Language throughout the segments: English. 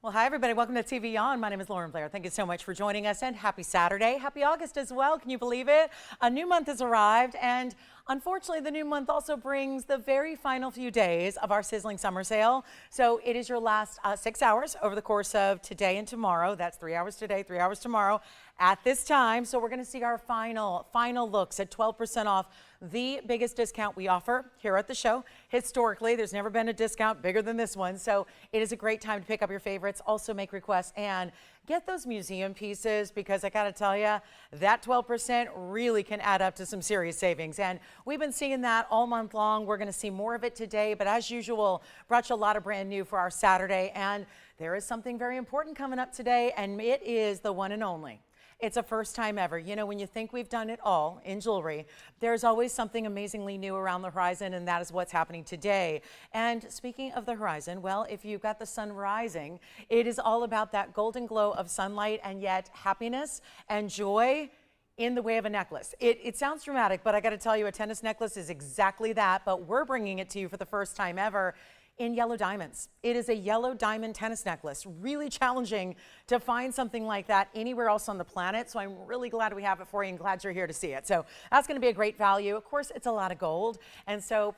Well, hi, everybody. Welcome to TVON. My name is Blair. Thank you so much for joining us, and happy Saturday. Happy August as well. Can you believe it? A new month has arrived, and unfortunately, the new month also brings the very final few days of our sizzling summer sale. So it is your last 6 hours over the course of today and tomorrow. That's 3 hours today, 3 hours tomorrow at this time. So we're going to see our final looks at 12% off, the biggest discount we offer here at the show. Historically, there's never been a discount bigger than this one. So it is a great time to pick up your favorites, also make requests, and get those museum pieces, because I gotta tell you, that 12% really can add up to some serious savings. And we've been seeing that all month long. We're gonna see more of it today, but as usual, brought you a lot of brand new for our Saturday. And there is something very important coming up today, and it is the one and only. It's a first time ever. You know, when you think we've done it all in jewelry, there's always something amazingly new around the horizon, and that is what's happening today. And speaking of the horizon, well, if you've got the sun rising, it is all about that golden glow of sunlight and yet happiness and joy in the way of a necklace. It sounds dramatic, but I got to tell you, a tennis necklace is exactly that, but we're bringing it to you for the first time ever in yellow diamonds. It is a yellow diamond tennis necklace. Really challenging to find something like that anywhere else on the planet. So I'm really glad we have it for you and glad you're here to see it. So that's going to be a great value. Of course, it's a lot of gold. And so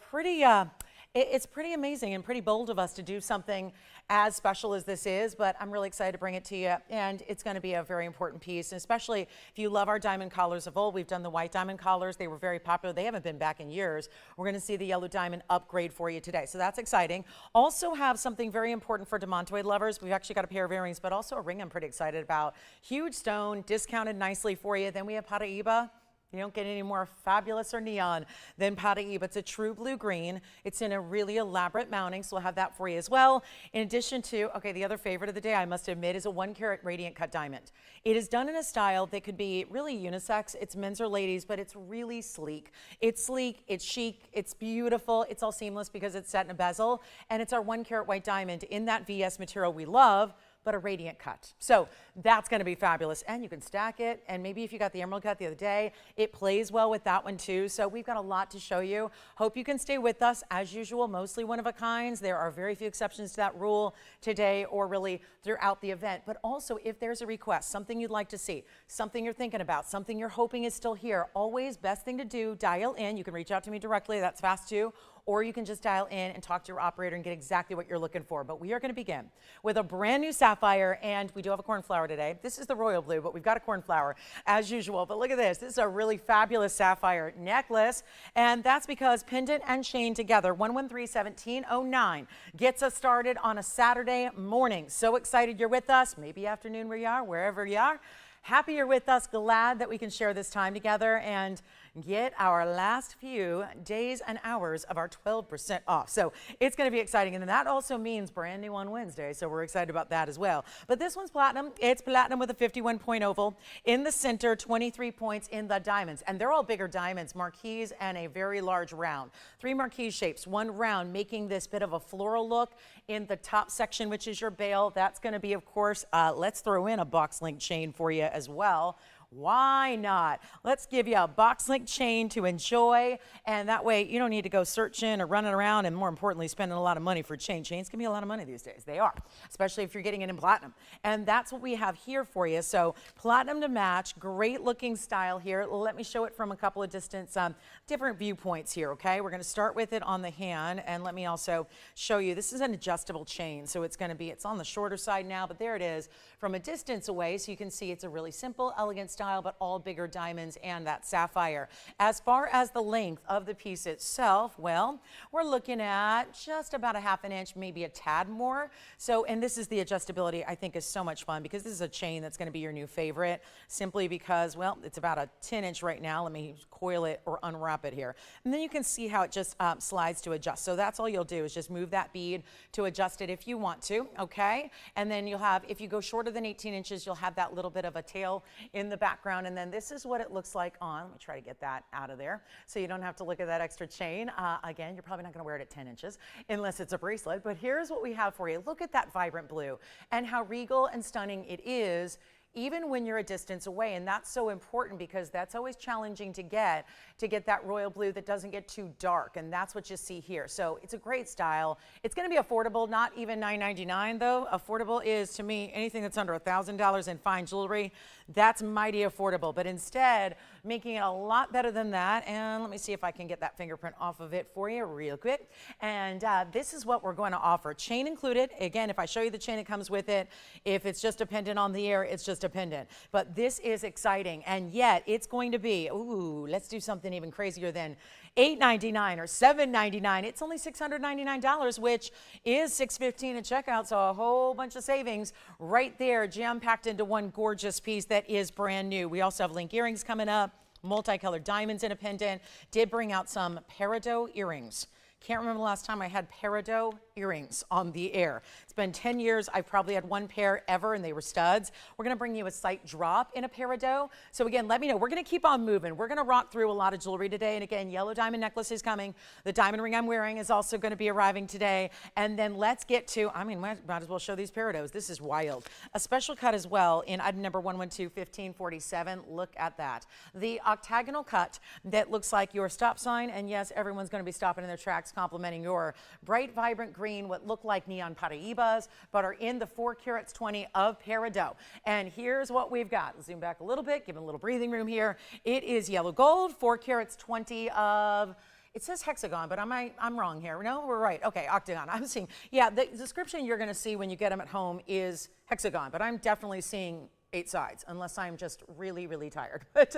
it's pretty amazing and pretty bold of us to do something as special as this is, but I'm really excited to bring it to you, and it's going to be a very important piece, and especially if you love our diamond collars of old. We've done the white diamond collars. They were very popular. They haven't been back in years. We're going to see the yellow diamond upgrade for you today, so that's exciting. Also have something very important for demantoid lovers. We've actually got a pair of earrings, but also a ring I'm pretty excited about. Huge stone, discounted nicely for you. Then we have Paraíba. You don't get any more fabulous or neon than Paraíba. It's a true blue green. It's in a really elaborate mounting, so we'll have that for you as well. In addition to, okay, the other favorite of the day, I must admit, is a 1-carat radiant cut diamond. It is done in a style that could be really unisex. It's men's or ladies, but it's really sleek. It's sleek, it's chic, it's beautiful. It's all seamless because it's set in a bezel, and it's our 1-carat white diamond in that VS material we love, but a radiant cut. So that's going to be fabulous. And you can stack it. And maybe if you got the emerald cut the other day, it plays well with that one too. So we've got a lot to show you. Hope you can stay with us. As usual, mostly one of a kinds. There are very few exceptions to that rule today or really throughout the event. But also, if there's a request, something you'd like to see, something you're thinking about, something you're hoping is still here, always best thing to do, dial in. You can reach out to me directly. That's fast too. Or you can just dial in and talk to your operator and get exactly what you're looking for. But we are going to begin with a brand new sapphire, and we do have a cornflower today. This is the royal blue, but we've got a cornflower as usual. But look at this. This is a really fabulous sapphire necklace, and that's because pendant and chain together, 113-1709, gets us started on a Saturday morning. So excited you're with us, maybe afternoon where you are, wherever you are. Happy you're with us. Glad that we can share this time together and get our last few days and hours of our 12% off. So it's going to be exciting. And that also means brand new on Wednesday. So we're excited about that as well. But this one's platinum. It's platinum with a 51-point oval in the center, 23 points in the diamonds. And they're all bigger diamonds, marquise, and a very large round. 3 marquise shapes, 1 round, making this bit of a floral look in the top section, which is your bail. That's going to be, of course, let's throw in a box link chain for you as well. Why not? Let's give you a box link chain to enjoy, and that way you don't need to go searching or running around, and more importantly, spending a lot of money for chain. Chains can be a lot of money these days. They are, especially if you're getting it in platinum. And that's what we have here for you. So platinum to match, great looking style here. Let me show it from a couple of different viewpoints here, okay? We're going to start with it on the hand, and let me also show you, this is an adjustable chain. So it's on the shorter side now, but there it is from a distance away. So you can see it's a really simple, elegant style, but all bigger diamonds and that sapphire. As far as the length of the piece itself, well, we're looking at just about a ½ inch, maybe a tad more. So, and this is the adjustability I think is so much fun, because this is a chain that's going to be your new favorite, simply because, well, it's about a 10-inch right now. Let me coil it or unwrap it here. And then you can see how it just slides to adjust. So that's all you'll do is just move that bead to adjust it if you want to, okay? And then you'll have, if you go shorter than 18 inches, you'll have that little bit of a tail in the background, and then this is what it looks like on. Let me try to get that out of there so you don't have to look at that extra chain. Again, you're probably not going to wear it at 10 inches unless it's a bracelet, but here's what we have for you. Look at that vibrant blue and how regal and stunning it is even when you're a distance away. And that's so important because that's always challenging to get that royal blue that doesn't get too dark. And that's what you see here. So it's a great style. It's going to be affordable, not even $9.99 though. Affordable is, to me, anything that's under $1,000 in fine jewelry. That's mighty affordable. But instead, making it a lot better than that. And let me see if I can get that fingerprint off of it for you real quick. And this is what we're going to offer. Chain included. Again, if I show you the chain, it comes with it. If it's just a pendant on the ear, it's just a pendant. But this is exciting. And yet it's going to be, ooh, let's do something even crazier than $8.99 or $7.99. It's only $699, which is $615 at checkout. So a whole bunch of savings right there, jam-packed into one gorgeous piece that is brand new. We also have link earrings coming up, multicolored diamonds in a pendant. Did bring out some peridot earrings. Can't remember the last time I had peridot earrings on the air. It's been 10 years. I probably had one pair ever, and they were studs. We're going to bring you a slight drop in a peridot. So again, let me know. We're going to keep on moving. We're going to rock through a lot of jewelry today. And again, yellow diamond necklace is coming. The diamond ring I'm wearing is also going to be arriving today. And then let's get to, I mean, might as well show these peridots. This is wild. A special cut as well in item number 112-1547. Look at that. The octagonal cut that looks like your stop sign. And yes, everyone's going to be stopping in their tracks, complementing your bright, vibrant green, what look like neon paraibas, but are in the 4 carats 20 of peridot. And here's what we've got. Zoom back a little bit, give it a little breathing room here. It is yellow gold, 4 carats 20 of, it says hexagon, but I'm wrong here. No, we're right. Okay, octagon. I'm seeing, yeah, the description you're going to see when you get them at home is hexagon, but I'm definitely seeing 8 sides, unless I'm just really, really tired. But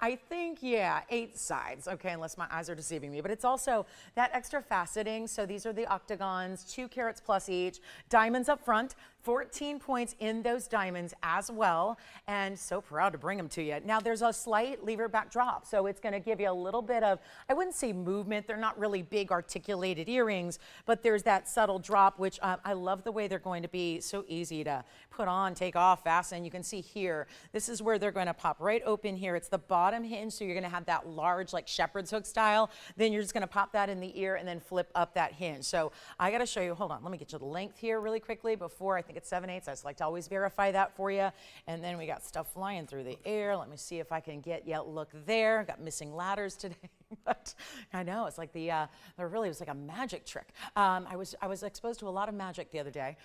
I think, yeah, 8 sides. Okay, unless my eyes are deceiving me. But it's also that extra faceting. So these are the octagons, 2 carats plus each, diamonds up front, 14 points in those diamonds as well. And so proud to bring them to you. Now there's a slight lever back drop. So it's going to give you a little bit of, I wouldn't say movement. They're not really big articulated earrings, but there's that subtle drop, which I love the way they're going to be so easy to put on, take off, fasten. You can see here, this is where they're going to pop right open here. It's the bottom hinge, so you're going to have that large, like shepherd's hook style. Then you're just going to pop that in the ear and then flip up that hinge. So I got to show you, hold on, let me get you the length here really quickly before, I think it's 7/8. I just like to always verify that for you. And then we got stuff flying through the air. Let me see if I can get, yeah, look there. Got missing ladders today. But I know it's like there really was like a magic trick. I was exposed to a lot of magic the other day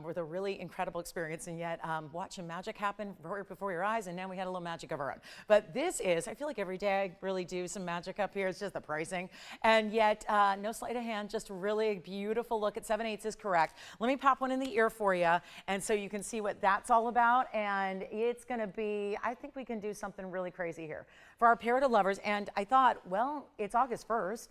with a really incredible experience, and yet watching magic happen right before your eyes, and now we had a little magic of our own. But this is, I feel like every day I really do some magic up here. It's just the pricing, and yet no sleight of hand, just really beautiful look at 7/8 is correct. Let me pop one in the ear for you, and so you can see what that's all about. And it's going to be, I think we can do something really crazy here for our peridot lovers. And I thought, well, it's August 1st.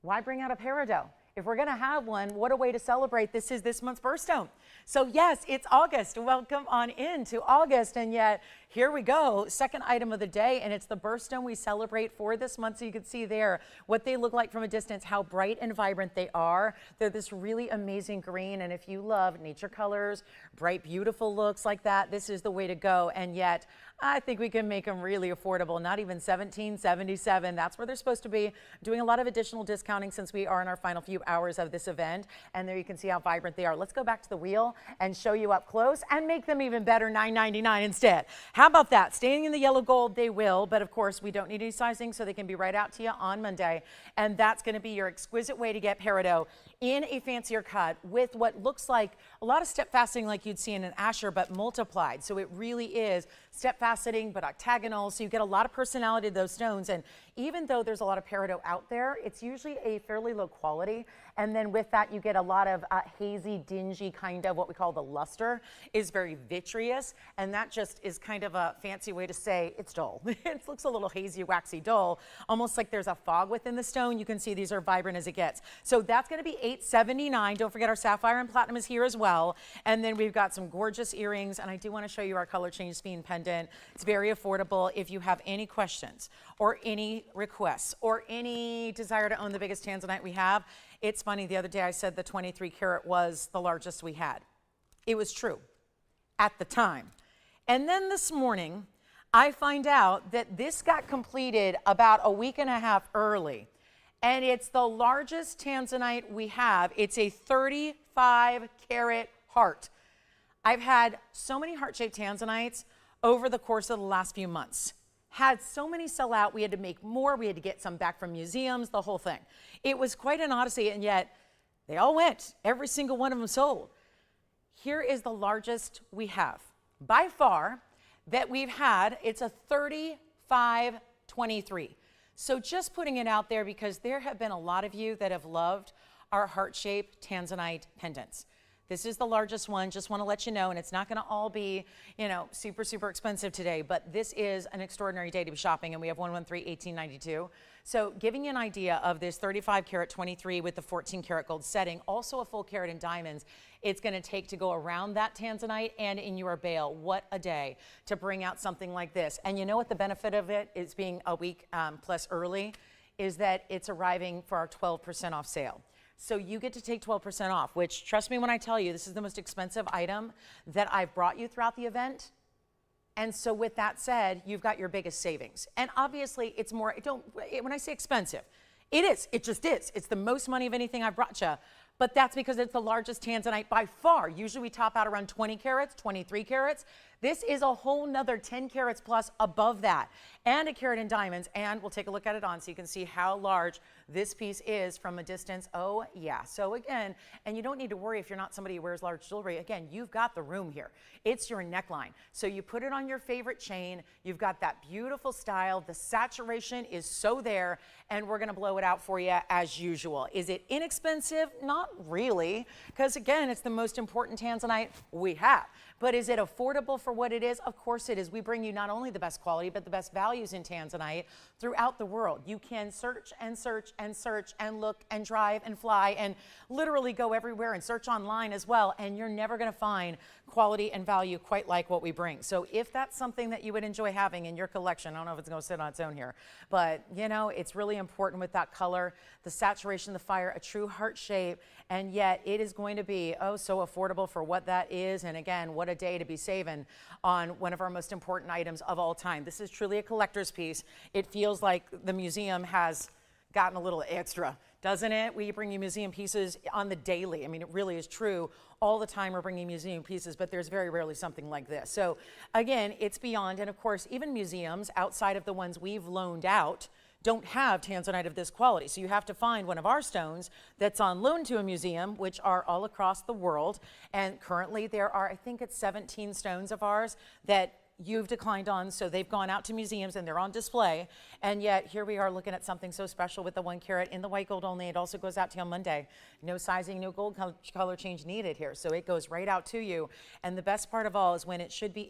Why bring out a peridot? If we're going to have one, what a way to celebrate. This is this month's birthstone. So yes, it's August. Welcome on into August. And yet, here we go. Second item of the day, and it's the birthstone we celebrate for this month. So you can see there what they look like from a distance, how bright and vibrant they are. They're this really amazing green. And if you love nature colors, bright, beautiful looks like that, this is the way to go. And yet, I think we can make them really affordable, not even $17.77. That's where they're supposed to be. Doing a lot of additional discounting since we are in our final few hours of this event. And there you can see how vibrant they are. Let's go back to the wheel and show you up close and make them even better, $9.99 instead. How about that? Staying in the yellow gold, they will, but of course we don't need any sizing, so they can be right out to you on Monday. And that's going to be your exquisite way to get peridot in a fancier cut with what looks like a lot of step faceting like you'd see in an Asher, but multiplied. So it really is step faceting, but octagonal. So you get a lot of personality to those stones. And even though there's a lot of peridot out there, it's usually a fairly low quality. And then with that, you get a lot of hazy, dingy kind of what we call the luster is very vitreous. And that just is kind of a fancy way to say it's dull. It looks a little hazy, waxy, dull, almost like there's a fog within the stone. You can see these are vibrant as it gets. So that's going to be $8.79. Don't forget our sapphire and platinum is here as well. And then we've got some gorgeous earrings. And I do want to show you our color change spin pendant. It's very affordable. If you have any questions or any requests or any desire to own the biggest tanzanite we have, it's funny, the other day I said the 23 karat was the largest we had. It was true at the time. And then this morning, I find out that this got completed about a week and a half early. And it's the largest tanzanite we have. It's a 35 karat heart. I've had so many heart-shaped tanzanites. over the course of the last few months. Had so many sell out, we had to make more, we had to get some back from museums, the whole thing. It was quite an odyssey, and yet they all went. Every single one of them sold. Here is the largest we have, by far, that we've had. It's a 3523. So just putting it out there, because there have been a lot of you that have loved our heart-shaped tanzanite pendants. This is the largest one, just want to let you know, and it's not going to all be, you know, super, super expensive today, but this is an extraordinary day to be shopping, and we have 113-1892. So giving you an idea of this 35 karat 23 with the 14 karat gold setting, also a full carat in diamonds, it's going to take to go around that tanzanite and in your bail. What a day to bring out something like this. And you know what the benefit of it is, being a week plus early, is that it's arriving for our 12% off sale. So you get to take 12% off, which, trust me when I tell you, this is the most expensive item that I've brought you throughout the event. And so with that said, you've got your biggest savings. And obviously it's more, when I say expensive, it is, it just is. It's the most money of anything I've brought you. But that's because it's the largest tanzanite by far. Usually we top out around 20 carats, 23 carats. This is a whole nother 10 carats plus above that, and a carat in diamonds. And we'll take a look at it on so you can see how large this piece is from a distance. Oh yeah, so again, and you don't need to worry if you're not somebody who wears large jewelry. Again, you've got the room here. It's your neckline. So you put it on your favorite chain. You've got that beautiful style. The saturation is so there, and we're gonna blow it out for you as usual. Is it inexpensive? Not really, because again, it's the most important tanzanite we have. But is it affordable for what it is? Of course it is. We bring you not only the best quality, but the best values in tanzanite throughout the world. You can search and search and search and look and drive and fly and literally go everywhere and search online as well, and you're never gonna find quality and value quite like what we bring. So if that's something that you would enjoy having in your collection, I don't know if it's gonna sit on its own here, but you know, it's really important with that color, the saturation, the fire, a true heart shape, and yet it is going to be oh so affordable for what that is. And again, what a day to be saving on one of our most important items of all time. This is truly a collector's piece. It feels like the museum has gotten a little extra, doesn't it? We bring you museum pieces on the daily. I mean, it really is true. All the time we're bringing museum pieces, but there's very rarely something like this. So again, it's beyond, and of course, even museums outside of the ones we've loaned out don't have tanzanite of this quality. So you have to find one of our stones that's on loan to a museum, which are all across the world. And currently there are, I think it's 17 stones of ours that you've declined on, so they've gone out to museums and they're on display. And yet here we are looking at something so special with the 1 carat in the white gold only. It also goes out to you on Monday. No sizing, no gold color change needed here. So it goes right out to you. And the best part of all is when it should be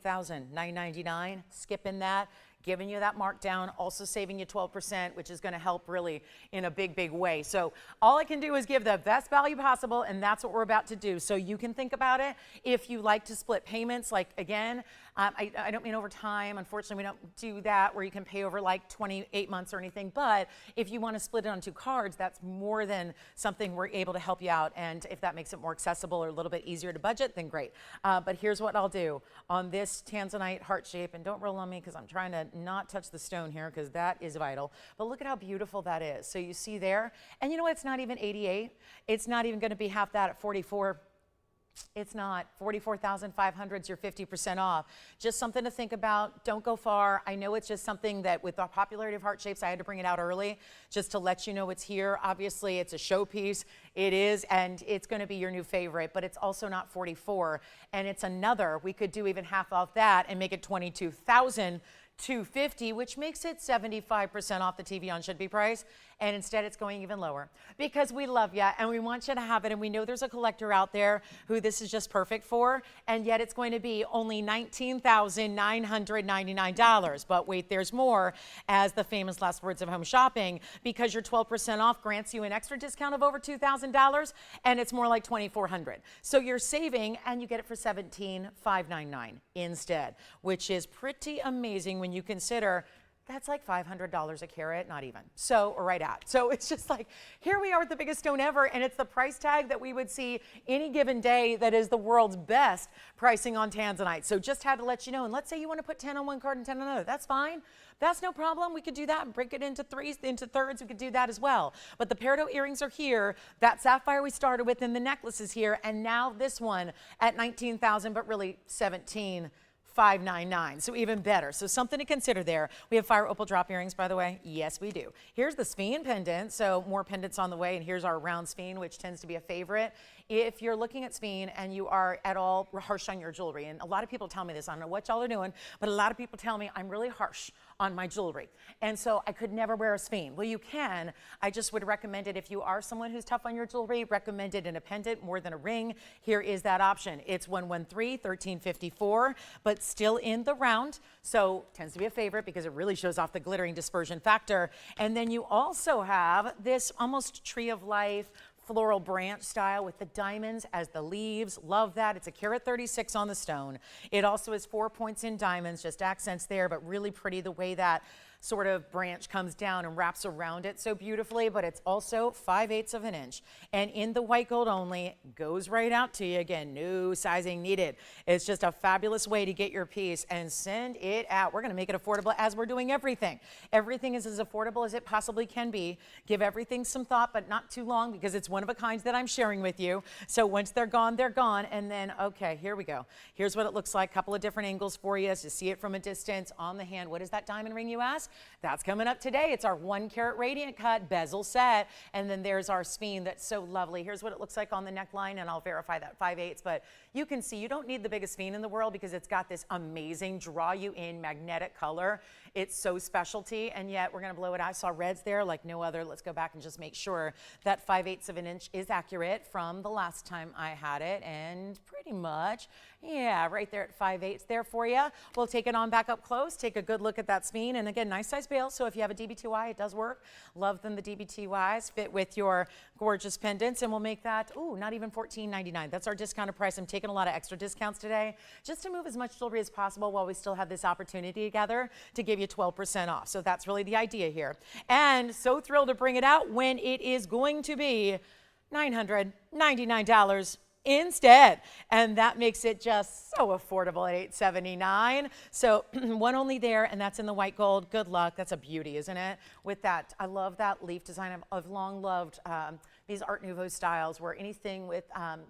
$88,999, skipping that, giving you that markdown, also saving you 12%, which is going to help really in a big, big way. So all I can do is give the best value possible, and that's what we're about to do. So you can think about it. If you like to split payments, like again, I don't mean over time. Unfortunately, we don't do that where you can pay over like 28 months or anything. But if you want to split it on 2 cards, that's more than something we're able to help you out. And if that makes it more accessible or a little bit easier to budget, then great. But here's what I'll do on this tanzanite heart shape. And don't roll on me because I'm trying to not touch the stone here because that is vital. But look at how beautiful that is. So you see there. And you know what? It's not even 88. It's not even going to be half that at 44. It's not. 44,500 is your 50% off. Just something to think about. Don't go far. I know it's just something that with the popularity of heart shapes, I had to bring it out early just to let you know it's here. Obviously, it's a showpiece. It is, and it's going to be your new favorite, but it's also not 44. And it's another. We could do even half off that and make it 22,250, which makes it 75% off the TVON should be price. And instead it's going even lower because we love you and we want you to have it. And we know there's a collector out there who this is just perfect for. And yet it's going to be only $19,999. But wait, there's more, as the famous last words of home shopping, because your 12% off grants you an extra discount of over $2,000, and it's more like $2,400. So you're saving, and you get it for $17,599 instead, which is pretty amazing when you consider that's like $500 a carat, not even. So, or right at. So it's just like, here we are with the biggest stone ever, and it's the price tag that we would see any given day that is the world's best pricing on tanzanite. So just had to let you know, and let's say you want to put 10 on one card and 10 on another. That's fine. That's no problem. We could do that and break it into thirds. We could do that as well. But the peridot earrings are here. That sapphire we started with, and the necklace is here. And now this one at $19,000, but really $17,599. $599. So even better. So something to consider there. We have fire opal drop earrings, by the way. Yes, we do. Here's the Sphene pendant. So more pendants on the way. And here's our round Sphene, which tends to be a favorite. If you're looking at Sphene and you are at all harsh on your jewelry, and a lot of people tell me this, I don't know what y'all are doing, but a lot of people tell me I'm really harsh on my jewelry. And so I could never wear a Sphene. Well, you can. I just would recommend it if you are someone who's tough on your jewelry, recommend it in a pendant more than a ring. Here is that option. It's 113, 1354, but still in the round. So tends to be a favorite because it really shows off the glittering dispersion factor. And then you also have this almost tree of life floral branch style with the diamonds as the leaves. Love that. It's a carat 36 on the stone. It also has 4 points in diamonds, just accents there, but really pretty the way that sort of branch comes down and wraps around it so beautifully, but it's also 5/8 of an inch. And in the white gold only, goes right out to you. Again, no sizing needed. It's just a fabulous way to get your piece and send it out. We're going to make it affordable as we're doing everything. Everything is as affordable as it possibly can be. Give everything some thought, but not too long because it's one of a kind that I'm sharing with you. So once they're gone, they're gone. And then, okay, here we go. Here's what it looks like. Couple of different angles for you to see it from a distance on the hand. What is that diamond ring, you ask? That's coming up today. It's our 1 carat radiant cut bezel set. And then there's our Sphene that's so lovely. Here's what it looks like on the neckline, and I'll verify that 5/8. But you can see you don't need the biggest Sphene in the world because it's got this amazing draw you in magnetic color. It's so specialty, and yet we're going to blow it out. I saw reds there like no other. Let's go back and just make sure that 5/8 of an inch is accurate from the last time I had it, and pretty much, yeah, right there at 5/8 there for you. We'll take it on back up close, take a good look at that Sphene, and again, nice size bail, so if you have a DBTY, it does work. Love them, the DBTYs fit with your gorgeous pendants, and we'll make that, ooh, not even $14.99. That's our discounted price. I'm taking a lot of extra discounts today just to move as much jewelry as possible while we still have this opportunity together to give you 12% off. So that's really the idea here. And so thrilled to bring it out when it is going to be $999 instead, and that makes it just so affordable at $879. So one only there, and that's in the white gold. Good luck. That's a beauty, isn't it? With that, I love that leaf design. I've long loved these Art Nouveau styles where anything with,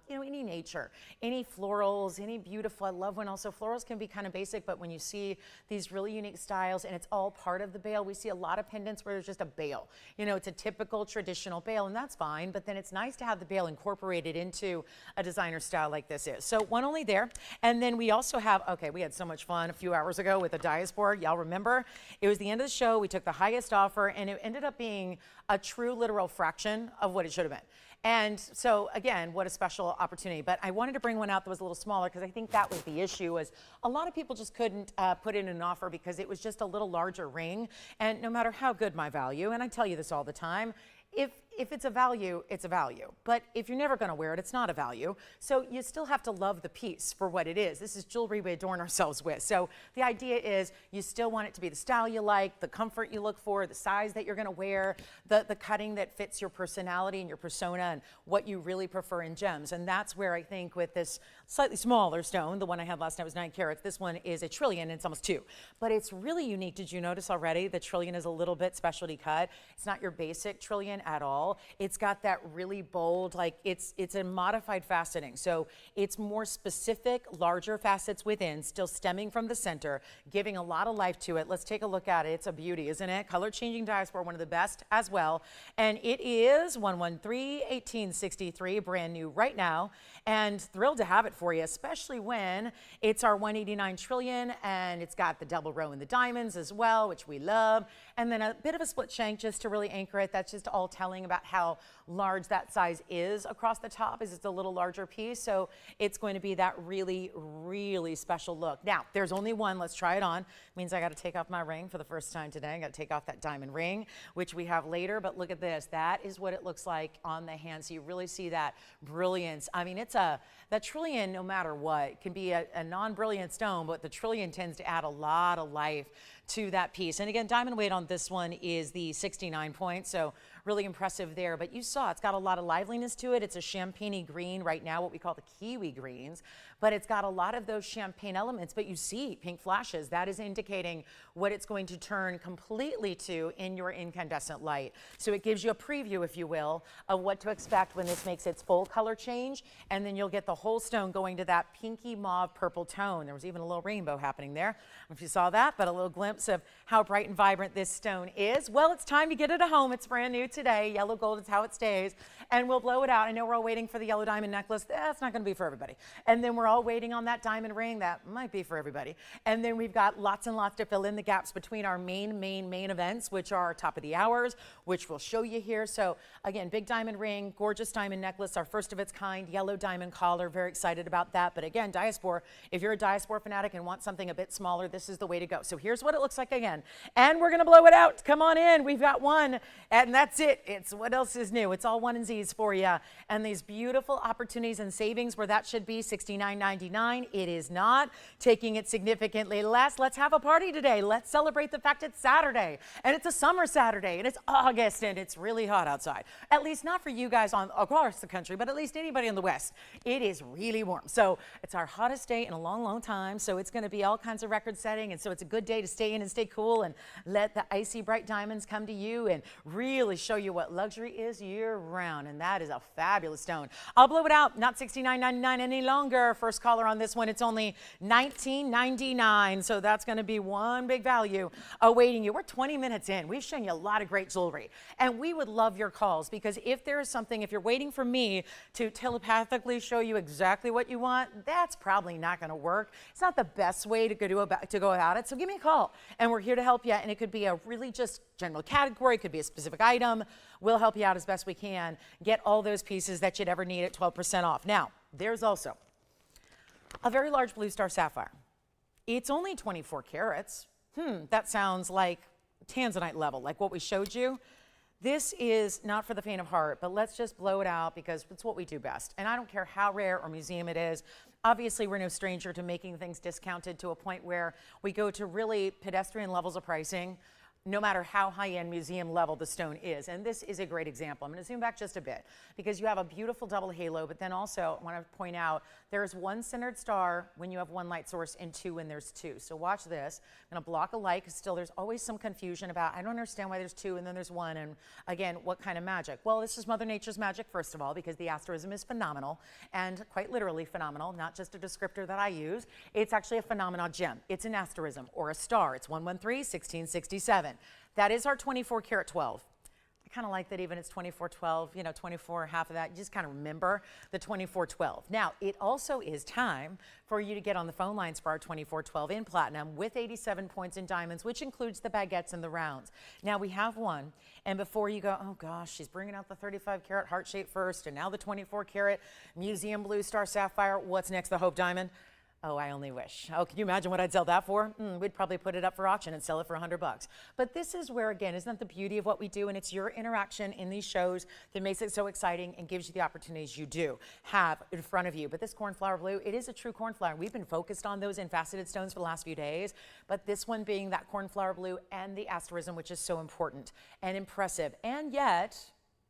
you know, any nature, any florals, any beautiful. I love when also florals can be kind of basic, but when you see these really unique styles and it's all part of the bail, we see a lot of pendants where there's just a bail. You know, it's a typical traditional bail, and that's fine, but then it's nice to have the bail incorporated into a designer style like this is. So one only there. And then we also have, okay, we had so much fun a few hours ago with the dias board. Y'all remember? It was the end of the show. We took the highest offer, and it ended up being a true literal fraction of what it should have been. And so again, what a special opportunity. But I wanted to bring one out that was a little smaller because I think that was the issue, was a lot of people just couldn't put in an offer because it was just a little larger ring. And no matter how good my value, and I tell you this all the time, if it's a value, it's a value. But if you're never going to wear it, it's not a value. So you still have to love the piece for what it is. This is jewelry we adorn ourselves with. So the idea is you still want it to be the style you like, the comfort you look for, the size that you're going to wear, the cutting that fits your personality and your persona and what you really prefer in gems. And that's where I think with this slightly smaller stone, the one I had last night was 9 carats. This one is a trillion, it's almost 2. But it's really unique. Did you notice already? The trillion is a little bit specialty cut. It's not your basic trillion at all. It's got that really bold, like it's a modified faceting. So it's more specific, larger facets within, still stemming from the center, giving a lot of life to it. Let's take a look at it. It's a beauty, isn't it? Color changing dias board, one of the best as well. And it is 113-1863, brand new right now. And thrilled to have it for you, especially when it's our 189 trillion and it's got the double row in the diamonds as well, which we love. And then a bit of a split shank just to really anchor it. That's just all telling about how large that size is across the top, is it's a little larger piece. So it's going to be that really, really special look. Now, there's only one. Let's try it on. Means I got to take off my ring for the first time today. I got to take off that diamond ring, which we have later. But look at this. That is what it looks like on the hand. So you really see that brilliance. I mean, that trillion, no matter what, can be a non-brilliant stone, but the trillion tends to add a lot of life to that piece. And again, diamond weight on this one is the 69 points. So really impressive there. But you saw it's got a lot of liveliness to it. It's a champagne-y green right now, what we call the kiwi greens, but it's got a lot of those champagne elements. But you see pink flashes. That is indicating what it's going to turn completely to in your incandescent light. So it gives you a preview, if you will, of what to expect when this makes its full color change, and then you'll get the whole stone going to that pinky mauve purple tone. There was even a little rainbow happening there. I don't know if you saw that, but a little glimpse of how bright and vibrant this stone is. Well, it's time to get it at home. It's brand new today. Yellow gold is how it stays, and we'll blow it out. I know we're all waiting for the yellow diamond necklace. That's not going to be for everybody. And then we're all waiting on that diamond ring. That might be for everybody. And then we've got lots and lots to fill in the gaps between our main events, which are top of the hours, which we'll show you here. So again, big diamond ring, gorgeous diamond necklace, our first of its kind, yellow diamond collar. Very excited about that. But again, Diaspora, if you're a Diaspora fanatic and want something a bit smaller, this is the way to go. So here's what it looks like again. And we're going to blow it out. Come on in. We've got one, and that's it. It's what else is new. It's all one and Z's for you. And these beautiful opportunities and savings where that should be $69.99. It is not. Taking it significantly less. Let's have a party today. Let's celebrate the fact it's Saturday, and it's a summer Saturday, and it's August, and it's really hot outside. At least not for you guys across the country, but at least anybody in the West. It is really warm. So it's our hottest day in a long, long time. So it's going to be all kinds of record setting, and so it's a good day to stay in and stay cool and let the icy bright diamonds come to you and really show you what luxury is year round. And that is a fabulous stone. I'll blow it out. Not $69.99 any longer. First caller on this one, it's only $19.99. So that's going to be one big value awaiting you. We're 20 minutes in. We've shown you a lot of great jewelry, and we would love your calls, because if there is something, if you're waiting for me to telepathically show you exactly what you want, that's probably not going to work. It's not the best way to go about it. So give me a call, and we're here to help you. And it could be a really just general category. It could be a specific item. We'll help you out as best we can. Get all those pieces that you'd ever need at 12% off. Now, there's also a very large blue star sapphire. It's only 24 carats. That sounds like tanzanite level, like what we showed you. This is not for the faint of heart, but let's just blow it out because it's what we do best. And I don't care how rare or museum it is. Obviously, we're no stranger to making things discounted to a point where we go to really pedestrian levels of pricing, no matter how high-end museum level the stone is. And this is a great example. I'm going to zoom back just a bit because you have a beautiful double halo, but then also I want to point out there is one centered star when you have one light source and two when there's two. So watch this. I'm going to block a light because still there's always some confusion about, I don't understand why there's two and then there's one, and again, what kind of magic? Well, this is Mother Nature's magic, first of all, because the asterism is phenomenal, and quite literally phenomenal, not just a descriptor that I use. It's actually a phenomenon gem. It's an asterism or a star. It's 113-1667. That is our 24 karat 12. I kind of like that even it's 2412, 24, half of that. You just kind of remember the 2412. Now, it also is time for you to get on the phone lines for our 2412 in platinum with 87 points in diamonds, which includes the baguettes and the rounds. Now, we have one. And before you go, oh gosh, she's bringing out the 35 karat heart shape first, and now the 24 karat museum blue star sapphire. What's next, the Hope diamond? Oh, I only wish. Oh, can you imagine what I'd sell that for? We'd probably put it up for auction and sell it for $100. But this is where, again, isn't that the beauty of what we do? And it's your interaction in these shows that makes it so exciting and gives you the opportunities you do have in front of you. But this cornflower blue, it is a true cornflower. We've been focused on those in faceted stones for the last few days, but this one being that cornflower blue and the asterism, which is so important and impressive. And yet,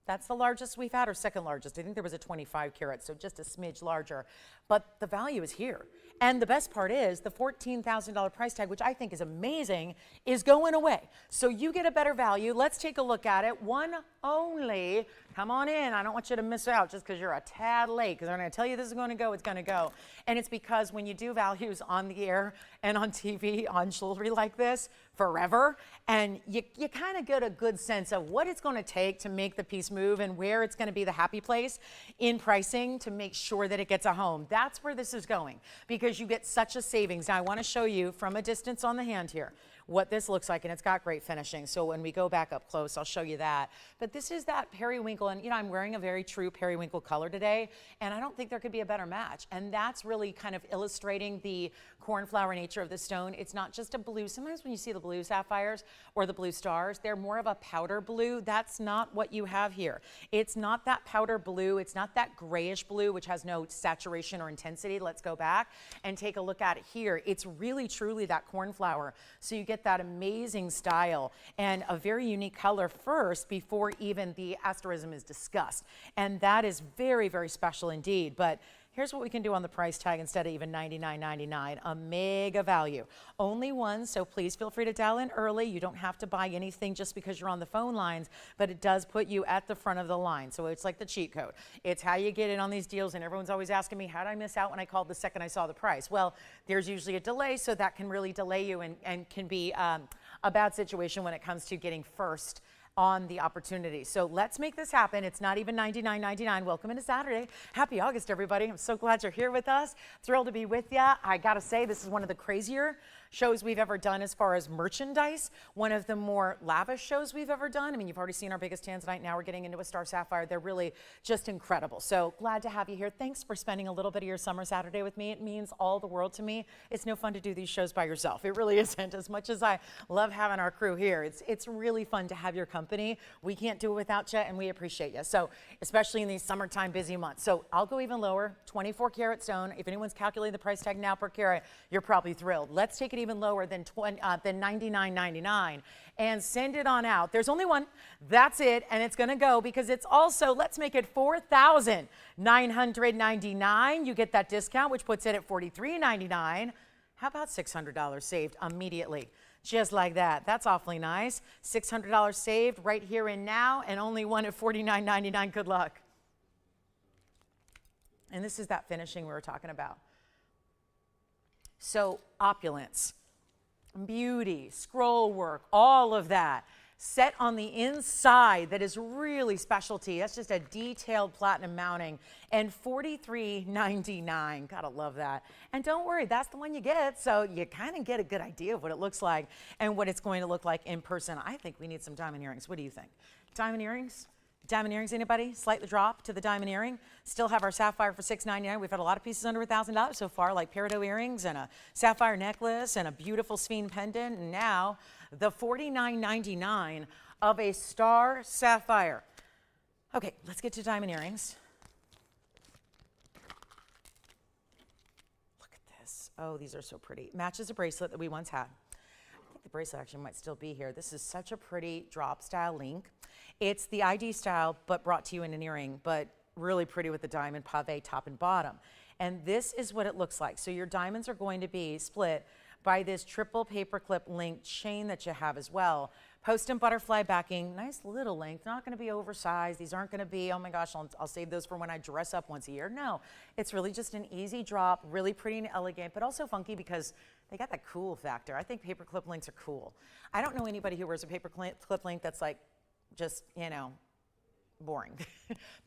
that's the largest we've had, or second largest. I think there was a 25 karat, so just a smidge larger. But the value is here. And the best part is the $14,000 price tag, which I think is amazing, is going away. So you get a better value. Let's take a look at it. One only. Come on in. I don't want you to miss out just because you're a tad late, because I'm going to tell you this is going to go, it's going to go. And it's because when you do values on the air and on TV on jewelry like this forever, and you kind of get a good sense of what it's going to take to make the piece move and where it's going to be the happy place in pricing to make sure that it gets a home. That's where this is going, because you get such a savings. Now, I want to show you from a distance on the hand here what this looks like, and it's got great finishing. So when we go back up close, I'll show you that. But this is that periwinkle, and I'm wearing a very true periwinkle color today, and I don't think there could be a better match. And that's really kind of illustrating the cornflower nature of the stone. It's not just a blue. Sometimes when you see the blue sapphires or the blue stars, they're more of a powder blue. That's not what you have here. It's not that powder blue. It's not that grayish blue, which has no saturation or intensity. Let's go back and take a look at it here. It's really, truly that cornflower. So you get get that amazing style and a very unique color first before even the asterism is discussed. And that is very, very special indeed. But here's what we can do on the price tag instead of even $99.99, a mega value. Only one, so please feel free to dial in early. You don't have to buy anything just because you're on the phone lines, but it does put you at the front of the line. So it's like the cheat code. It's how you get in on these deals, and everyone's always asking me, how did I miss out when I called the second I saw the price? Well, there's usually a delay, so that can really delay you and can be a bad situation when it comes to getting first on the opportunity. So let's make this happen. It's not even $99.99. Welcome into Saturday. Happy August, everybody. I'm so glad you're here with us. Thrilled to be with you. I gotta say, this is one of the crazier shows we've ever done as far as merchandise. One of the more lavish shows we've ever done. I mean, you've already seen our biggest tanzanite. Now we're getting into a star sapphire. They're really just incredible. So glad to have you here. Thanks for spending a little bit of your summer Saturday with me. It means all the world to me. It's no fun to do these shows by yourself. It really isn't. As much as I love having our crew here, it's really fun to have your company. We can't do it without you, and we appreciate you. So especially in these summertime busy months. So I'll go even lower, 24 karat stone. If anyone's calculating the price tag now per carat, you're probably thrilled. Let's take it even lower than $99.99 and send it on out. There's only one. That's it, and it's going to go because it's also, let's make it $4,999. You get that discount, which puts it at $43.99. How about $600 saved immediately? Just like that. That's awfully nice. $600 saved right here and now, and only one at $49.99. Good luck. And this is that finishing we were talking about. So opulence, beauty, scroll work, all of that set on the inside that is really specialty. That's just a detailed platinum mounting, and $43.99. Gotta love that. And don't worry, that's the one you get, so you kind of get a good idea of what it looks like and what it's going to look like in person. I think we need some diamond earrings. What do you think? Diamond earrings? Diamond earrings, anybody? Slight drop to the diamond earring. Still have our sapphire for $6.99. We've had a lot of pieces under $1,000 so far, like peridot earrings and a sapphire necklace and a beautiful Sphene pendant. And now the $49.99 of a star sapphire. Okay, let's get to diamond earrings. Look at this. Oh, these are so pretty. Matches a bracelet that we once had. I think the bracelet actually might still be here. This is such a pretty drop style link. It's the ID style, but brought to you in an earring, but really pretty with the diamond pave top and bottom. And this is what it looks like. So your diamonds are going to be split by this triple paperclip linked chain that you have as well. Post and butterfly backing, nice little length, not gonna be oversized. These aren't gonna be, oh my gosh, I'll save those for when I dress up once a year. No, it's really just an easy drop, really pretty and elegant, but also funky because they got that cool factor. I think paperclip links are cool. I don't know anybody who wears a paperclip link that's like, just, you know, boring.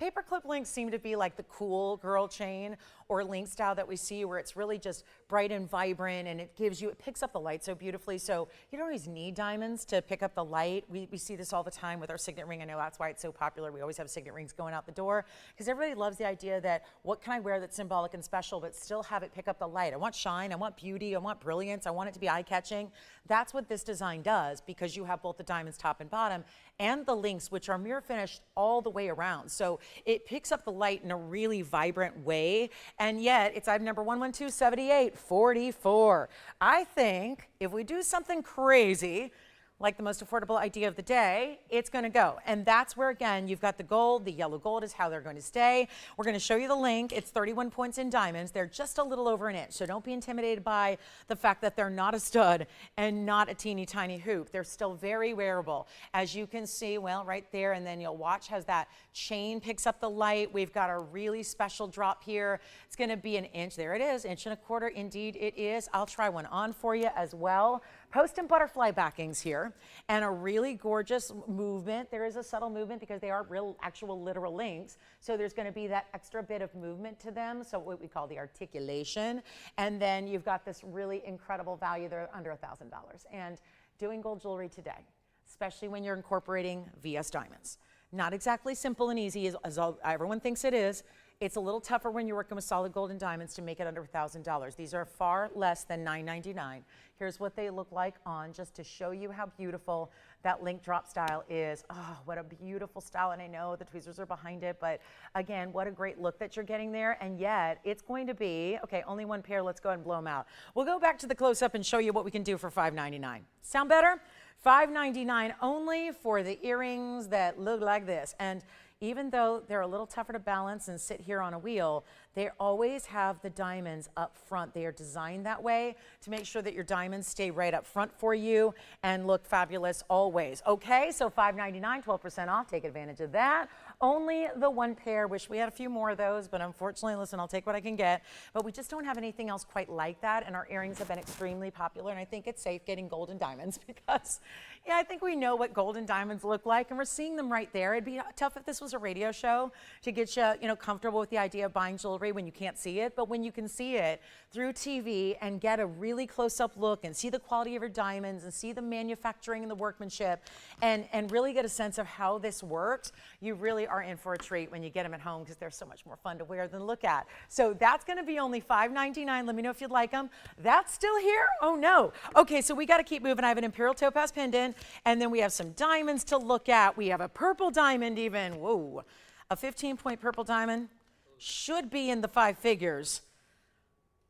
Paperclip links seem to be like the cool girl chain or link style that we see where it's really just bright and vibrant, and it picks up the light so beautifully. So you don't always need diamonds to pick up the light. We see this all the time with our signet ring. I know that's why it's so popular. We always have signet rings going out the door because everybody loves the idea that what can I wear that's symbolic and special but still have it pick up the light. I want shine, I want beauty, I want brilliance, I want it to be eye-catching. That's what this design does because you have both the diamonds top and bottom and the links, which are mirror finished all the way around. So it picks up the light in a really vibrant way, and yet it's item number 1127844. I think if we do something crazy, like the most affordable idea of the day, it's gonna go. And that's where, again, you've got the gold. The yellow gold is how they're going to stay. We're gonna show you the link. It's 31 points in diamonds. They're just a little over an inch, so don't be intimidated by the fact that they're not a stud and not a teeny tiny hoop. They're still very wearable. As you can see, well, right there, and then you'll watch as that chain picks up the light. We've got a really special drop here. It's gonna be an inch. There it is, 1.25 inches. Indeed, it is. I'll try one on for you as well. Post and butterfly backings here, and a really gorgeous movement. There is a subtle movement because they are real, actual, literal links. So there's going to be that extra bit of movement to them. So what we call the articulation. And then you've got this really incredible value. They're under $1,000. And doing gold jewelry today, especially when you're incorporating VS diamonds, not exactly simple and easy as everyone thinks it is. It's a little tougher when you're working with solid gold and diamonds to make it under $1,000. These are far less than $9.99. Here's what they look like on, just to show you how beautiful that link drop style is. Oh, what a beautiful style. And I know the tweezers are behind it, but again, what a great look that you're getting there. And yet it's going to be, okay, only one pair. Let's go ahead and blow them out. We'll go back to the close-up and show you what we can do for $5.99. Sound better? $5.99 only for the earrings that look like this. And even though they're a little tougher to balance and sit here on a wheel, they always have the diamonds up front. They are designed that way to make sure that your diamonds stay right up front for you and look fabulous always. Okay, so $5.99, 12% off. Take advantage of that. Only the one pair. Wish we had a few more of those, but unfortunately, listen, I'll take what I can get. But we just don't have anything else quite like that, and our earrings have been extremely popular, and I think it's safe getting gold and diamonds because, yeah, I think we know what gold and diamonds look like, and we're seeing them right there. It'd be tough if this was a radio show to get you, comfortable with the idea of buying jewelry when you can't see it, but when you can see it through TV and get a really close-up look and see the quality of your diamonds and see the manufacturing and the workmanship and really get a sense of how this works, you really are in for a treat when you get them at home because they're so much more fun to wear than look at. So that's going to be only $5.99. Let me know if you'd like them. That's still here? Oh, no. Okay, so we got to keep moving. I have an Imperial Topaz pendant, and then we have some diamonds to look at. We have a purple diamond even. Whoa. A 15-point purple diamond should be in the 5 figures.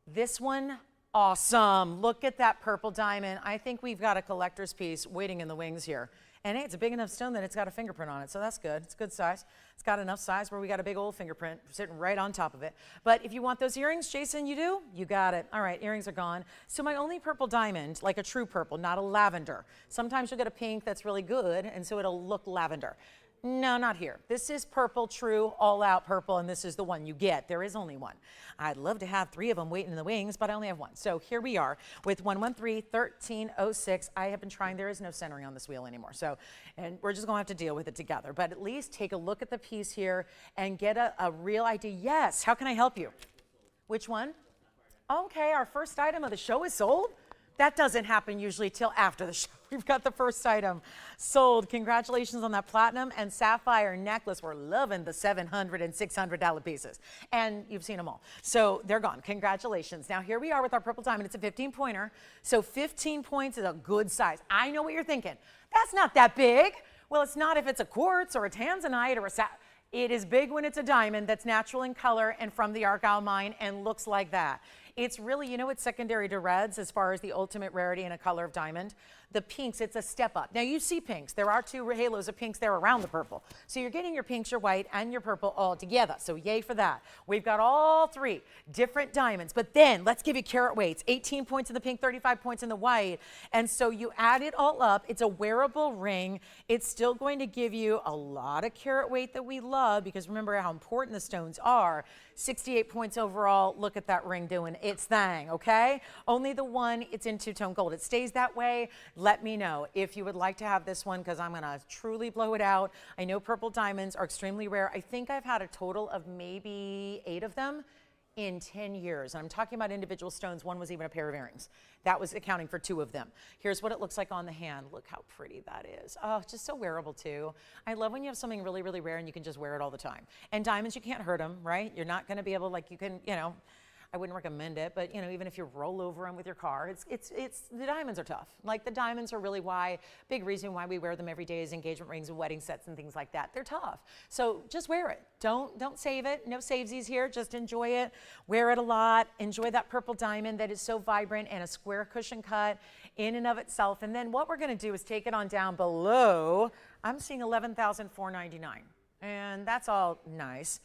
This one, awesome. Look at that purple diamond. I think we've got a collector's piece waiting in the wings here. And hey, it's a big enough stone that it's got a fingerprint on it, so that's good. It's a good size. It's got enough size where we got a big old fingerprint sitting right on top of it. But if you want those earrings, Jason, you do? You got it. All right, earrings are gone. So my only purple diamond, like a true purple, not a lavender. Sometimes you'll get a pink that's really good, and so it'll look lavender. No, not here. This is purple, true, all-out purple, and this is the one you get. There is only one. I'd love to have 3 of them waiting in the wings, but I only have one. So here we are with 113-1306. I have been trying. There is no centering on this wheel anymore, and we're just going to have to deal with it together. But at least take a look at the piece here and get a real idea. Yes, how can I help you? Which one? Okay, our first item of the show is sold. That doesn't happen usually till after the show. We've got the first item sold. Congratulations on that platinum and sapphire necklace. We're loving the $700 and $600 pieces. And you've seen them all. So they're gone. Congratulations. Now here we are with our purple diamond. It's a 15-pointer. So 15 points is a good size. I know what you're thinking. That's not that big. Well, it's not if it's a quartz or a tanzanite or a sapphire. It is big when it's a diamond that's natural in color and from the Argyle mine and looks like that. It's really, it's secondary to reds as far as the ultimate rarity in a color of diamond. The pinks, it's a step up. Now you see pinks. There are 2 halos of pinks there around the purple. So you're getting your pinks, your white, and your purple all together. So yay for that. We've got all 3 different diamonds. But then let's give you carat weights. 18 points in the pink, 35 points in the white. And so you add it all up. It's a wearable ring. It's still going to give you a lot of carat weight that we love because remember how important the stones are. 68 points overall. Look at that ring doing its thing, okay? Only the one, it's in 2-tone gold. It stays that way. Let me know if you would like to have this one because I'm going to truly blow it out. I know purple diamonds are extremely rare. I think I've had a total of maybe 8 of them in 10 years. I'm talking about individual stones. One was even a pair of earrings. That was accounting for 2 of them. Here's what it looks like on the hand. Look how pretty that is. Oh, it's just so wearable too. I love when you have something really, really rare and you can just wear it all the time. And diamonds, you can't hurt them, right? You're not going to be able, like you can, I wouldn't recommend it, but even if you roll over them with your car, the diamonds are tough. Like the diamonds are really big reason why we wear them every day is engagement rings and wedding sets and things like that. They're tough. So just wear it. Don't save it. No savesies here. Just enjoy it. Wear it a lot. Enjoy that purple diamond that is so vibrant and a square cushion cut in and of itself. And then what we're going to do is take it on down below. I'm seeing $11,499, and that's all nice.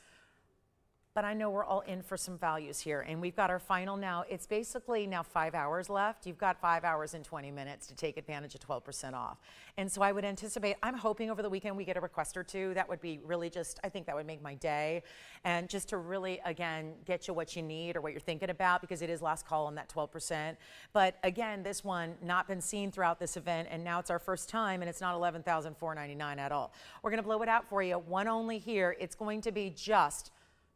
But I know we're all in for some values here. And we've got our final now. It's basically now 5 hours left. You've got 5 hours and 20 minutes to take advantage of 12% off. And so I would anticipate, I'm hoping over the weekend we get a request or 2. That would be really I think that would make my day. And just to really, again, get you what you need or what you're thinking about because it is last call on that 12%. But again, this one not been seen throughout this event. And now it's our first time and it's not $11,499 at all. We're going to blow it out for you. One only here. It's going to be just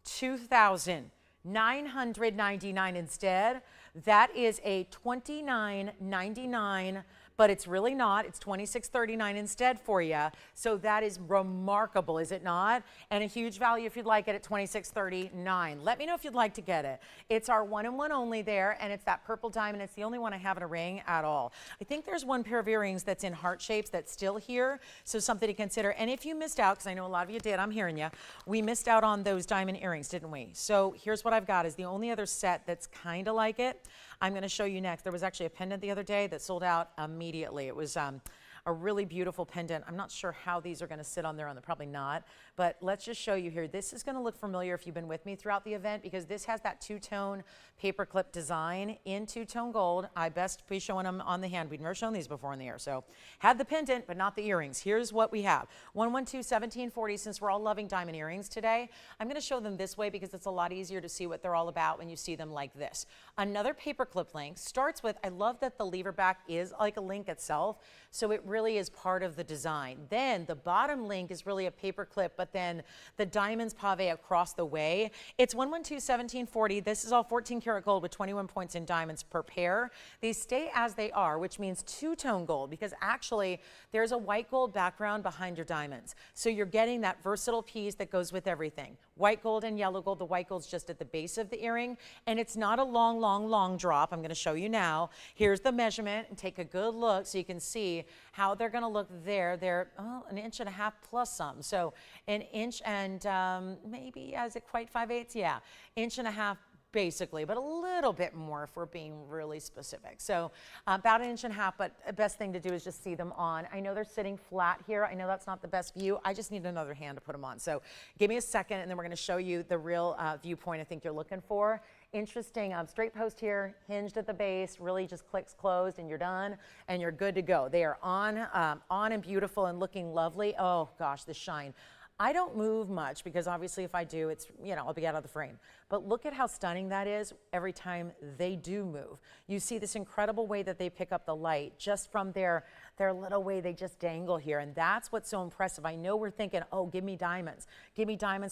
$2,999 instead. That is a $29.99 but it's really not. It's $26.39 instead for you. So that is remarkable, is it not? And a huge value if you'd like it at $26.39. Let me know if you'd like to get it. It's our 1-in-1 only there, and it's that purple diamond. It's the only one I have in a ring at all. I think there's one pair of earrings that's in heart shapes that's still here, so something to consider. And if you missed out, because I know a lot of you did, I'm hearing you, we missed out on those diamond earrings, didn't we? So here's what I've got is the only other set that's kind of like it. I'm going to show you next. There was actually a pendant the other day that sold out immediately. It was a really beautiful pendant. I'm not sure how these are going to sit on there, probably not, but let's just show you here. This is going to look familiar if you've been with me throughout the event, because this has that two-tone paperclip design in two-tone gold. I best be showing them on the hand. We've never shown these before in the air. So had the pendant, but not the earrings. Here's what we have. 112-1740. Since we're all loving diamond earrings today, I'm going to show them this way because it's a lot easier to see what they're all about when you see them like this. Another paperclip link starts with, I love that the lever back is like a link itself, so it really is part of the design. Then the bottom link is really a paper clip, but then the diamonds pave across the way. It's 112-1740. This is all 14 karat gold with 21 points in diamonds per pair. These stay as they are, which means two-tone gold, because actually there's a white gold background behind your diamonds. So you're getting that versatile piece that goes with everything. White gold and yellow gold. The white gold's just at the base of the earring, and it's not a long drop. I'm going to show you now. Here's the measurement, and take a good look so you can see how they're going to look there. They're 1.5 inches plus some. So 1 inch and maybe, is it quite 5/8? Yeah, 1.5 inches basically, but a little bit more if we're being really specific. So about 1.5 inches, but the best thing to do is just see them on. I know they're sitting flat here. I know that's not the best view. I just need another hand to put them on. So give me a second, and then we're going to show you the real viewpoint I think you're looking for. Interesting straight post here, hinged at the base, really just clicks closed, and you're done, and you're good to go. They are on and beautiful and looking lovely. Oh gosh, the shine. I don't move much because obviously if I do, it's, I'll be out of the frame. But look at how stunning that is every time they do move. You see this incredible way that they pick up the light just from their little way they just dangle here. And that's what's so impressive. I know we're thinking, oh, give me diamonds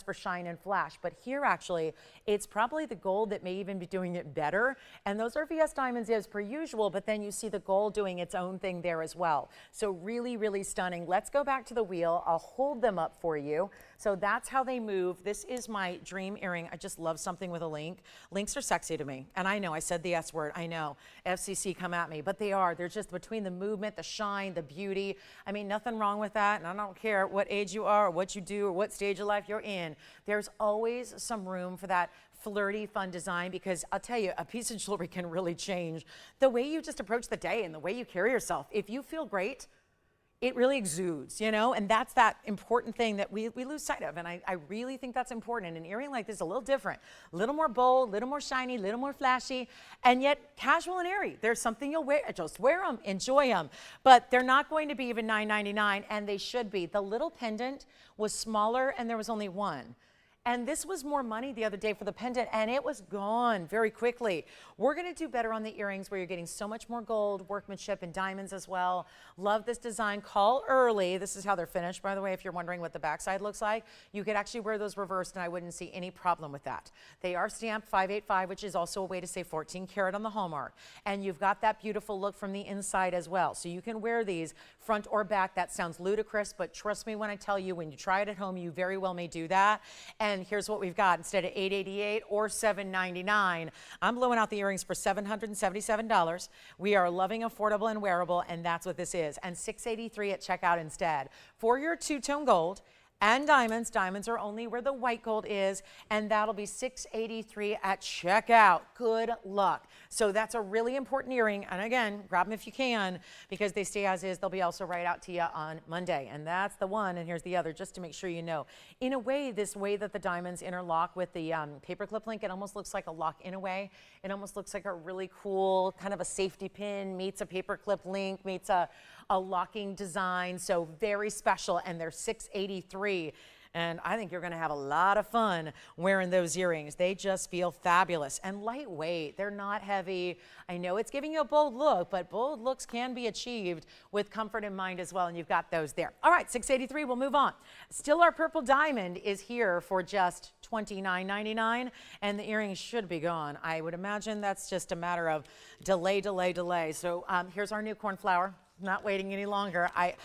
for shine and flash. But here actually, it's probably the gold that may even be doing it better. And those are VS diamonds as per usual, but then you see the gold doing its own thing there as well. So really, really stunning. Let's go back to the wheel. I'll hold them up for you. So that's how they move. This is my dream earring. I just love something with a link. Links are sexy to me. And I know, I said the S word. I know, FCC come at me, but they are. They're just between the movement, the shine, the beauty. I mean, nothing wrong with that. And I don't care what age you are or what you do or what stage of life you're in. There's always some room for that flirty, fun design, because I'll tell you, a piece of jewelry can really change the way you just approach the day and the way you carry yourself. If you feel great, it really exudes, and that's that important thing that we lose sight of. And I really think that's important. And an earring like this is a little different, a little more bold, a little more shiny, a little more flashy, and yet casual and airy. There's something you'll wear, just wear them, enjoy them. But they're not going to be even $9.99, and they should be. The little pendant was smaller, and there was only one. And this was more money the other day for the pendant, and it was gone very quickly. We're going to do better on the earrings where you're getting so much more gold, workmanship, and diamonds as well. Love this design. Call early. This is how they're finished, by the way, if you're wondering what the backside looks like. You could actually wear those reversed, and I wouldn't see any problem with that. They are stamped 585, which is also a way to say 14 karat on the hallmark. And you've got that beautiful look from the inside as well. So you can wear these front or back. That sounds ludicrous, but trust me when I tell you, when you try it at home, you very well may do that. And here's what we've got. Instead of $888 or $799, I'm blowing out the earrings for $777. We are loving affordable and wearable, and that's what this is. And $683 at checkout instead. For your two-tone gold and diamonds. Diamonds are only where the white gold is, and that'll be $683 at checkout. Good luck. So that's a really important earring, and again, grab them if you can, because they stay as is. They'll be also right out to you on Monday, and that's the one, and here's the other, just to make sure you know. In a way, this way that the diamonds interlock with the paperclip link, it almost looks like a lock in a way. It almost looks like a really cool kind of a safety pin meets a paperclip link meets a locking design. So very special, and they're $683. And I think you're going to have a lot of fun wearing those earrings. They just feel fabulous and lightweight. They're not heavy. I know it's giving you a bold look, but bold looks can be achieved with comfort in mind as well, and you've got those there. All right, $683, we'll move on. Still, our purple diamond is here for just $29.99, and the earrings should be gone. I would imagine that's just a matter of delay. So here's our new cornflower. not waiting any longer. I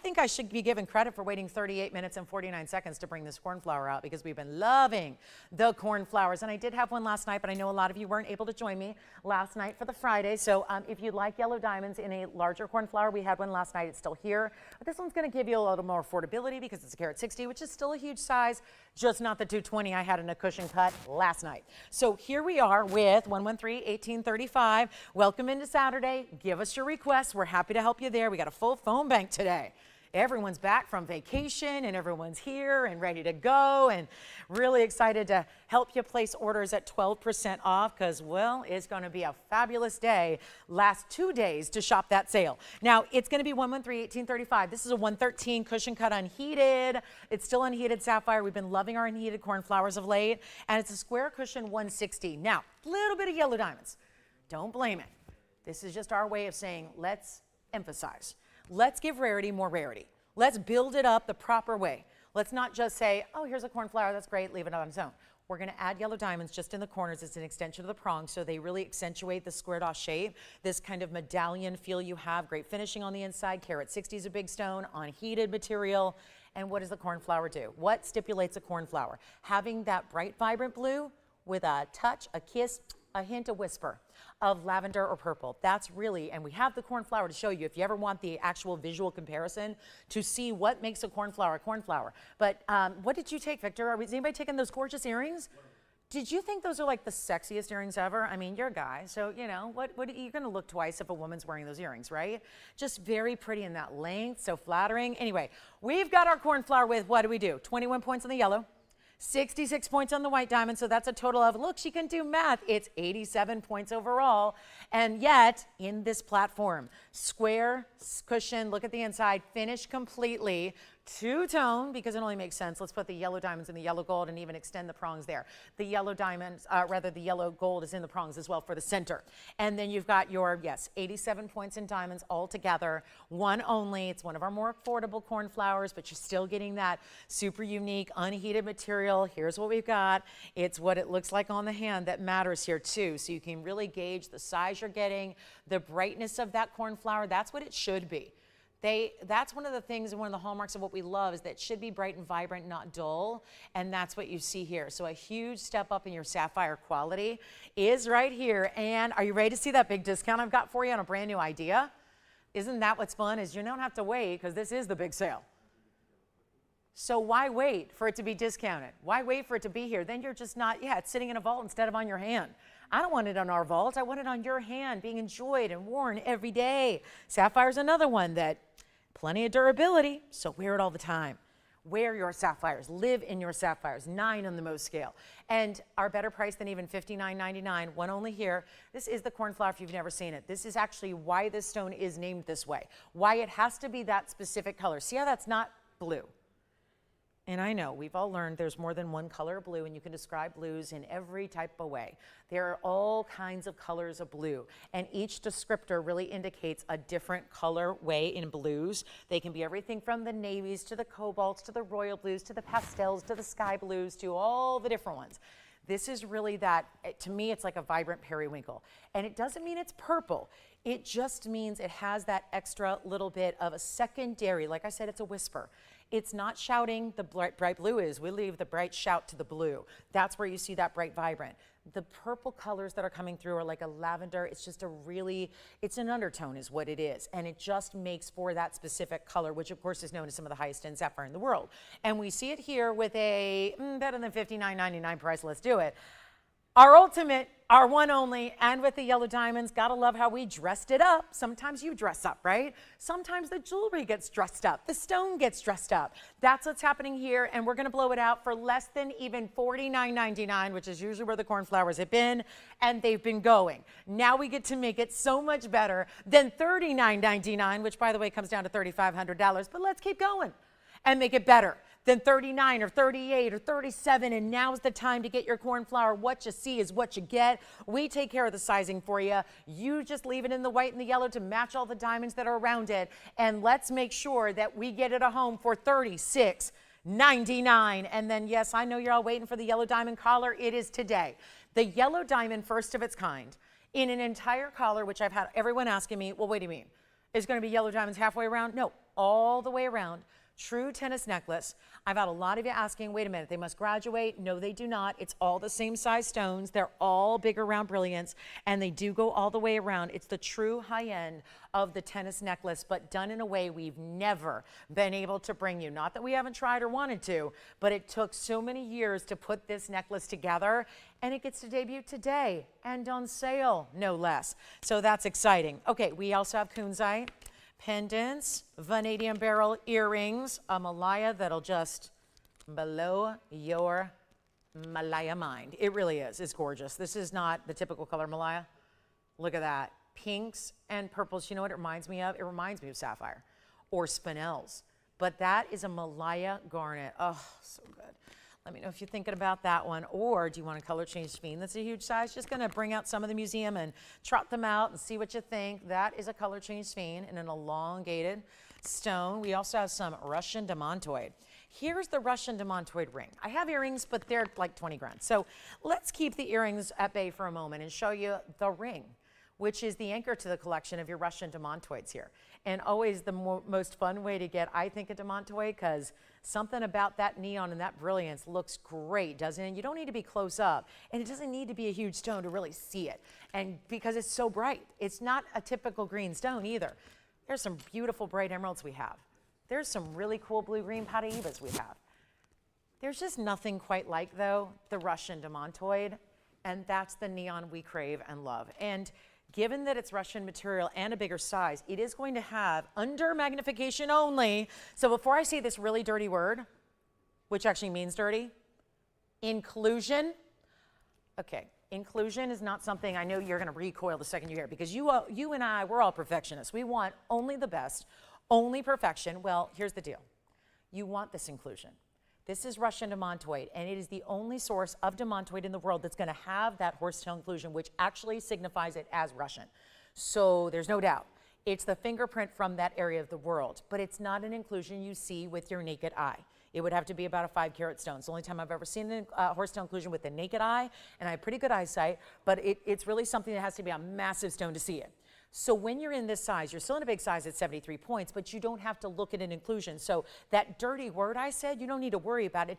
think I should be given credit for waiting 38 minutes and 49 seconds to bring this corn flour out because we've been loving the corn flours. And I did have one last night, but I know a lot of you weren't able to join me last night for the Friday. So if you'd like yellow diamonds in a larger corn flour, we had one last night. It's still here. But this one's going to give you a little more affordability because it's a carat 60, which is still a huge size, just not the 220 I had in a cushion cut last night. So here we are with 113-1835. Welcome into Saturday. Give us your requests. We're happy to help you there. We got a full phone bank today. Everyone's back from vacation and everyone's here and ready to go and really excited to help you place orders at 12% off because, well, it's going to be a fabulous day. Last 2 days to shop that sale. Now, it's going to be 113-1835. This is a 113 cushion cut unheated. It's still unheated sapphire. We've been loving our unheated corn flowers of late. And it's a square cushion 160. Now, a little bit of yellow diamonds. Don't blame it. This is just our way of saying, let's emphasize. Let's give rarity more rarity. Let's build it up the proper way. Let's not just say, oh, here's a corn flower, that's great, leave it on its own. We're going to add yellow diamonds just in the corners. It's an extension of the prongs, so they really accentuate the squared off shape. This kind of medallion feel you have, great finishing on the inside. Carat 60 is a big stone, unheated material. And what does the corn flower do? What stipulates a corn flower? Having that bright, vibrant blue with a touch, a kiss, a hint, a whisper of lavender or purple. That's really, and we have the corn flower to show you if you ever want the actual visual comparison to see what makes a corn flower a corn flower. But what did you take, Victor? Is anybody taking those gorgeous earrings? Did you think those are like the sexiest earrings ever? I mean, you're a guy, so you know, you're gonna look twice if a woman's wearing those earrings, right? Just very pretty in that length, so flattering. Anyway, we've got our corn flower with, what do? 21 points on the yellow. 66 points on the white diamond, so that's a total of, look, she can do math. It's 87 points overall. And yet, in this platform, square cushion, look at the inside, finished completely, two-tone, because it only makes sense. Let's put the yellow diamonds in the yellow gold and even extend the prongs there. The yellow diamonds, the yellow gold is in the prongs as well for the center. And then you've got your, yes, 87 points in diamonds all together, one only. It's one of our more affordable corn flowers, but you're still getting that super unique unheated material. Here's what we've got. It's what it looks like on the hand that matters here too. So you can really gauge the size you're getting, the brightness of that corn flower. That's what it should be. That's one of the things and one of the hallmarks of what we love is that it should be bright and vibrant, not dull. And that's what you see here. So a huge step up in your sapphire quality is right here. And are you ready to see that big discount I've got for you on a brand new idea? Isn't that what's fun is you don't have to wait because this is the big sale. So why wait for it to be discounted? Why wait for it to be here? Then you're just not, it's sitting in a vault instead of on your hand. I don't want it on our vault. I want it on your hand, being enjoyed and worn every day. Sapphire's another one that plenty of durability, so wear it all the time. Wear your sapphires, live in your sapphires, 9 on the most scale. And our better price than even $59.99, one only here. This is the corn flower if you've never seen it. This is actually why this stone is named this way, why it has to be that specific color. See how that's not blue? And I know we've all learned there's more than one color of blue and you can describe blues in every type of way. There are all kinds of colors of blue and each descriptor really indicates a different color way in blues. They can be everything from the navies to the cobalts to the royal blues to the pastels to the sky blues to all the different ones. This is really that, to me, it's like a vibrant periwinkle. And it doesn't mean it's purple. It just means it has that extra little bit of a secondary, like I said, it's a whisper. It's not shouting, the bright blue is. We leave the bright shout to the blue. That's where you see that bright vibrant. The purple colors that are coming through are like a lavender. It's just it's an undertone is what it is. And it just makes for that specific color, which of course is known as some of the highest end sapphire in the world. And we see it here with a better than $59.99 price. Let's do it. Our ultimate, our one only, and with the yellow diamonds, gotta love how we dressed it up. Sometimes you dress up, right? Sometimes the jewelry gets dressed up. The stone gets dressed up. That's what's happening here, and we're gonna blow it out for less than even $49.99, which is usually where the corn flowers have been, and they've been going. Now we get to make it so much better than $39.99, which by the way comes down to $3,500, but let's keep going and make it better than 39 or 38 or 37, and now's the time to get your corn flower. What you see is what you get. We take care of the sizing for you. You just leave it in the white and the yellow to match all the diamonds that are around it, and let's make sure that we get it a home for $36.99. And then, yes, I know you're all waiting for the yellow diamond collar. It is today. The yellow diamond, first of its kind, in an entire collar, which I've had everyone asking me, well, wait a minute. is going to be yellow diamonds halfway around. No, all the way around. True tennis necklace. I've had a lot of you asking, wait a minute, they must graduate. No, they do not. It's all the same size stones. They're all bigger round brilliants, and they do go all the way around. It's the true high end of the tennis necklace, but done in a way we've never been able to bring you. Not that we haven't tried or wanted to, but it took so many years to put this necklace together, and it gets to debut today and on sale, no less. So that's exciting. Okay, we also have kunzite pendants, vanadium beryl earrings, a Malaya that'll just blow your Malaya mind. It really is. It's gorgeous. This is not the typical color Malaya. Look at that. Pinks and purples. You know what it reminds me of? It reminds me of sapphire or spinels. But that is a Malaya garnet. Oh, so good. Let me know if you're thinking about that one, or do you want a color change fiend? That's a huge size. Just going to bring out some of the museum and trot them out and see what you think. That is a color change fiend in an elongated stone. We also have some Russian demontoid. Here's the Russian demontoid ring. I have earrings, but they're like 20 grand. So let's keep the earrings at bay for a moment and show you the ring, which is the anchor to the collection of your Russian demontoids here. And always the most fun way to get, I think, a demontoid, because something about that neon and that brilliance looks great, doesn't it? You don't need to be close up, and it doesn't need to be a huge stone to really see it. And because it's so bright, it's not a typical green stone either. There's some beautiful bright emeralds we have. There's some really cool blue-green Paraibas we have. There's just nothing quite like, though, the Russian demontoid, and that's the neon we crave and love. And given that it's Russian material and a bigger size, it is going to have under magnification only. So before I say this really dirty word, which actually means dirty, inclusion. Okay, inclusion is not something I know you're going to recoil the second you hear it, because you and I, we're all perfectionists. We want only the best, only perfection. Well, here's the deal. You want this inclusion. This is Russian demontoid, and it is the only source of demontoid in the world that's going to have that horsetail inclusion, which actually signifies it as Russian. So there's no doubt. It's the fingerprint from that area of the world, but it's not an inclusion you see with your naked eye. It would have to be about a 5-carat stone. It's the only time I've ever seen a horsetail inclusion with the naked eye, and I have pretty good eyesight, but it's really something that has to be a massive stone to see it. So when you're in this size, you're still in a big size at 73 points, but you don't have to look at an inclusion. So that dirty word I said, you don't need to worry about it.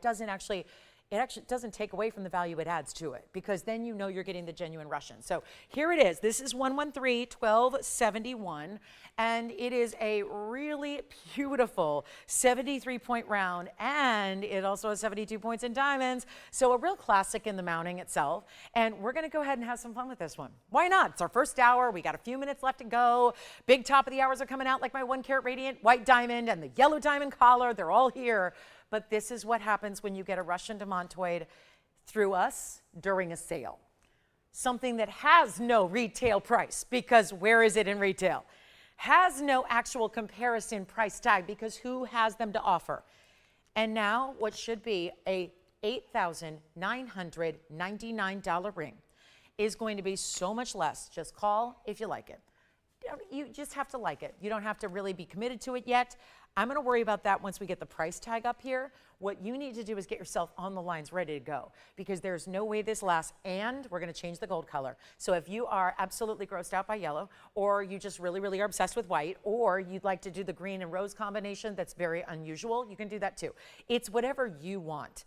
It actually doesn't take away from the value it adds to it, because then you know you're getting the genuine Russian. So here it is. This is 113-1271, and it is a really beautiful 73-point round, and it also has 72 points in diamonds. So a real classic in the mounting itself. And we're going to go ahead and have some fun with this one. Why not? It's our first hour. We got a few minutes left to go. Big top of the hours are coming out, like my 1-carat radiant white diamond and the yellow diamond collar. They're all here. But this is what happens when you get a Russian demontoid through us during a sale. Something that has no retail price, because where is it in retail? Has no actual comparison price tag, because who has them to offer? And now what should be a $8,999 ring is going to be so much less. Just call if you like it. You just have to like it. You don't have to really be committed to it yet. I'm going to worry about that once we get the price tag up here. What you need to do is get yourself on the lines ready to go, because there's no way this lasts, and we're going to change the gold color. So if you are absolutely grossed out by yellow, or you just really, really are obsessed with white, or you'd like to do the green and rose combination that's very unusual, you can do that too. It's whatever you want.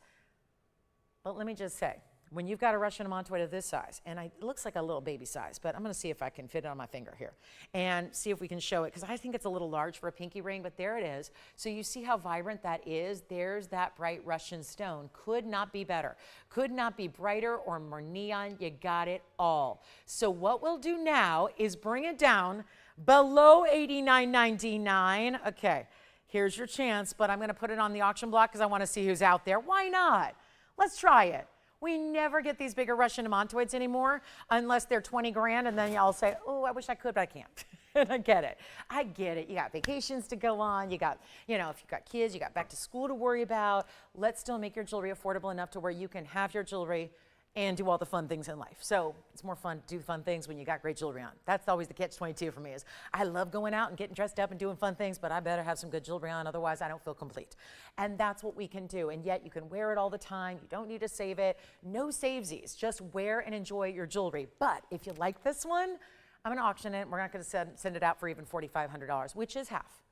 But let me just say, when you've got a Russian demontoid of this size, and it looks like a little baby size, but I'm going to see if I can fit it on my finger here and see if we can show it, because I think it's a little large for a pinky ring, but there it is. So you see how vibrant that is? There's that bright Russian stone. Could not be better. Could not be brighter or more neon. You got it all. So what we'll do now is bring it down below $89.99. Okay, here's your chance, but I'm going to put it on the auction block because I want to see who's out there. Why not? Let's try it. We never get these bigger Russian demontoids anymore unless they're 20 grand, and then y'all say, oh, I wish I could, but I can't. And I get it. I get it. You got vacations to go on. You got, if you've got kids, you got back to school to worry about. Let's still make your jewelry affordable enough to where you can have your jewelry and do all the fun things in life. So it's more fun to do fun things when you got great jewelry on. That's always the catch-22 for me, is I love going out and getting dressed up and doing fun things, but I better have some good jewelry on, otherwise I don't feel complete. And that's what we can do. And yet you can wear it all the time. You don't need to save it. No savesies. Just wear and enjoy your jewelry. But if you like this one, I'm going to auction it. We're not going to send it out for even $4,500, which is half.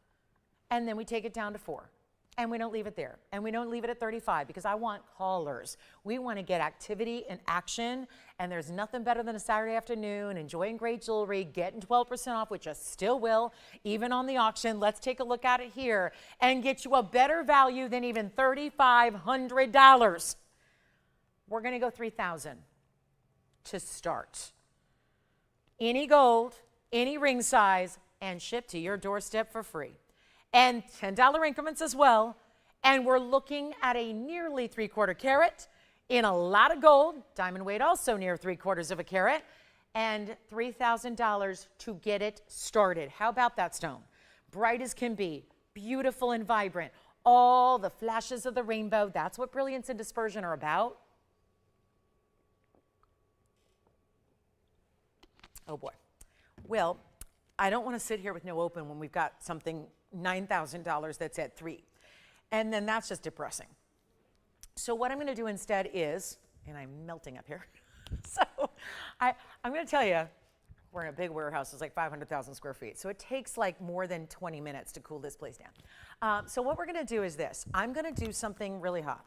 And then we take it down to 4. And we don't leave it there. And we don't leave it at 35 because I want callers. We want to get activity and action. And there's nothing better than a Saturday afternoon, enjoying great jewelry, getting 12% off, which I still will, even on the auction. Let's take a look at it here and get you a better value than even $3,500. We're going to go $3,000 to start. Any gold, any ring size, and shipped to your doorstep for free. And $10 increments as well. And we're looking at a nearly 3/4 carat in a lot of gold, diamond weight also near 3/4 of a carat, and $3,000 to get it started. How about that stone? Bright as can be, beautiful and vibrant, all the flashes of the rainbow. That's what brilliance and dispersion are about. Oh boy. Well, I don't want to sit here with no open when we've got something $9,000 that's at 3. And then that's just depressing. So what I'm going to do instead is, and I'm melting up here. So I'm going to tell you, we're in a big warehouse. It's like 500,000 square feet. So it takes like more than 20 minutes to cool this place down. So what we're going to do is this. I'm going to do something really hot.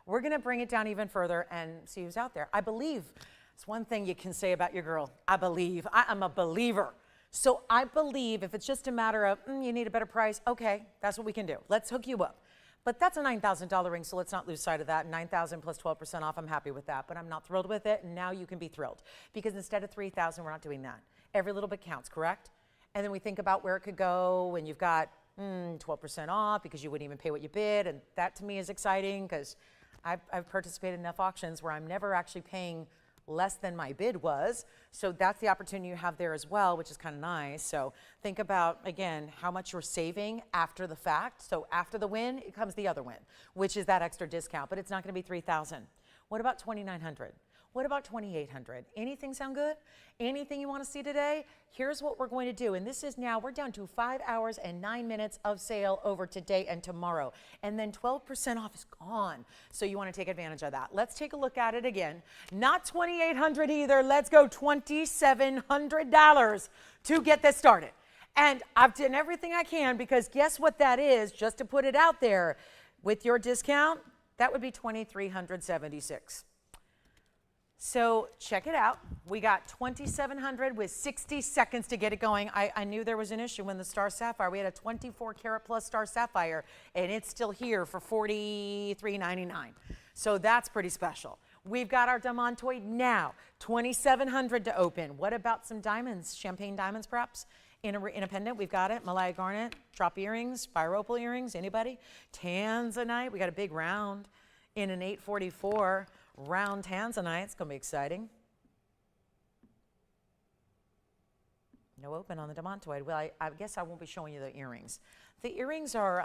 We're going to bring it down even further and see who's out there. I believe. It's one thing you can say about your girl. I believe. I am a believer. So I believe if it's just a matter of, you need a better price, okay, that's what we can do. Let's hook you up. But that's a $9,000 ring, so let's not lose sight of that. $9,000 plus 12% off, I'm happy with that. But I'm not thrilled with it, and now you can be thrilled. Because instead of $3,000, we're not doing that. Every little bit counts, correct? And then we think about where it could go when you've got 12% off because you wouldn't even pay what you bid. And that to me is exciting because I've participated in enough auctions where I'm never actually paying less than my bid was. So that's the opportunity you have there as well, which is kind of nice. So think about, again, how much you're saving after the fact. So after the win, it comes the other win, which is that extra discount, but it's not going to be $3,000. What about $2,900? What about $2,800? Anything sound good? Anything you want to see today? Here's what we're going to do. And this is now, we're down to 5 hours and 9 minutes of sale over today and tomorrow. And then 12% off is gone. So you want to take advantage of that. Let's take a look at it again. Not $2,800 either. Let's go $2,700 to get this started. And I've done everything I can because guess what that is, just to put it out there. With your discount, that would be $2,376. So check it out. We got 2,700 with 60 seconds to get it going. I knew there was an issue when the star sapphire. We had a 24 karat plus star sapphire, and it's still here for $43.99. So that's pretty special. We've got our demontoid now, 2,700 to open. What about some diamonds, champagne diamonds perhaps? In a pendant, we've got it. Malaya garnet, drop earrings, fire opal earrings, anybody? Tanzanite, we got a big round in an 844. Round tanzanite, it's going to be exciting. No open on the demontoid. Well, I guess I won't be showing you the earrings. The earrings are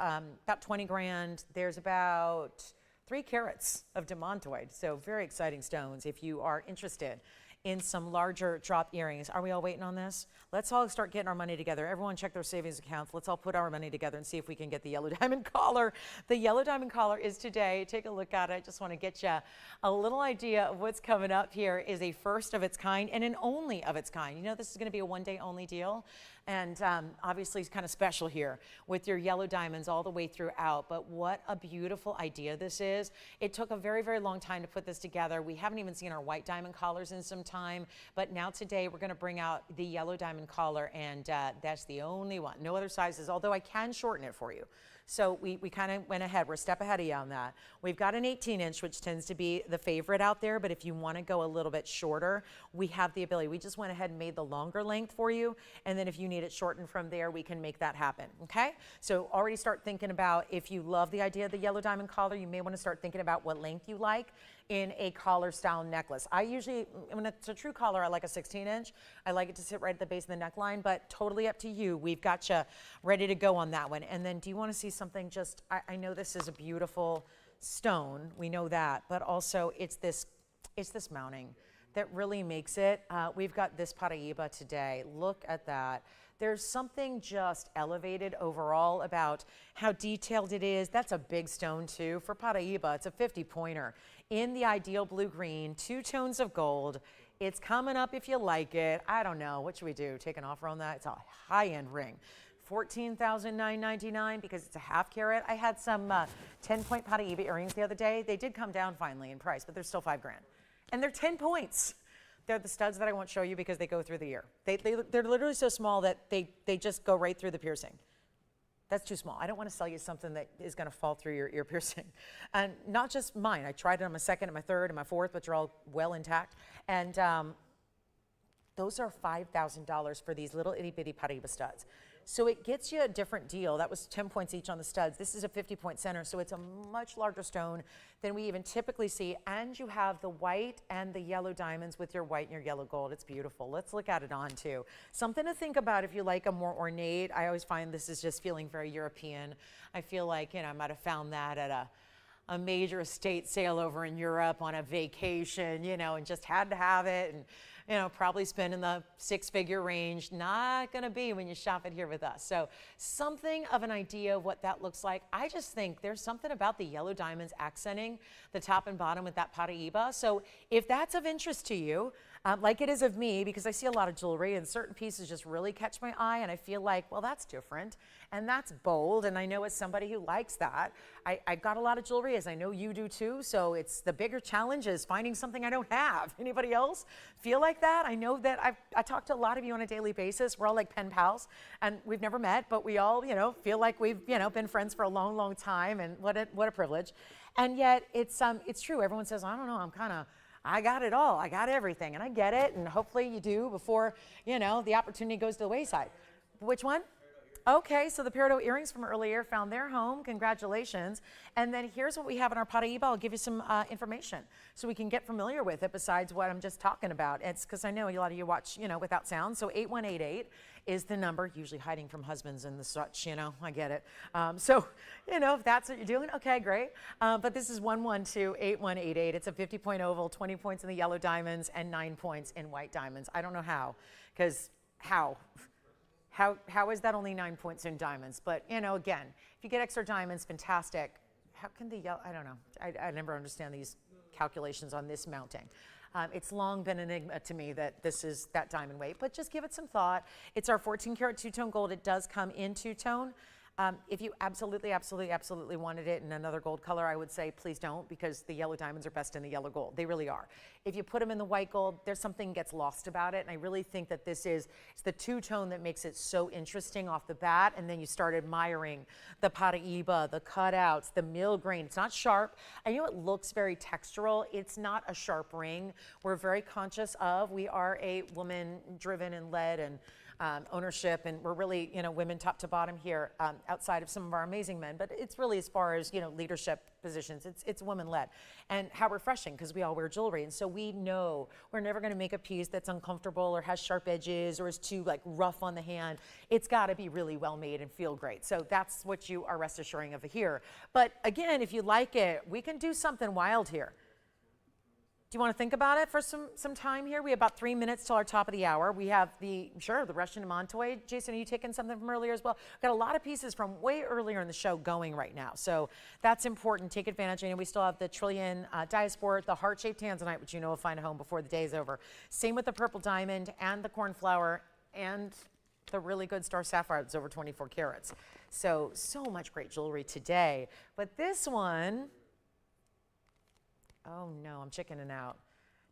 about 20 grand. There's about 3 carats of demontoid. So very exciting stones if you are interested in some larger drop earrings. Are we all waiting on this? Let's all start getting our money together. Everyone check their savings accounts. Let's all put our money together and see if we can get the yellow diamond collar. The yellow diamond collar is today. Take a look at it. Just want to get you a little idea of what's coming up here. Is a first of its kind and an only of its kind. You know, this is going to be a one-day only deal. And obviously it's kind of special here with your yellow diamonds all the way throughout. But what a beautiful idea this is. It took a very, very long time to put this together. We haven't even seen our white diamond collars in some time. But now today we're going to bring out the yellow diamond collar, and that's the only one. No other sizes, although I can shorten it for you. So we kind of went ahead. We're a step ahead of you on that. We've got an 18-inch, which tends to be the favorite out there. But if you want to go a little bit shorter, we have the ability. We just went ahead and made the longer length for you. And then if you need it shortened from there, we can make that happen. Okay? So already start thinking about, if you love the idea of the yellow diamond collar, you may want to start thinking about what length you like in a collar style necklace. I usually, when it's a true collar, I like a 16-inch. I like it to sit right at the base of the neckline, but totally up to you. We've got you ready to go on that one. And then do you want to see something just, I know this is a beautiful stone. We know that, but also it's this mounting that really makes it. We've got this Paraíba today. Look at that. There's something just elevated overall about how detailed it is. That's a big stone too. For Paraíba, it's a 50-pointer in the ideal blue-green, 2 tones of gold. It's coming up if you like it. I don't know. What should we do? Take an offer on that? It's a high-end ring. $14,999 because it's a half carat. I had some 10-point Paraíba earrings the other day. They did come down finally in price, but they're still $5 grand. And they're 10 points. They're the studs that I won't show you because they go through the ear. They're literally so small that they just go right through the piercing. That's too small. I don't want to sell you something that is going to fall through your ear piercing. And not just mine. I tried it on my second and my third and my fourth, which are all well intact. And those are $5,000 for these little itty bitty Paraíba studs. So it gets you a different deal. That was 10 points each on the studs. This is a 50-point center, so it's a much larger stone than we even typically see. And you have the white and the yellow diamonds with your white and your yellow gold. It's beautiful. Let's look at it on too. Something to think about if you like a more ornate. I always find this is just feeling very European. I feel like, I might have found that at a major estate sale over in Europe on a vacation, and just had to have it. And probably spend in the six-figure range. Not going to be when you shop it here with us. So something of an idea of what that looks like. I just think there's something about the yellow diamonds accenting the top and bottom with that Paraíba. So if that's of interest to you, like it is of me, because I see a lot of jewelry and certain pieces just really catch my eye and I feel like, well, that's different and that's bold. And I know as somebody who likes that, I've got a lot of jewelry, as I know you do too. So it's the bigger challenge is finding something I don't have. Anybody else feel like that? I know that I talk to a lot of you on a daily basis. We're all like pen pals and we've never met, but we all, feel like we've, been friends for a long, long time. And what a privilege. And yet it's true. Everyone says, I don't know, I got it all. I got everything. And I get it. And hopefully you do before, the opportunity goes to the wayside. Which one? Okay, so the peridot earrings from earlier found their home. Congratulations. And then here's what we have in our Paraíba. I'll give you some information so we can get familiar with it besides what I'm just talking about. It's because I know a lot of you watch, without sound. So 8188 is the number, usually hiding from husbands and the such, I get it. So, if that's what you're doing, okay, great. But this is 1128188. It's a 50-point oval, 20 points in the yellow diamonds and 9 points in white diamonds. I don't know how, because how is that only 9 points in diamonds? But, again, if you get extra diamonds, fantastic. How can the yellow, I don't know. I never understand these calculations on this mounting. It's long been an enigma to me that this is that diamond weight, but just give it some thought. It's our 14-karat two-tone gold. It does come in two-tone. If you absolutely wanted it in another gold color, I would say please don't, because the yellow diamonds are best in the yellow gold. They really are. If you put them in the white gold, there's something gets lost about it. And I really think that it's the two-tone that makes it so interesting off the bat. And then you start admiring the Paraíba, the cutouts, the mill grain. It's not sharp. I know it looks very textural. It's not a sharp ring. We're very conscious of, we are a woman-driven and led and ownership, and we're really, women top to bottom here, outside of some of our amazing men, but it's really as far as, leadership positions, it's women-led. And how refreshing, because we all wear jewelry, and so we know we're never going to make a piece that's uncomfortable or has sharp edges or is too rough on the hand. It's got to be really well made and feel great. So that's what you are rest assuring of here. But again, if you like it, we can do something wild here. Do you want to think about it for some time here? We have about 3 minutes till our top of the hour. We have the Russian Montoy. Jason, are you taking something from earlier as well? We've got a lot of pieces from way earlier in the show going right now. So that's important. Take advantage. And we still have the Trillion Diasport, the heart-shaped tanzanite, which will find a home before the day is over. Same with the purple diamond and the cornflower and the really good star sapphire that's over 24 carats. So much great jewelry today. But this one, oh no, I'm chickening out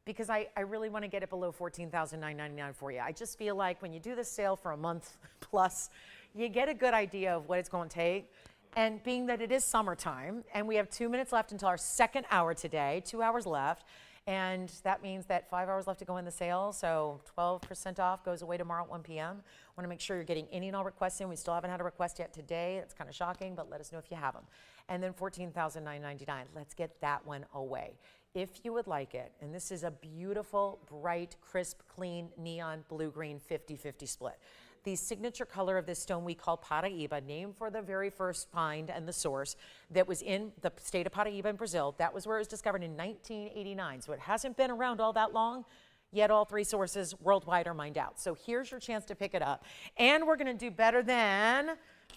because I really want to get it below $14,999 for you. I just feel like when you do this sale for a month plus, you get a good idea of what it's going to take. And being that it is summertime and we have 2 minutes left until our second hour today, 2 hours left. And that means that 5 hours left to go in the sale. So 12% off goes away tomorrow at 1 p.m. Want to make sure you're getting any and all requests in. We still haven't had a request yet today. That's kind of shocking, but let us know if you have them. And then $14,999. Let's get that one away. If you would like it, and this is a beautiful, bright, crisp, clean, neon blue-green 50-50 split. The signature color of this stone we call Paraíba, named for the very first find and the source that was in the state of Paraíba in Brazil. That was where it was discovered in 1989. So it hasn't been around all that long, yet all three sources worldwide are mined out. So here's your chance to pick it up. And we're going to do better than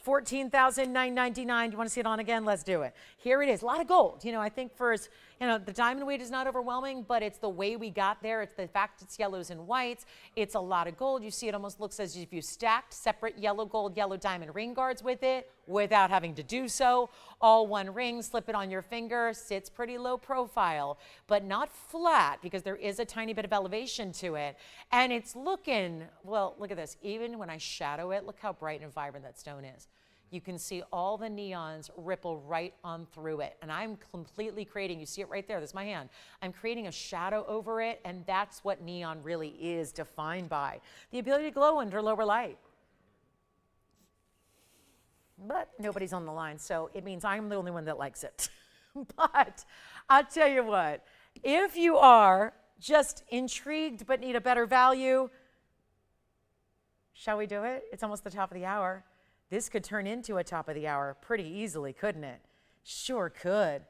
$14,999. Do you want to see it on again? Let's do it. Here it is. A lot of gold. I think for as, You know, the diamond weight is not overwhelming, but it's the way we got there. It's the fact it's yellows and whites. It's a lot of gold. You see, it almost looks as if you stacked separate yellow, gold, yellow diamond ring guards with it without having to do so. All one ring, slip it on your finger, sits pretty low profile, but not flat because there is a tiny bit of elevation to it. And it's looking, well, look at this. Even when I shadow it, look how bright and vibrant that stone is. You can see all the neons ripple right on through it. And I'm completely creating, you see it right there, this is my hand. I'm creating a shadow over it, and that's what neon really is defined by. The ability to glow under lower light. But nobody's on the line, so it means I'm the only one that likes it. But I'll tell you what, if you are just intrigued but need a better value, shall we do it? It's almost the top of the hour. This could turn into a top of the hour pretty easily, couldn't it? Sure could.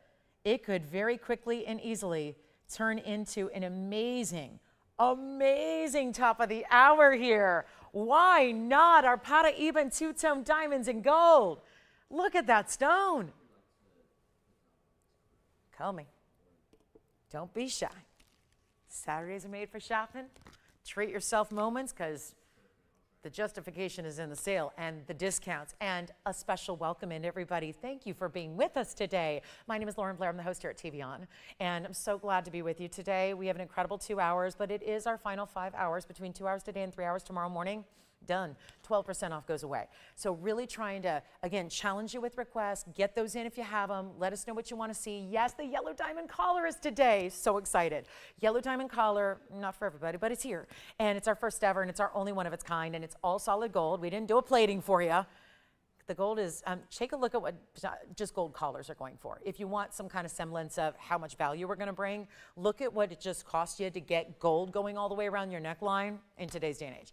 It could very quickly and easily turn into an amazing, amazing top of the hour here. Why not our Paraíba two-tone diamonds in gold? Look at that stone. Call me. Don't be shy. Saturdays are made for shopping. Treat yourself moments, because the justification is in the sale and the discounts, and a special welcome in, everybody. Thank you for being with us today. My name is Lauren Blair. I'm the host here at TVON, and I'm so glad to be with you today. We have an incredible 2 hours, but it is our final 5 hours, between 2 hours today and 3 hours tomorrow morning. Done. 12% off goes away. So really trying to, again, challenge you with requests. Get those in if you have them. Let us know what you want to see. Yes, the yellow diamond collar is today. So excited. Yellow diamond collar, not for everybody, but it's here. And it's our first ever, and it's our only one of its kind, and it's all solid gold. We didn't do a plating for you. The gold is, take a look at what just gold collars are going for. If you want some kind of semblance of how much value we're going to bring, look at what it just cost you to get gold going all the way around your neckline in today's day and age.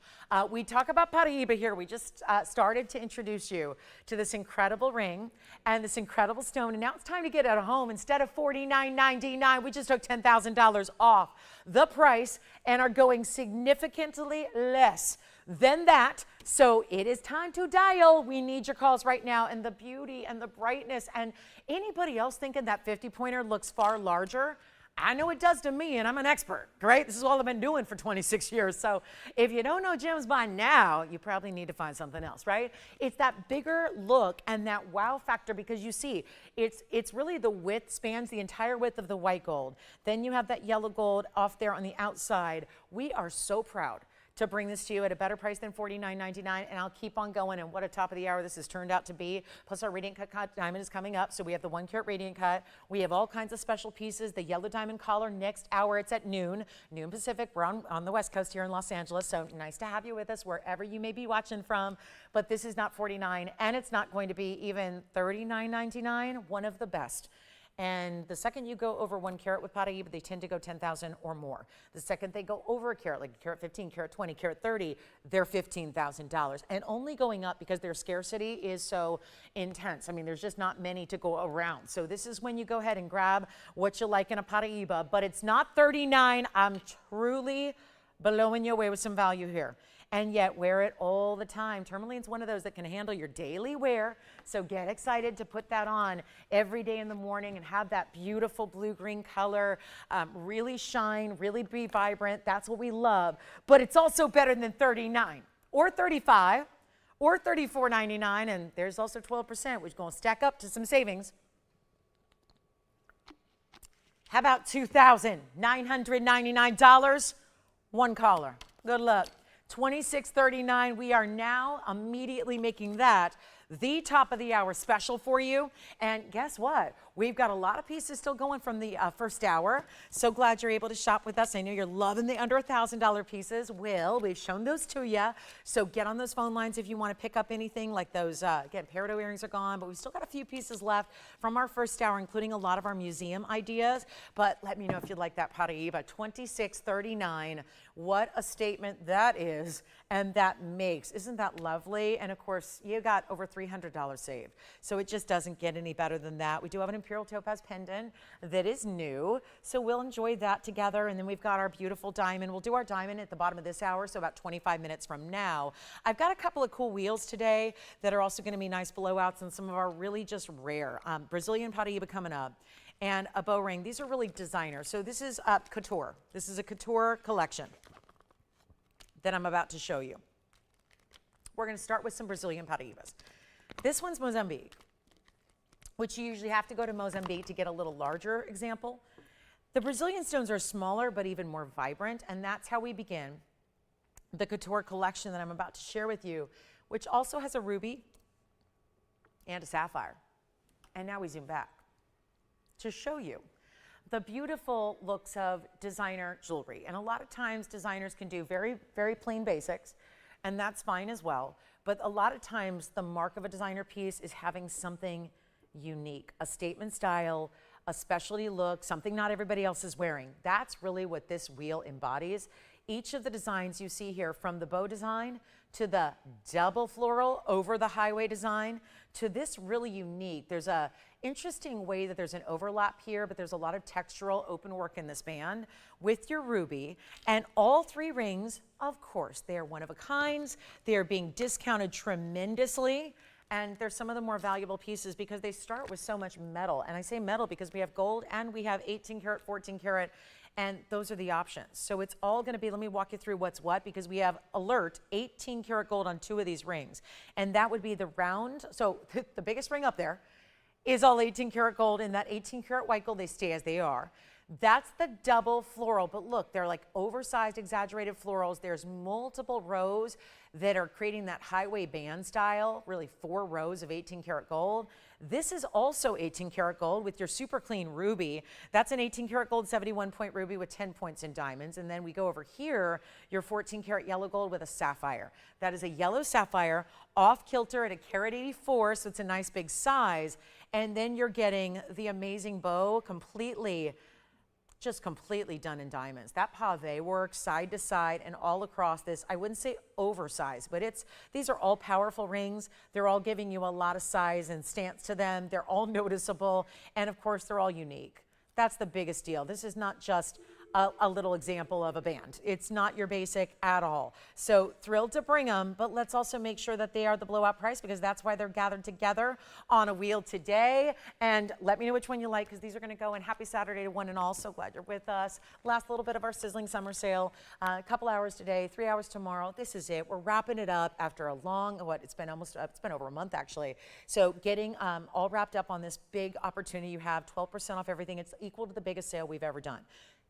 We talk about Paraíba here. We just started to introduce you to this incredible ring and this incredible stone, and now it's time to get it at home. Instead of $49.99, we just took $10,000 off the price and are going significantly less than that. So it is time to dial. We need your calls right now, and the beauty and the brightness. And anybody else thinking that 50-pointer looks far larger? I know it does to me, and I'm an expert, right? This is all I've been doing for 26 years. So if you don't know gems by now, you probably need to find something else, right? It's that bigger look and that wow factor, because you see, it's really the width, spans the entire width of the white gold. Then you have that yellow gold off there on the outside. We are so proud to bring this to you at a better price than $49.99, and I'll keep on going. And what a top of the hour this has turned out to be. Plus our radiant cut diamond is coming up, so we have the 1 carat radiant cut. We have all kinds of special pieces. The yellow diamond collar next hour, it's at noon Pacific. We're on the West Coast here in Los Angeles, so nice to have you with us wherever you may be watching from. But this is not $49, and it's not going to be even $39.99. One of the best. And the second you go over 1 carat with Paraíba, they tend to go 10,000 or more. The second they go over a carat, like carat 15, carat 20, carat 30, they're $15,000. And only going up because their scarcity is so intense. I mean, there's just not many to go around. So this is when you go ahead and grab what you like in a Paraíba, but it's not $39. I'm truly blowing you away with some value here. And yet wear it all the time. Tourmaline's one of those that can handle your daily wear, so get excited to put that on every day in the morning and have that beautiful blue-green color really shine, really be vibrant. That's what we love. But it's also better than $39 or $35 or $34.99, and there's also 12%, which is going to stack up to some savings. How about $2,999? 1 caller. Good luck. $26.39. We are now immediately making that the top of the hour special for you. And guess what? We've got a lot of pieces still going from the first hour. So glad you're able to shop with us. I know you're loving the under $1,000 pieces. Well, we've shown those to you. So get on those phone lines if you want to pick up anything like those. Again, peridot earrings are gone, but we've still got a few pieces left from our first hour, including a lot of our museum ideas. But let me know if you'd like that Paraíba. $26.39. What a statement that is, and that makes. Isn't that lovely? And of course, you got over $300 saved. So it just doesn't get any better than that. We do have an imperial topaz pendant that is new, so we'll enjoy that together. And then we've got our beautiful diamond. We'll do our diamond at the bottom of this hour, so about 25 minutes from now. I've got a couple of cool wheels today that are also going to be nice blowouts and some of our really just rare Brazilian Paraíba coming up. and a bow ring. These are really designer. So this is couture. This is a couture collection that I'm about to show you. We're going to start with some Brazilian Paraibas. This one's Mozambique, which you usually have to go to Mozambique to get a little larger example. The Brazilian stones are smaller, but even more vibrant, and that's how we begin the couture collection that I'm about to share with you, which also has a ruby and a sapphire. And now we zoom back to show you the beautiful looks of designer jewelry. And a lot of times designers can do very, very plain basics, and that's fine as well. But a lot of times the mark of a designer piece is having something unique, a statement style, a specialty look, something not everybody else is wearing. That's really what this wheel embodies. Each of the designs you see here, from the bow design to the double floral over the highway design to this really unique, there's a interesting way that there's an overlap here, but there's a lot of textural open work in this band with your ruby. And all three rings, of course, they are one of a kinds. They are being discounted tremendously. And they're some of the more valuable pieces because they start with so much metal. And I say metal because we have gold and we have 18 karat, 14 karat, and those are the options. So it's all gonna be, let me walk you through what's what, because we have alert 18 karat gold on 2 of these rings. And that would be the round, so the biggest ring up there is all 18 karat gold, and that 18 karat white gold, they stay as they are. That's the double floral, but look, they're like oversized, exaggerated florals. There's multiple rows that are creating that highway band style, really 4 rows of 18 karat gold. This is also 18 karat gold with your super clean ruby. That's an 18 karat gold 71 point ruby with 10 points in diamonds. And then we go over here, your 14 karat yellow gold with a sapphire. That is a yellow sapphire off kilter at a carat 84, so it's a nice big size. And then you're getting the amazing bow just completely done in diamonds. That pave work side to side and all across this, I wouldn't say oversized, but these are all powerful rings. They're all giving you a lot of size and stance to them. They're all noticeable. And of course, they're all unique. That's the biggest deal. This is not just a little example of a band. It's not your basic at all. So thrilled to bring them, but let's also make sure that they are the blowout price, because that's why they're gathered together on a wheel today. And let me know which one you like, because these are going to go. And happy Saturday to one and all. So glad you're with us. Last little bit of our sizzling summer sale. A couple hours today, 3 hours tomorrow. This is it. We're wrapping it up after a long, it's been over a month actually. So getting all wrapped up on this big opportunity you have, 12% off everything. It's equal to the biggest sale we've ever done.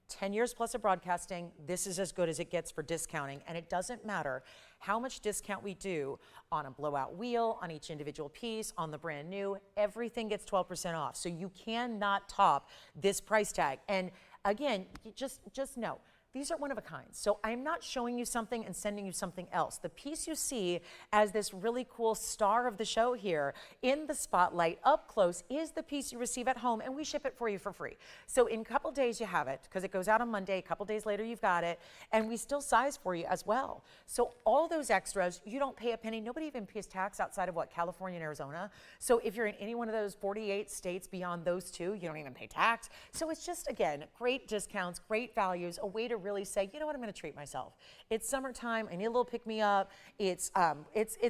10 years plus of broadcasting, this is as good as it gets for discounting, and it doesn't matter how much discount we do on a blowout wheel, on each individual piece, on the brand new, everything gets 12% off. So you cannot top this price tag. And again, just know, these are one of a kind. So I'm not showing you something and sending you something else. The piece you see as this really cool star of the show here in the spotlight up close is the piece you receive at home, and we ship it for you for free. So in a couple days you have it, because it goes out on Monday. A couple days later you've got it, and we still size for you as well. So all those extras, you don't pay a penny. Nobody even pays tax outside of California and Arizona. So if you're in any one of those 48 states beyond those 2, you don't even pay tax. So it's just, again, great discounts, great values, a way to really say, you know what, I'm going to treat myself. It's summertime. I need a little pick-me-up. It's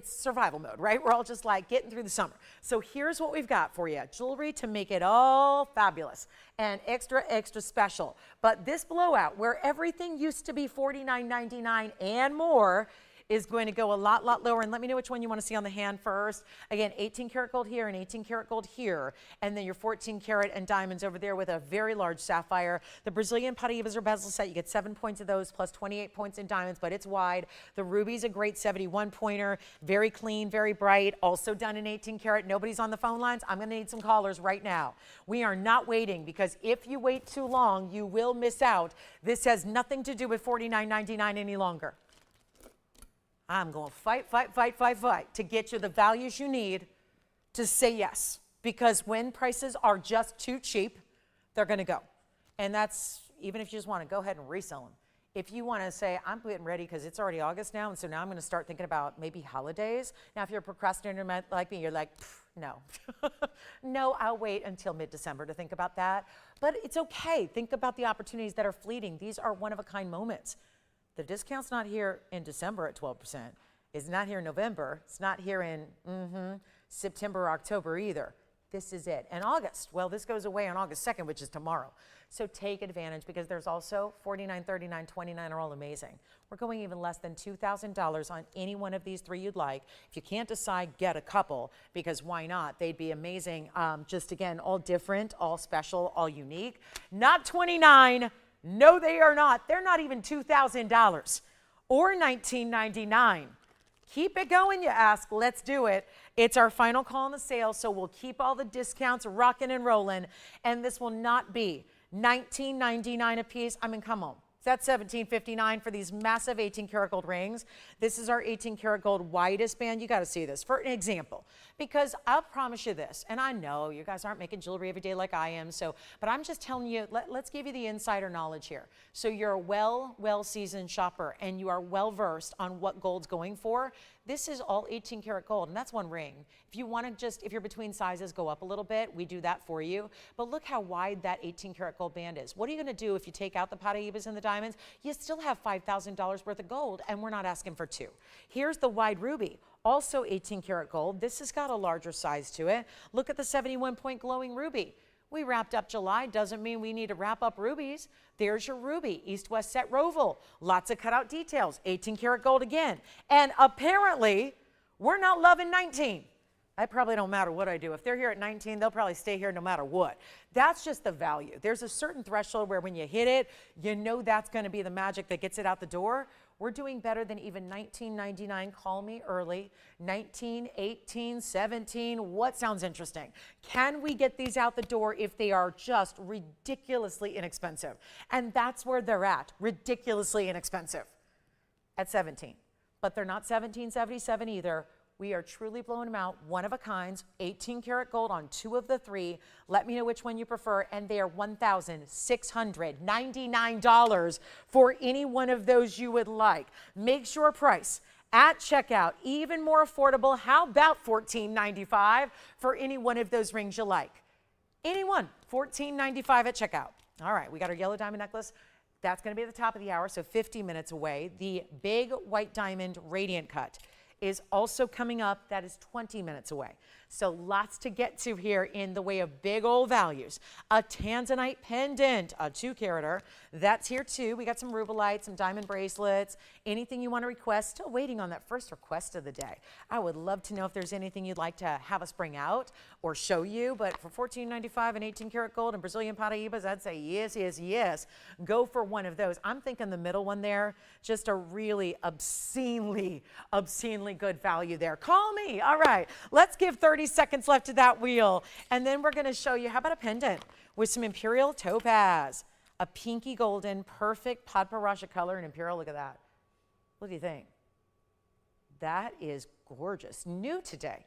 survival mode, right? We're all just like getting through the summer. So here's what we've got for you. Jewelry to make it all fabulous and extra, extra special. But this blowout, where everything used to be $49.99 and more, is going to go a lot lower. And let me know which one you want to see on the hand first. Again, 18 karat gold here and 18 karat gold here. And then your 14 karat and diamonds over there with a very large sapphire. The Brazilian Paraibas or bezel set, you get 7 points of those plus 28 points in diamonds, but it's wide. The ruby's a great 71 pointer, very clean, very bright, also done in 18 karat. Nobody's on the phone lines. I'm going to need some callers right now. We are not waiting, because if you wait too long, you will miss out. This has nothing to do with $49.99 any longer. I'm going to fight to get you the values you need to say yes. Because when prices are just too cheap, they're going to go. And that's, even if you just want to go ahead and resell them. If you want to say, I'm getting ready because it's already August now, and so now I'm going to start thinking about maybe holidays. Now, if you're a procrastinator like me, you're like, no. No, I'll wait until mid-December to think about that. But it's okay. Think about the opportunities that are fleeting. These are one-of-a-kind moments. The discount's not here in December at 12%. It's not here in November. It's not here in September or October either. This is it. And August, well, this goes away on August 2nd, which is tomorrow. So take advantage, because there's also $49, $39, $29 are all amazing. We're going even less than $2,000 on any one of these three you'd like. If you can't decide, get a couple, because why not? They'd be amazing. Just again, all different, all special, all unique. Not $29. No, they are not. They're not even $2,000 or $19.99. Keep it going, you ask. Let's do it. It's our final call on the sale, so we'll keep all the discounts rocking and rolling, and this will not be $19.99 a piece. I mean, come on. That's $17.59 for these massive 18 karat gold rings. This is our 18 karat gold widest band. You got to see this for an example, because I'll promise you this, and I know you guys aren't making jewelry every day like I am, but I'm just telling you, let's give you the insider knowledge here. So you're a well-seasoned shopper, and you are well-versed on what gold's going for. This is all 18 karat gold, and that's one ring. If you want to if you're between sizes, go up a little bit. We do that for you. But look how wide that 18 karat gold band is. What are you going to do if you take out the Paraibas and the diamonds? You still have $5,000 worth of gold, and we're not asking for two. Here's the wide ruby, also 18 karat gold. This has got a larger size to it. Look at the 71-point glowing ruby. We wrapped up July, doesn't mean we need to wrap up rubies. There's your ruby, east-west set Roval. Lots of cutout details, 18 karat gold again. And apparently, we're not loving 19. That probably don't matter what I do. If they're here at 19, they'll probably stay here no matter what. That's just the value. There's a certain threshold where when you hit it, you know that's going to be the magic that gets it out the door. We're doing better than even $19.99. Call me early. 19, 18, 17. What sounds interesting? Can we get these out the door if they are just ridiculously inexpensive? And that's where they're at, ridiculously inexpensive at 17. But they're not $17.77 either. We are truly blowing them out, one of a kinds, 18 karat gold on two of the three. Let me know which one you prefer, and they are $1,699 for any one of those you would like. Make sure price at checkout even more affordable. How about $14.95 for any one of those rings you like? Any one, $14.95 at checkout. All right, we got our yellow diamond necklace. That's going to be at the top of the hour, so 50 minutes away. The big white diamond radiant cut is also coming up. That is 20 minutes away. So lots to get to here in the way of big old values. A tanzanite pendant, a 2-carater, that's here too. We got some rubelite, some diamond bracelets, anything you want to request. Still waiting on that first request of the day. I would love to know if there's anything you'd like to have us bring out or show you, but for $14.95 and 18 karat gold and Brazilian Paraibas, I'd say yes, yes, yes. Go for one of those. I'm thinking the middle one there, just a really obscenely good value there. Call me. All right, let's give 30 seconds left to that wheel, and then we're going to show you, how about a pendant with some imperial topaz, a pinky golden, perfect Padparaja color in imperial. Look at that. What do you think? That is gorgeous. New today.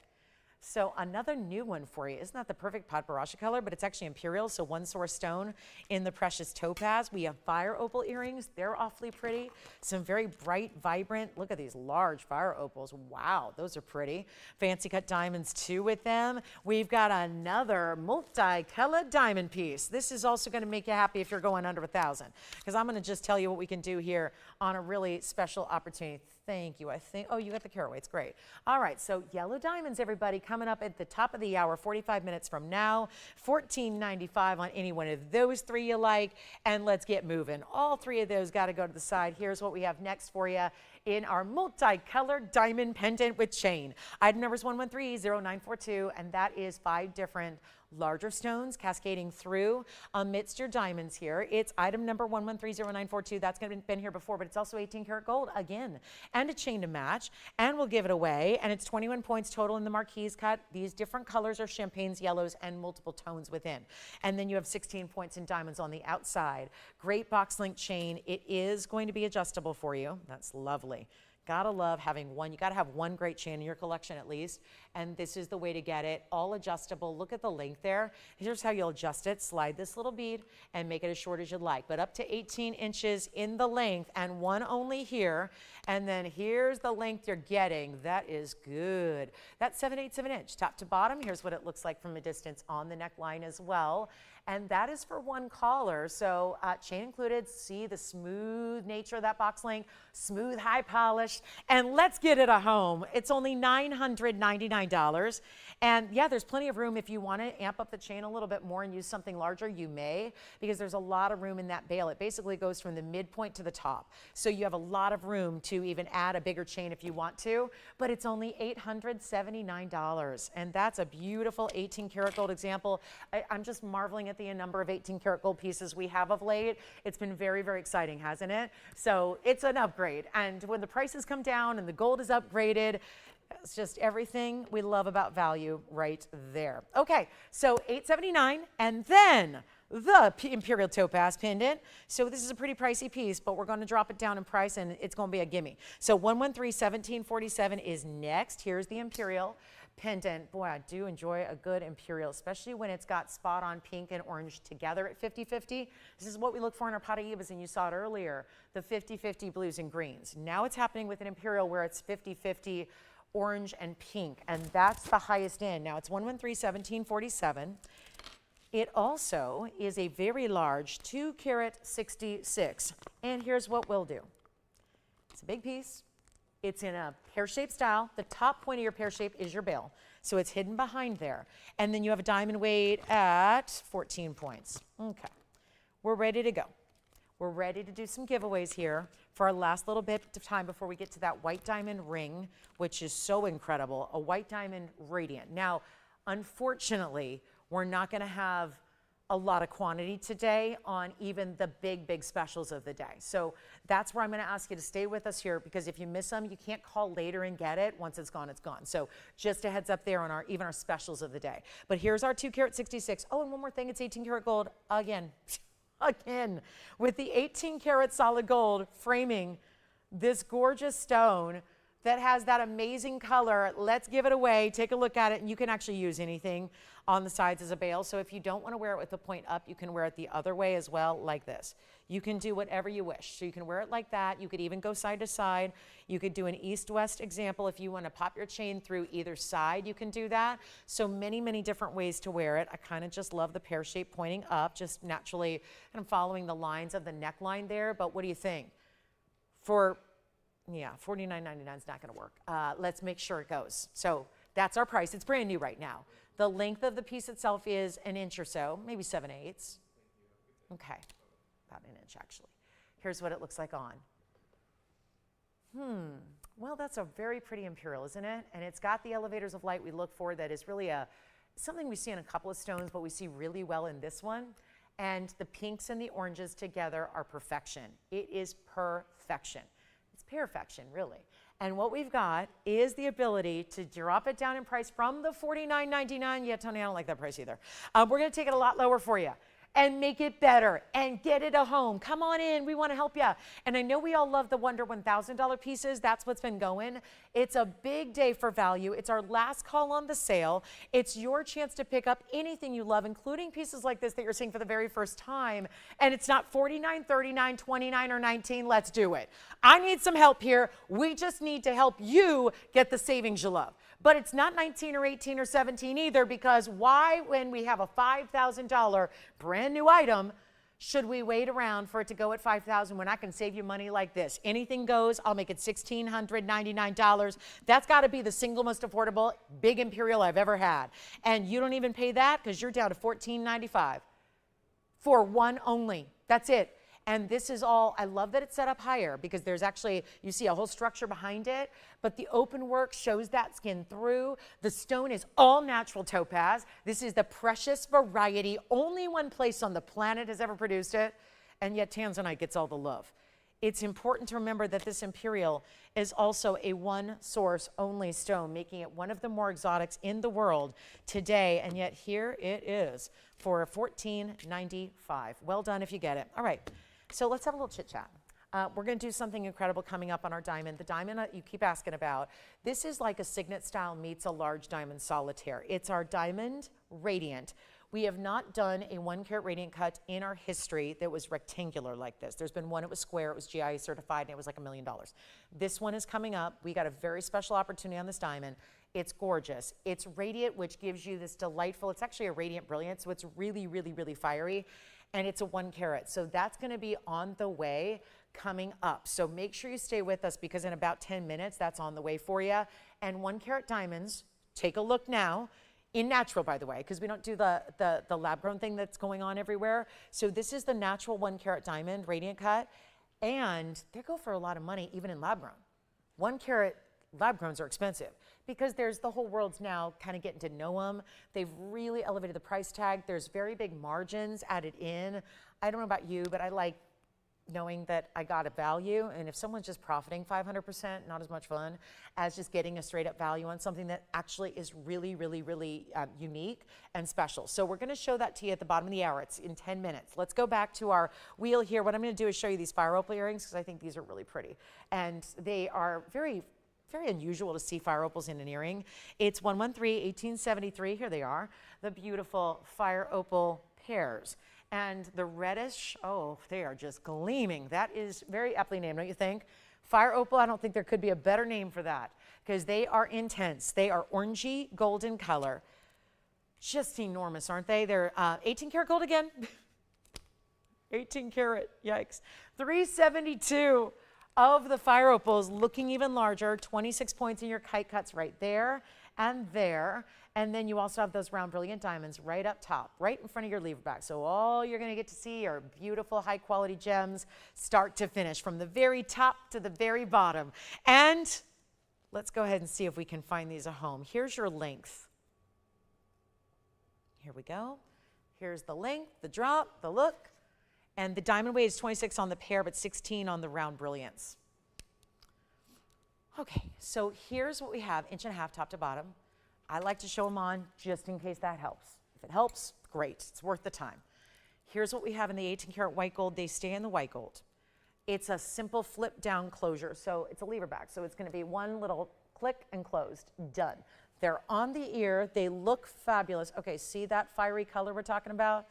So another new one for you. Isn't that the perfect Padparaja color? But it's actually imperial, so one source stone in the precious topaz. We have fire opal earrings. They're awfully pretty. Some very bright, vibrant. Look at these large fire opals. Wow, those are pretty. Fancy cut diamonds too with them. We've got another multi-colored diamond piece. This is also going to make you happy if you're going under 1,000, because I'm going to just tell you what we can do here on a really special opportunity. Thank you. I think, oh, you got the carat weights. Great. All right, so yellow diamonds, everybody, coming up at the top of the hour, 45 minutes from now. $14.95 on any one of those three you like, and let's get moving. All three of those got to go to the side. Here's what we have next for you in our multicolored diamond pendant with chain. Item number is 1130942, and that is 5 different larger stones cascading through amidst your diamonds here. It's item number 1130942. That's going to been here before, but it's also 18 karat gold again, and a chain to match, and we'll give it away. And it's 21 points total in the marquise cut. These different colors are champagnes, yellows, and multiple tones within. And then you have 16 points in diamonds on the outside. Great box link chain. It is going to be adjustable for you. That's lovely. Gotta love having one. You gotta have one great chain in your collection at least, and this is the way to get it. All adjustable. Look at the length there. Here's how you'll adjust it. Slide this little bead and make it as short as you'd like, but up to 18 inches in the length, and one only here. And then here's the length you're getting. That is good. That's 7/8 of an inch, top to bottom. Here's what it looks like from a distance on the neckline as well. And that is for one caller. So chain included, see the smooth nature of that box link, smooth, high polished, and let's get it a home. It's only $999. And yeah, there's plenty of room if you want to amp up the chain a little bit more and use something larger, you may, because there's a lot of room in that bail. It basically goes from the midpoint to the top. So you have a lot of room to even add a bigger chain if you want to, but it's only $879. And that's a beautiful 18 karat gold example. I'm just marveling at the number of 18 karat gold pieces we have of late. It's been very, very exciting, hasn't it? So it's an upgrade. And when the prices come down and the gold is upgraded, it's just everything we love about value right there. Okay, so $879, and then the Imperial Topaz pendant. So this is a pretty pricey piece, but we're going to drop it down in price, and it's going to be a gimme. So 113-1747 is next. Here's the Imperial pendant. Boy, I do enjoy a good Imperial, especially when it's got spot on pink and orange together at 50-50. This is what we look for in our Paraibas, and you saw it earlier, the 50-50 blues and greens. Now it's happening with an Imperial where it's 50-50 orange and pink, and that's the highest end. Now it's 113-1747. It also is a very large 2 karat 66. And here's what we'll do. It's a big piece. It's in a pear-shaped style. The top point of your pear shape is your bail. So it's hidden behind there. And then you have a diamond weight at 14 points. Okay, we're ready to go. We're ready to do some giveaways here for our last little bit of time before we get to that white diamond ring, which is so incredible, a white diamond radiant. Now, unfortunately, we're not going to have a lot of quantity today on even the big, big specials of the day. So that's where I'm going to ask you to stay with us here, because if you miss them, you can't call later and get it. Once it's gone, it's gone. So just a heads up there on even our specials of the day. But here's our 2 karat 66. Oh, and one more thing, it's 18 karat gold again. Again, with the 18 karat solid gold framing this gorgeous stone that has that amazing color. Let's give it away. Take a look at it, and you can actually use anything on the sides as a bail. So if you don't want to wear it with the point up, you can wear it the other way as well, like this. You can do whatever you wish. So you can wear it like that. You could even go side to side. You could do an east-west example. If you want to pop your chain through either side, you can do that. So many, many different ways to wear it. I kind of just love the pear shape pointing up, just naturally kind of following the lines of the neckline there. But what do you think? Yeah, $49.99 is not going to work. Let's make sure it goes. So that's our price. It's brand new right now. The length of the piece itself is an inch or so, maybe 7/8. Okay, about an inch actually. Here's what it looks like on. Well, that's a very pretty Imperial, isn't it? And it's got the elevators of light we look for. That is really something we see in a couple of stones, but we see really well in this one. And the pinks and the oranges together are perfection. It is perfection. Perfection, really. And what we've got is the ability to drop it down in price from the $49.99. Yeah, Tony, I don't like that price either. We're going to take it a lot lower for you and make it better and get it a home. Come on in. We want to help you. And I know we all love the Wonder $1,000 pieces. That's what's been going. It's a big day for value. It's our last call on the sale. It's your chance to pick up anything you love, including pieces like this that you're seeing for the very first time. And it's not $49, $39, $29, or $19. Let's do it. I need some help here. We just need to help you get the savings you love. But it's not 19 or 18 or 17 either, because why, when we have a $5,000 brand new item, should we wait around for it to go at $5,000 when I can save you money like this? Anything goes. I'll make it $1,699. That's got to be the single most affordable big Imperial I've ever had. And you don't even pay that because you're down to $14.95 for one only. That's it. And this is all, I love that it's set up higher because there's actually, you see a whole structure behind it, but the open work shows that skin through. The stone is all natural topaz. This is the precious variety. Only one place on the planet has ever produced it, and yet tanzanite gets all the love. It's important to remember that this Imperial is also a one source only stone, making it one of the more exotics in the world today, and yet here it is for $14.95. Well done if you get it. All right. So let's have a little chit chat. We're going to do something incredible coming up on our diamond. The diamond you keep asking about. This is like a signet style meets a large diamond solitaire. It's our diamond radiant We have not done a 1 carat radiant cut in our history that was rectangular like this. There's been one, it was square, it was GIA certified, and it was like $1 million. This one is coming up. We got a very special opportunity on this diamond. It's gorgeous. It's radiant, which gives you this delightful, it's actually a radiant brilliant, so it's really, really, really fiery, and it's a 1 carat. So that's gonna be on the way coming up. So make sure you stay with us because in about 10 minutes, that's on the way for you. And 1 carat diamonds, take a look now. In natural, by the way, because we don't do the lab-grown thing that's going on everywhere. So this is the natural 1 carat diamond, radiant cut, and they go for a lot of money even in lab-grown. 1 carat lab-growns are expensive because there's the whole world's now kind of getting to know them. They've really elevated the price tag. There's very big margins added in. I don't know about you, but I like knowing that I got a value, and if someone's just profiting 500%, not as much fun as just getting a straight up value on something that actually is really, really, really unique and special. So we're gonna show that to you at the bottom of the hour. It's in 10 minutes. Let's go back to our wheel here. What I'm gonna do is show you these fire opal earrings because I think these are really pretty. And they are very unusual to see fire opals in an earring. It's 113-1873, here they are, the beautiful fire opal pairs. And the reddish, oh, they are just gleaming. That is very aptly named, don't you think? Fire opal, I don't think there could be a better name for that because they are intense. They are orangey golden color. Just enormous, aren't they? They're 18 karat gold again. 18 karat, yikes. 372 of the fire opals, looking even larger. 26 points in your kite cuts right there and there. And then you also have those round brilliant diamonds right up top, right in front of your lever back. So all you're gonna get to see are beautiful high quality gems, start to finish, from the very top to the very bottom. And let's go ahead and see if we can find these at home. Here's your length. Here we go. Here's the length, the drop, the look. And the diamond weight is 26 on the pair, but 16 on the round brilliants. Okay, so here's what we have, 1.5 inches top to bottom. I like to show them on just in case that helps. If it helps, great, it's worth the time. Here's what we have in the 18 karat white gold. They stay in the white gold. It's a simple flip down closure. So it's a lever back. So it's gonna be one little click and closed, done. They're on the ear, they look fabulous. Okay, see that fiery color we're talking about?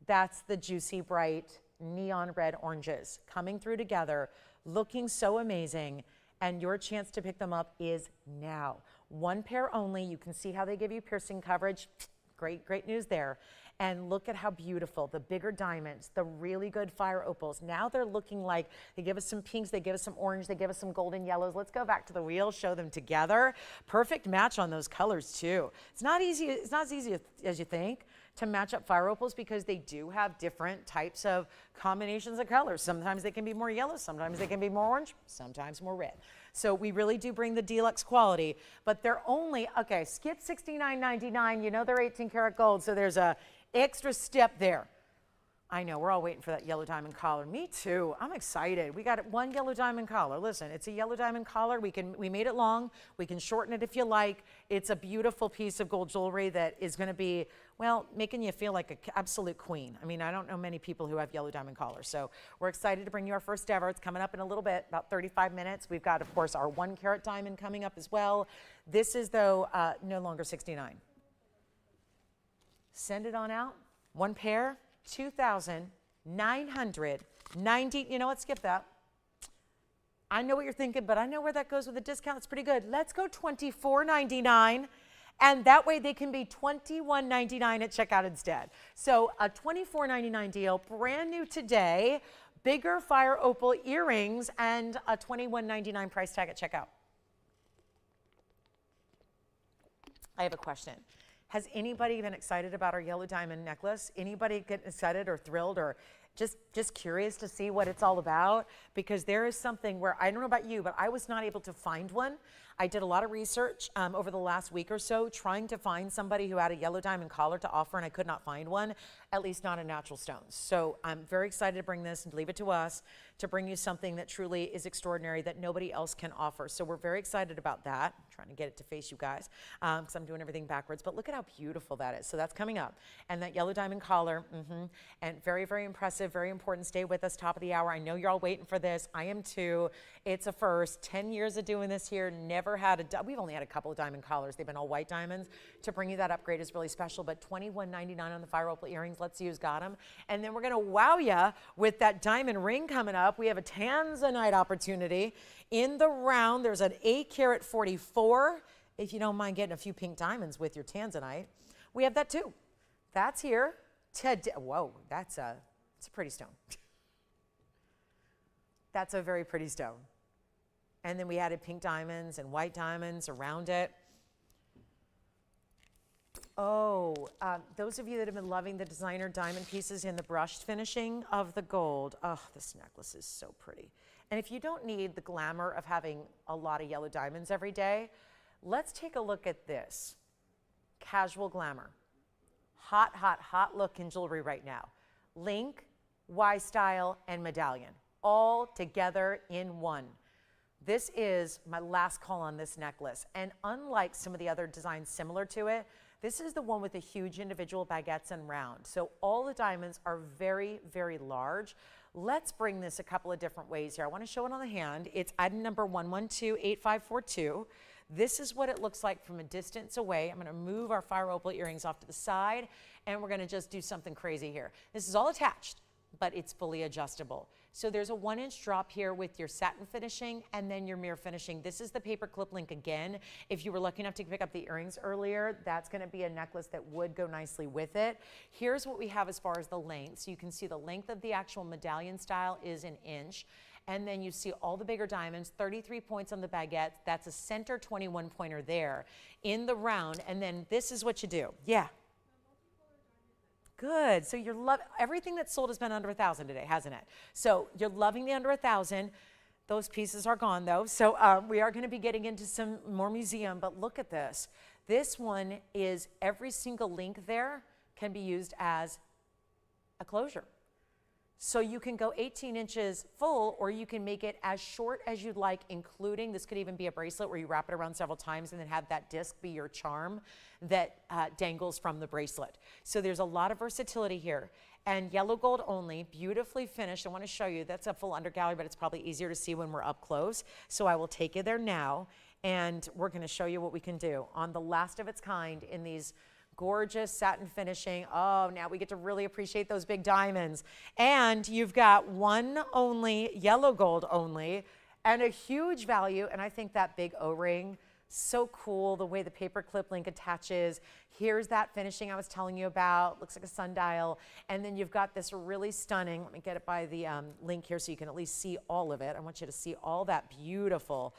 That's the juicy, bright, neon red oranges coming through together, looking so amazing. And your chance to pick them up is now. 1 pair only. You can see how they give you piercing coverage. Great, great news there. And look at how beautiful, the bigger diamonds, the really good fire opals. Now they're looking like, they give us some pinks, they give us some orange, they give us some golden yellows. Let's go back to the wheel, show them together. Perfect match on those colors too. It's not easy, it's not as easy as you think to match up fire opals because they do have different types of combinations of colors. Sometimes they can be more yellow, sometimes they can be more orange, sometimes more red. So we really do bring the deluxe quality, but they're only, okay, skip $69.99, you know they're 18 karat gold, so there's a extra step there. I know, we're all waiting for that yellow diamond collar. Me too, I'm excited. We got one yellow diamond collar. Listen, it's a yellow diamond collar. We made it long. We can shorten it if you like. It's a beautiful piece of gold jewelry that is gonna be, well, making you feel like an absolute queen. I mean, I don't know many people who have yellow diamond collars. So we're excited to bring you our first ever. It's coming up in a little bit, about 35 minutes. We've got, of course, our 1 carat diamond coming up as well. This is, though, no longer 69. Send it on out. 1 pair. 2,990. You know what? Skip that. I know what you're thinking, but I know where that goes with a discount. It's pretty good. Let's go $24.99, and that way they can be $21.99 at checkout instead. So a $24.99 deal, brand new today, bigger fire opal earrings, and a $21.99 price tag at checkout. I have a question. Has anybody been excited about our yellow diamond necklace? Anybody get excited or thrilled or just curious to see what it's all about? Because there is something where, I don't know about you, but I was not able to find one. I did a lot of research over the last week or so trying to find somebody who had a yellow diamond collar to offer, and I could not find one. at least not in natural stones. So I'm very excited to bring this and leave it to us to bring you something that truly is extraordinary that nobody else can offer. So we're very excited about that. I'm trying to get it to face you guys because I'm doing everything backwards, but look at how beautiful that is. So that's coming up. And that yellow diamond collar, and very, very impressive, very important. Stay with us, top of the hour. I know you're all waiting for this. I am too. It's a first. 10 years of doing this here, never had we've only had a couple of diamond collars. They've been all white diamonds. To bring you that upgrade is really special, but $21.99 on the fire opal earrings. Let's see who's got them. And then we're going to wow you with that diamond ring coming up. We have a tanzanite opportunity in the round. There's an 8-carat 44. If you don't mind getting a few pink diamonds with your tanzanite, we have that too. That's here. Whoa, it's a pretty stone. That's a very pretty stone. And then we added pink diamonds and white diamonds around it. Oh, those of you that have been loving the designer diamond pieces in the brushed finishing of the gold. Oh, this necklace is so pretty. And if you don't need the glamour of having a lot of yellow diamonds every day, let's take a look at this. Casual glamour. Hot, hot, hot look in jewelry right now. Link, Y-style, and medallion, all together in one. This is my last call on this necklace. And unlike some of the other designs similar to it, this is the one with the huge individual baguettes and round. So all the diamonds are very, very large. Let's bring this a couple of different ways here. I want to show it on the hand. It's item number 1128542. This is what it looks like from a distance away. I'm going to move our fire opal earrings off to the side, and we're going to just do something crazy here. This is all attached, but it's fully adjustable. So there's a 1-inch drop here with your satin finishing and then your mirror finishing. This is the paper clip link again. If you were lucky enough to pick up the earrings earlier, that's going to be a necklace that would go nicely with it. Here's what we have as far as the length. So you can see the length of the actual medallion style is 1 inch. And then you see all the bigger diamonds, 33 points on the baguette. That's a center 21 pointer there in the round. And then this is what you do. Yeah. Good. So you're everything that's sold has been under 1,000 today, hasn't it? So you're loving the under 1,000. Those pieces are gone though. So we are going to be getting into some more museum, but look at this. This one is every single link there can be used as a closure. So you can go 18 inches full, or you can make it as short as you'd like, including, this could even be a bracelet where you wrap it around several times and then have that disc be your charm that dangles from the bracelet. So there's a lot of versatility here. And yellow gold only, beautifully finished. I want to show you, that's a full undergallery, but it's probably easier to see when we're up close. So I will take you there now, and we're going to show you what we can do on the last of its kind in these gorgeous satin finishing. Oh, now we get to really appreciate those big diamonds. And you've got one only, yellow gold only, and a huge value. And I think that big O-ring, so cool, the way the paper clip link attaches. Here's that finishing I was telling you about. Looks like a sundial. And then you've got this really stunning, let me get it by the link here so you can at least see all of it. I want you to see all that beautiful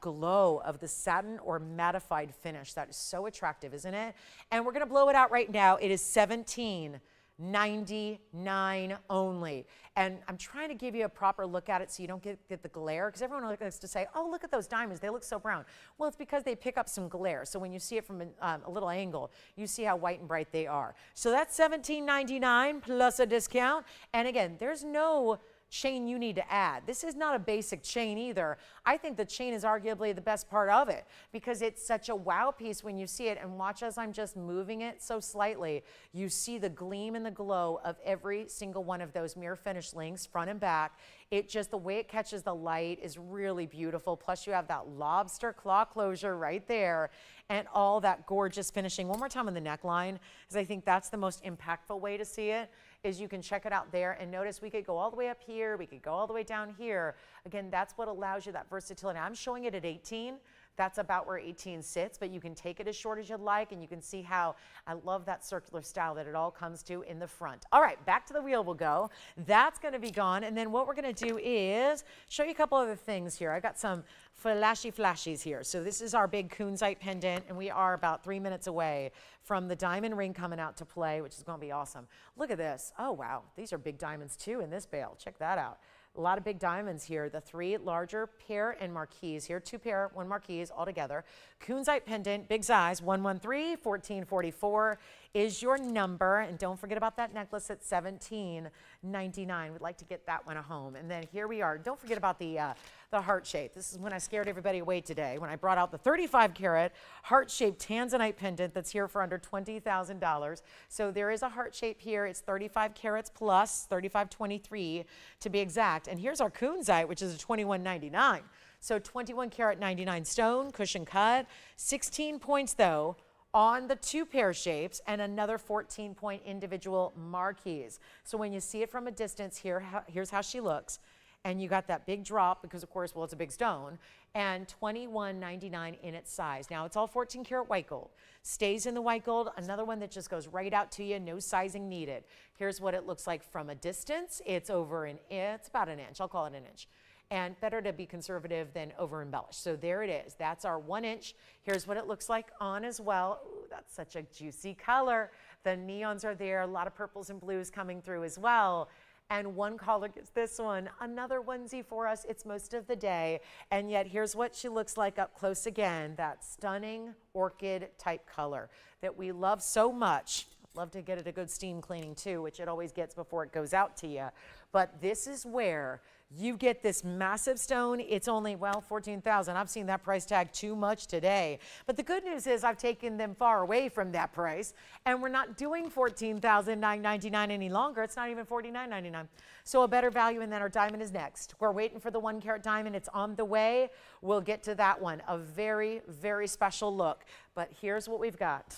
glow of the satin or mattified finish. That is so attractive, isn't it? And we're going to blow it out right now. It is $17.99 only. And I'm trying to give you a proper look at it so you don't get the glare, because everyone likes to say, oh, look at those diamonds, they look so brown. Well, it's because they pick up some glare. So when you see it from a little angle, you see how white and bright they are. So that's $17.99 plus a discount. And again, there's no chain you need to add. This is not a basic chain either. I think the chain is arguably the best part of it because it's such a wow piece when you see it. And watch as I'm just moving it so slightly, you see the gleam and the glow of every single one of those mirror finish links, front and back. It just, the way it catches the light is really beautiful. Plus you have that lobster claw closure right there and all that gorgeous finishing. One more time on the neckline, because I think that's the most impactful way to see it, is you can check it out there and notice we could go all the way up here, we could go all the way down here. Again, that's what allows you that versatility. I'm showing it at 18. That's about where 18 sits, but you can take it as short as you'd like, and you can see how I love that circular style that it all comes to in the front. All right, back to the wheel we'll go. That's gonna be gone, and then what we're gonna do is show you a couple other things here. I got some flashies here. So this is our big kunzite pendant, and we are about 3 minutes away from the diamond ring coming out to play, which is gonna be awesome. Look at this. Oh, wow, these are big diamonds too in this bale. Check that out. A lot of big diamonds here. The 3 larger pair and marquise here. 2 pair, 1 marquise all together. Kunzite pendant, big size, 113, 1444 is your number. And don't forget about that necklace at $17.99. We'd like to get that one home. And then here we are. Don't forget about the heart shape. This is when I scared everybody away today, when I brought out the 35 carat heart-shaped tanzanite pendant that's here for under $20,000. So there is a heart shape here. It's 35 carats plus, 3523 to be exact. And here's our kunzite, which is a $21.99. So 21 carat 99 stone, cushion cut, 16 points though on the 2 pair shapes, and another 14-point individual marquise. So when you see it from a distance here, here's how she looks. And you got that big drop because, of course, well, it's a big stone, and $21.99 in its size. Now, it's all 14 karat white gold. Stays in the white gold. Another one that just goes right out to you, no sizing needed. Here's what it looks like from a distance. It's it's about an inch. I'll call it an inch. And better to be conservative than over embellished. So there it is. That's our 1 inch. Here's what it looks like on as well. Ooh, that's such a juicy color. The neons are there. A lot of purples and blues coming through as well. And one caller gets this one, another onesie for us. It's most of the day. And yet here's what she looks like up close again, that stunning orchid type color that we love so much. Love to get it a good steam cleaning too, which it always gets before it goes out to you. But this is where you get this massive stone. It's only, well, $14,000. I've seen that price tag too much today. But the good news is I've taken them far away from that price, and we're not doing $14,999 any longer. It's not even $49.99. So a better value, and then our diamond is next. We're waiting for the 1 carat diamond. It's on the way. We'll get to that one. A very, very special look. But here's what we've got.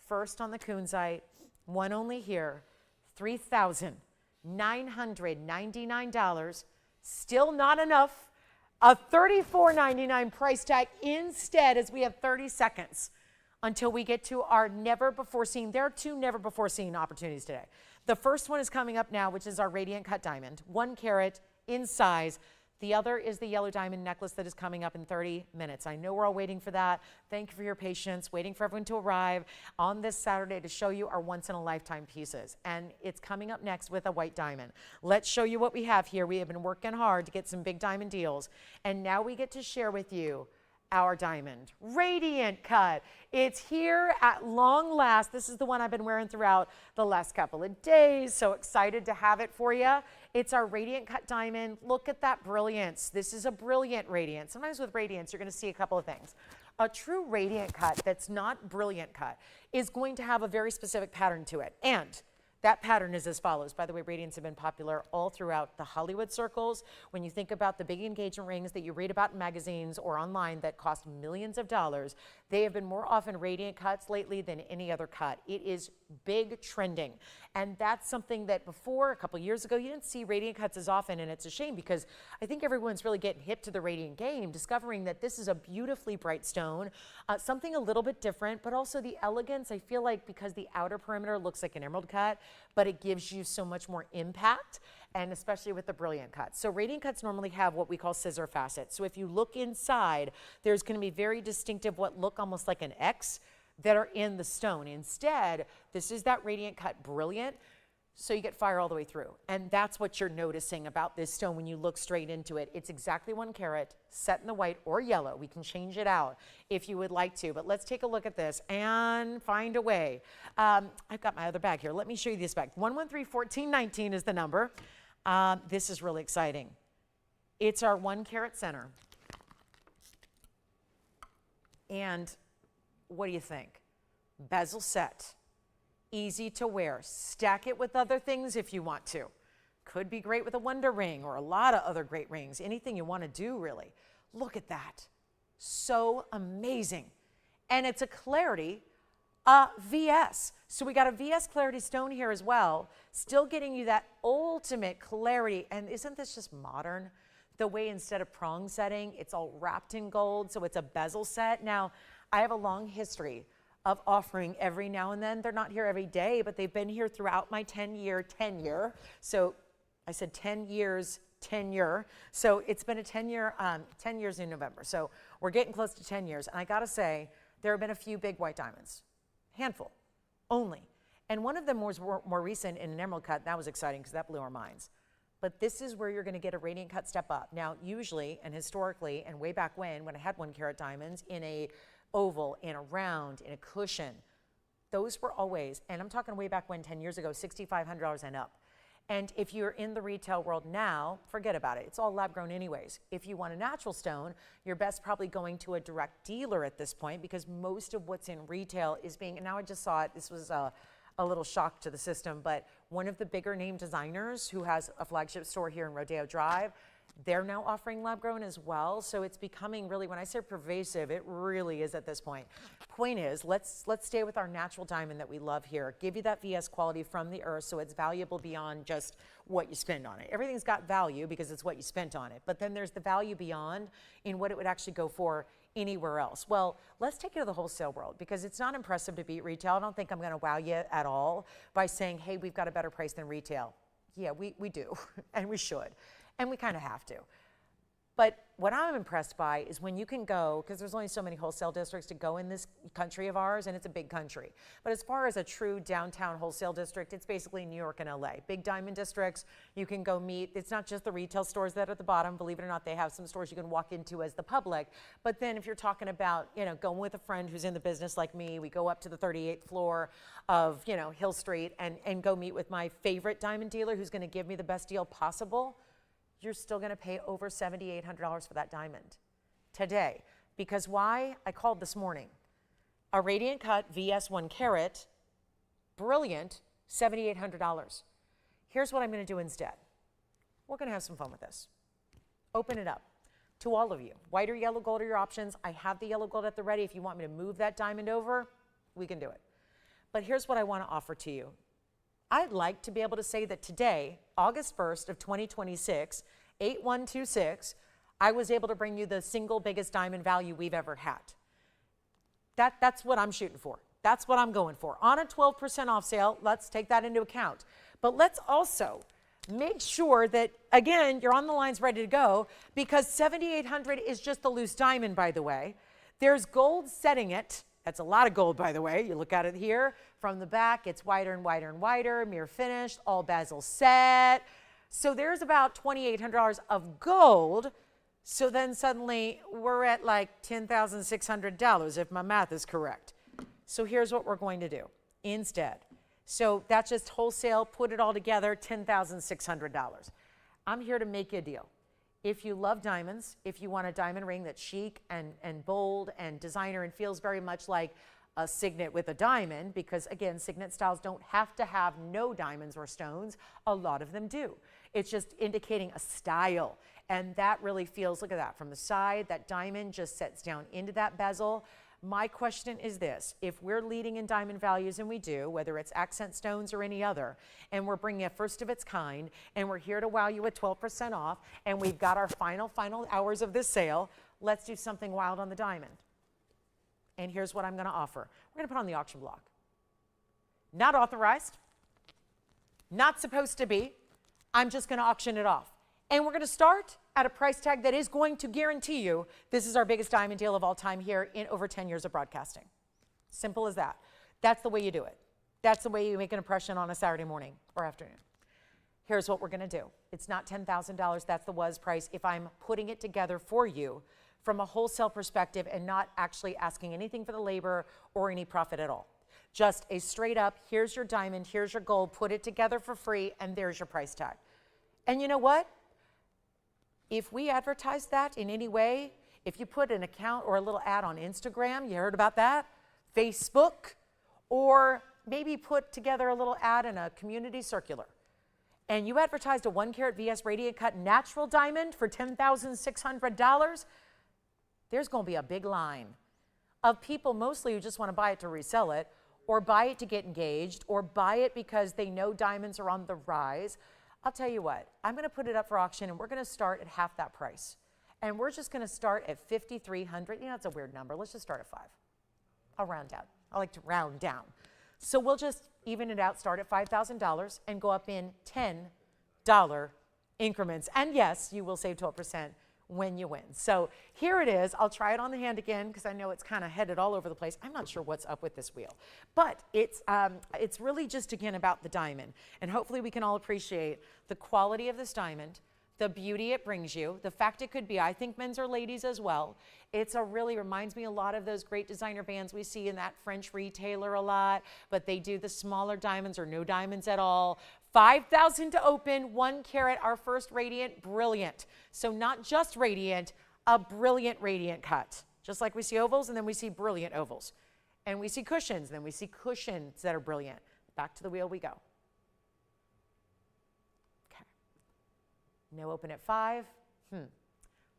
First on the kunzite, one only here, $3,999. Still not enough. A $34.99 price tag instead, as we have 30 seconds until we get to our never before seen. There are 2 never before seen opportunities today. The first one is coming up now, which is our radiant cut diamond, 1 carat in size. The other is the yellow diamond necklace that is coming up in 30 minutes. I know we're all waiting for that. Thank you for your patience, waiting for everyone to arrive on this Saturday to show you our once-in-a-lifetime pieces. And it's coming up next with a white diamond. Let's show you what we have here. We have been working hard to get some big diamond deals. And now we get to share with you our diamond radiant cut. It's here at long last. This is the one I've been wearing throughout the last couple of days. So excited to have it for you. It's our radiant cut diamond. Look at that brilliance. This is a brilliant radiant. Sometimes with radiance, you're going to see a couple of things. A true radiant cut that's not brilliant cut is going to have a very specific pattern to it. And that pattern is as follows. By the way, radiants have been popular all throughout the Hollywood circles. When you think about the big engagement rings that you read about in magazines or online that cost millions of dollars, they have been more often radiant cuts lately than any other cut. It is big trending. And that's something that before, a couple years ago, you didn't see radiant cuts as often, and it's a shame because I think everyone's really getting hip to the radiant game, discovering that this is a beautifully bright stone, something a little bit different, but also the elegance. I feel like because the outer perimeter looks like an emerald cut, but it gives you so much more impact, and especially with the brilliant cuts. So radiant cuts normally have what we call scissor facets. So if you look inside, there's going to be very distinctive, what look almost like an X, that are in the stone. Instead, this is that radiant cut brilliant, so you get fire all the way through. And that's what you're noticing about this stone when you look straight into it. It's exactly 1 carat, set in the white or yellow. We can change it out if you would like to, but let's take a look at this and find a way. I've got my other bag here. Let me show you this bag. 113-1419 is the number. This is really exciting. It's our 1 carat center. And what do you think? Bezel set, easy to wear. Stack it with other things if you want to. Could be great with a wonder ring or a lot of other great rings. Anything you want to do, really. Look at that. So amazing. And it's a clarity VS. So we got a VS clarity stone here as well, still getting you that ultimate clarity. And isn't this just modern? The way instead of prong setting, it's all wrapped in gold, so it's a bezel set. Now, I have a long history of offering every now and then. They're not here every day, but they've been here throughout my 10-year tenure. So I said 10 years tenure. So it's been a 10 years in November. So we're getting close to 10 years. And I gotta say, there have been a few big white diamonds, handful only. And one of them was more recent in an emerald cut. That was exciting because that blew our minds. But this is where you're going to get a radiant cut step up. Now, usually and historically and way back when I had 1 carat diamonds in a oval, in a round, in a cushion, those were always, and I'm talking way back when, 10 years ago, $6,500 and up. And if you're in the retail world now, forget about it. It's all lab grown anyways. If you want a natural stone, you're best probably going to a direct dealer at this point, because most of what's in retail is being, and now I just saw it, this was a little shock to the system, but one of the bigger name designers who has a flagship store here in Rodeo Drive, they're now offering lab grown as well. So it's becoming really, when I say pervasive, it really is at this point. Point is, let's stay with our natural diamond that we love here. Give you that VS quality from the earth, so it's valuable beyond just what you spend on it. Everything's got value because it's what you spent on it. But then there's the value beyond in what it would actually go for anywhere else. Well, let's take it to the wholesale world, because it's not impressive to beat retail. I don't think I'm going to wow you at all by saying, hey, we've got a better price than retail. Yeah, we do, and we should. And we kind of have to. But what I'm impressed by is when you can go, because there's only so many wholesale districts to go in this country of ours, and it's a big country. But as far as a true downtown wholesale district, it's basically New York and LA. Big diamond districts, you can go meet. It's not just the retail stores that are at the bottom. Believe it or not, they have some stores you can walk into as the public. But then if you're talking about, going with a friend who's in the business like me, we go up to the 38th floor of, Hill Street and go meet with my favorite diamond dealer who's going to give me the best deal possible. You're still going to pay over $7,800 for that diamond today. Because why? I called this morning. A radiant cut VS 1 carat, brilliant, $7,800. Here's what I'm going to do instead. We're going to have some fun with this. Open it up to all of you. White or yellow gold are your options. I have the yellow gold at the ready. If you want me to move that diamond over, we can do it. But here's what I want to offer to you. I'd like to be able to say that today, August 1st of 2026, 8126, I was able to bring you the single biggest diamond value we've ever had. That's what I'm shooting for. That's what I'm going for. On a 12% off sale, let's take that into account. But let's also make sure that, again, you're on the lines ready to go, because 7,800 is just the loose diamond, by the way. There's gold setting it. That's a lot of gold, by the way. You look at it here from the back, it's wider and wider and wider, mirror finished, all bezel set. So there's about $2,800 of gold. So then suddenly we're at like $10,600 if my math is correct. So here's what we're going to do instead. So that's just wholesale, put it all together, $10,600. I'm here to make you a deal. If you love diamonds, if you want a diamond ring that's chic and bold and designer and feels very much like a signet with a diamond, because again, signet styles don't have to have no diamonds or stones. A lot of them do. It's just indicating a style. And that really feels, look at that, from the side, that diamond just sets down into that bezel. My question is this: if we're leading in diamond values, and we do, whether it's accent stones or any other, and we're bringing a first of its kind, and we're here to wow you at 12% off, and we've got our final hours of this sale, let's do something wild on the diamond. And here's what I'm going to offer. We're going to put on the auction block. Not authorized, not supposed to be. I'm just going to auction it off. And we're going to start at a price tag that is going to guarantee you this is our biggest diamond deal of all time here in over 10 years of broadcasting. Simple as that. That's the way you do it. That's the way you make an impression on a Saturday morning or afternoon. Here's what we're going to do. It's not $10,000. That's the was price if I'm putting it together for you from a wholesale perspective and not actually asking anything for the labor or any profit at all. Just a straight up, here's your diamond, here's your gold, put it together for free, and there's your price tag. And you know what? If we advertise that in any way, if you put an account or a little ad on Instagram, you heard about that, Facebook, or maybe put together a little ad in a community circular, and you advertised a 1 carat VS radiant cut natural diamond for $10,600, there's going to be a big line of people mostly who just want to buy it to resell it, or buy it to get engaged, or buy it because they know diamonds are on the rise. I'll tell you what, I'm going to put it up for auction, and we're going to start at half that price. And we're just going to start at $5,300. You know, it's a weird number. Let's just start at 5. I'll round down. I like to round down. So we'll just even it out, start at $5,000 and go up in $10 increments. And yes, you will save 12% when you win. So here it is. I'll try it on the hand again because I know it's kind of headed all over the place. I'm not sure what's up with this wheel, but it's really just, again, about the diamond. And hopefully we can all appreciate the quality of this diamond, the beauty it brings you, the fact it could be, I think, men's or ladies as well. It's really reminds me a lot of those great designer bands we see in that French retailer a lot, but they do the smaller diamonds or no diamonds at all. 5,000 to open, 1 carat, our first radiant, brilliant. So not just radiant, a brilliant radiant cut. Just like we see ovals and then we see brilliant ovals. And we see cushions, then we see cushions that are brilliant. Back to the wheel we go. Okay. No open at 5.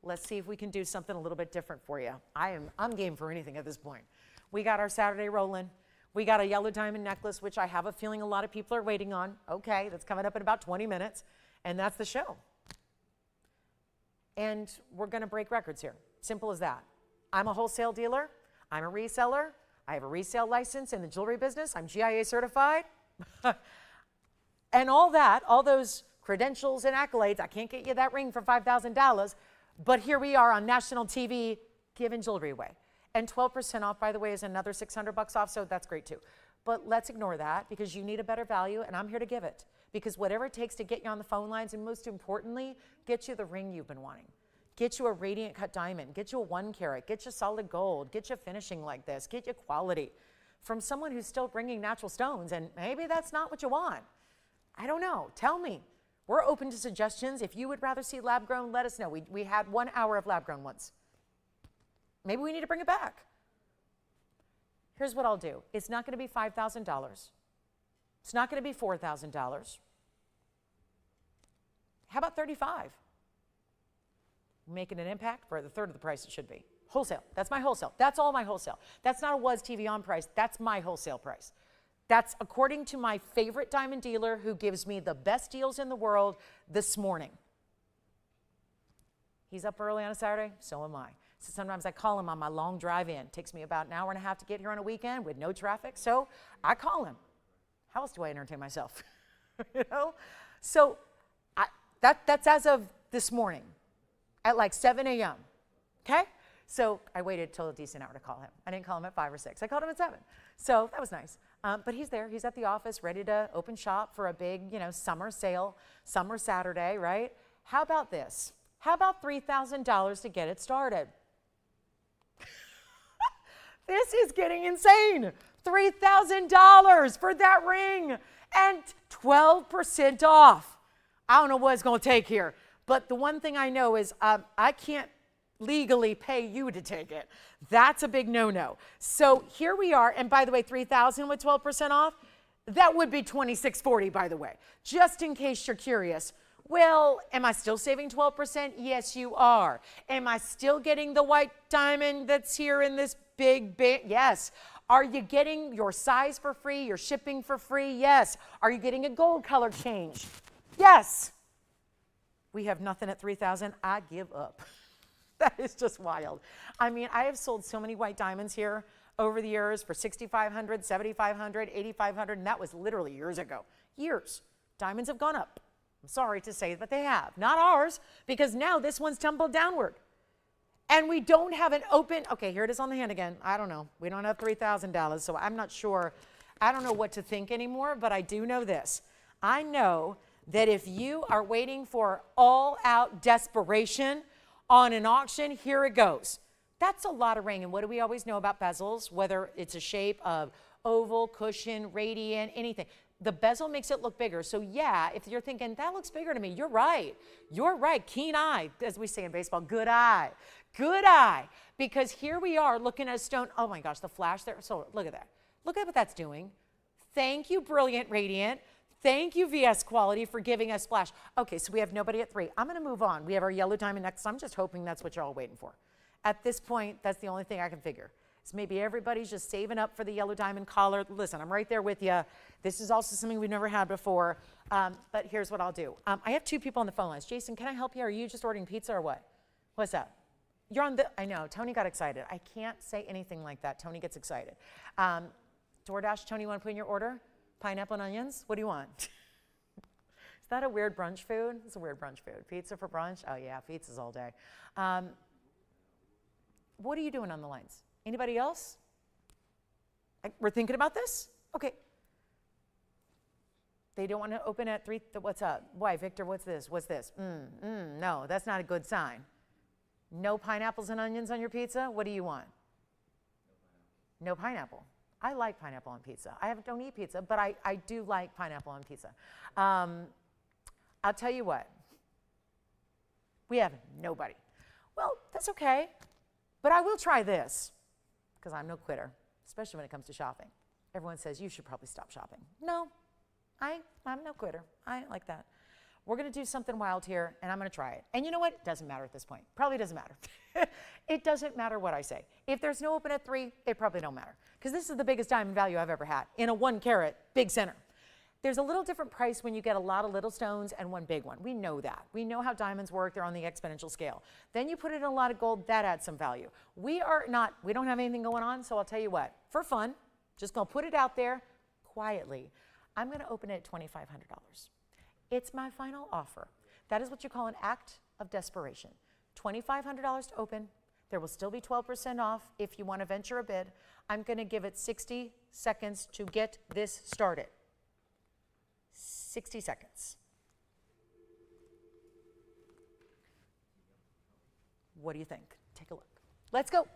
Let's see if we can do something a little bit different for you. I'm game for anything at this point. We got our Saturday rolling. We got a yellow diamond necklace, which I have a feeling a lot of people are waiting on. Okay, that's coming up in about 20 minutes, and that's the show. And we're going to break records here. Simple as that. I'm a wholesale dealer. I'm a reseller. I have a resale license in the jewelry business. I'm GIA certified. And all that, all those credentials and accolades, I can't get you that ring for $5,000, but here we are on national TV giving jewelry away. And 12% off, by the way, is another $600 off, so that's great too. But let's ignore that because you need a better value, and I'm here to give it. Because whatever it takes to get you on the phone lines, and most importantly, get you the ring you've been wanting. Get you a radiant cut diamond, get you a 1 carat, get you solid gold, get you finishing like this, get you quality from someone who's still bringing natural stones, and maybe that's not what you want. I don't know, tell me. We're open to suggestions. If you would rather see lab grown, let us know. We had 1 hour of lab grown once. Maybe we need to bring it back. Here's what I'll do. It's not going to be $5,000. It's not going to be $4,000. How about $35,000? Making an impact for the third of the price it should be. Wholesale. That's my wholesale. That's all my wholesale. That's not a was TVON price. That's my wholesale price. That's according to my favorite diamond dealer who gives me the best deals in the world this morning. He's up early on a Saturday. So am I. So sometimes I call him on my long drive in. It takes me about an hour and a half to get here on a weekend with no traffic. So I call him. How else do I entertain myself? You know? So that's as of this morning at like 7 a.m. Okay? So I waited till a decent hour to call him. I didn't call him at 5 or 6. I called him at 7. So that was nice. But he's there. He's at the office ready to open shop for a big, summer sale, summer Saturday, right? How about this? How about $3,000 to get it started? This is getting insane. $3,000 for that ring and 12% off. I don't know what it's going to take here, but the one thing I know is I can't legally pay you to take it. That's a big no-no. So here we are, and by the way, $3,000 with 12% off, that would be $2,640, by the way, just in case you're curious. Well, am I still saving 12%? Yes, you are. Am I still getting the white diamond that's here in this big bit? Yes. Are you getting your size for free, your shipping for free? Yes. Are you getting a gold color change? Yes. We have nothing at $3,000. I give up. That is just wild. I mean, I have sold so many white diamonds here over the years for $6,500, $7,500, $8,500, and that was literally years ago. Years. Diamonds have gone up. I'm sorry to say, but they have. Not ours, because now this one's tumbled downward. And we don't have an open, okay, here it is on the hand again. I don't know. We don't have $3,000, so I'm not sure. I don't know what to think anymore, but I do know this. I know that if you are waiting for all-out desperation on an auction, here it goes. That's a lot of ring, and what do we always know about bezels, whether it's a shape of oval, cushion, radiant, anything. The bezel makes it look bigger. So yeah, if you're thinking, that looks bigger to me, you're right. You're right. Keen eye, as we say in baseball, good eye. Good eye. Because here we are looking at a stone. Oh my gosh, the flash there. So look at that. Look at what that's doing. Thank you, Brilliant Radiant. Thank you, VS Quality, for giving us flash. Okay, so we have nobody at 3. I'm going to move on. We have our yellow diamond next. I'm just hoping that's what you're all waiting for. At this point, that's the only thing I can figure. So maybe everybody's just saving up for the yellow diamond collar. Listen, I'm right there with you. This is also something we've never had before. But here's what I'll do. I have 2 people on the phone lines. Jason, can I help you? Are you just ordering pizza or what? What's that? You're on the, I know, Tony got excited. I can't say anything like that. Tony gets excited. DoorDash, Tony, you want to put in your order? Pineapple and onions? What do you want? Is that a weird brunch food? It's a weird brunch food. Pizza for brunch? Oh yeah, pizza's all day. What are you doing on the lines? Anybody else? We're thinking about this? Okay. They don't want to open at 3. What's up? Why, Victor, what's this? What's this? No, that's not a good sign. No pineapples and onions on your pizza? What do you want? No pineapple. I like pineapple on pizza. Don't eat pizza, but I do like pineapple on pizza. I'll tell you what. We have nobody. Well, that's okay, but I will try this because I'm no quitter, especially when it comes to shopping. Everyone says, you should probably stop shopping. No, I'm no quitter. I ain't like that. We're going to do something wild here, and I'm going to try it. And you know what? It doesn't matter at this point. Probably doesn't matter. It doesn't matter what I say. If there's no open at 3, it probably don't matter. Because this is the biggest diamond value I've ever had in a 1 carat big center. There's a little different price when you get a lot of little stones and one big one. We know that. We know how diamonds work. They're on the exponential scale. Then you put in a lot of gold. That adds some value. We don't have anything going on, so I'll tell you what. For fun, just going to put it out there quietly. I'm going to open it at $2,500. It's my final offer. That is what you call an act of desperation. $2,500 to open. There will still be 12% off if you want to venture a bid. I'm going to give it 60 seconds to get this started. 60 seconds. What do you think? Take a look. Let's go.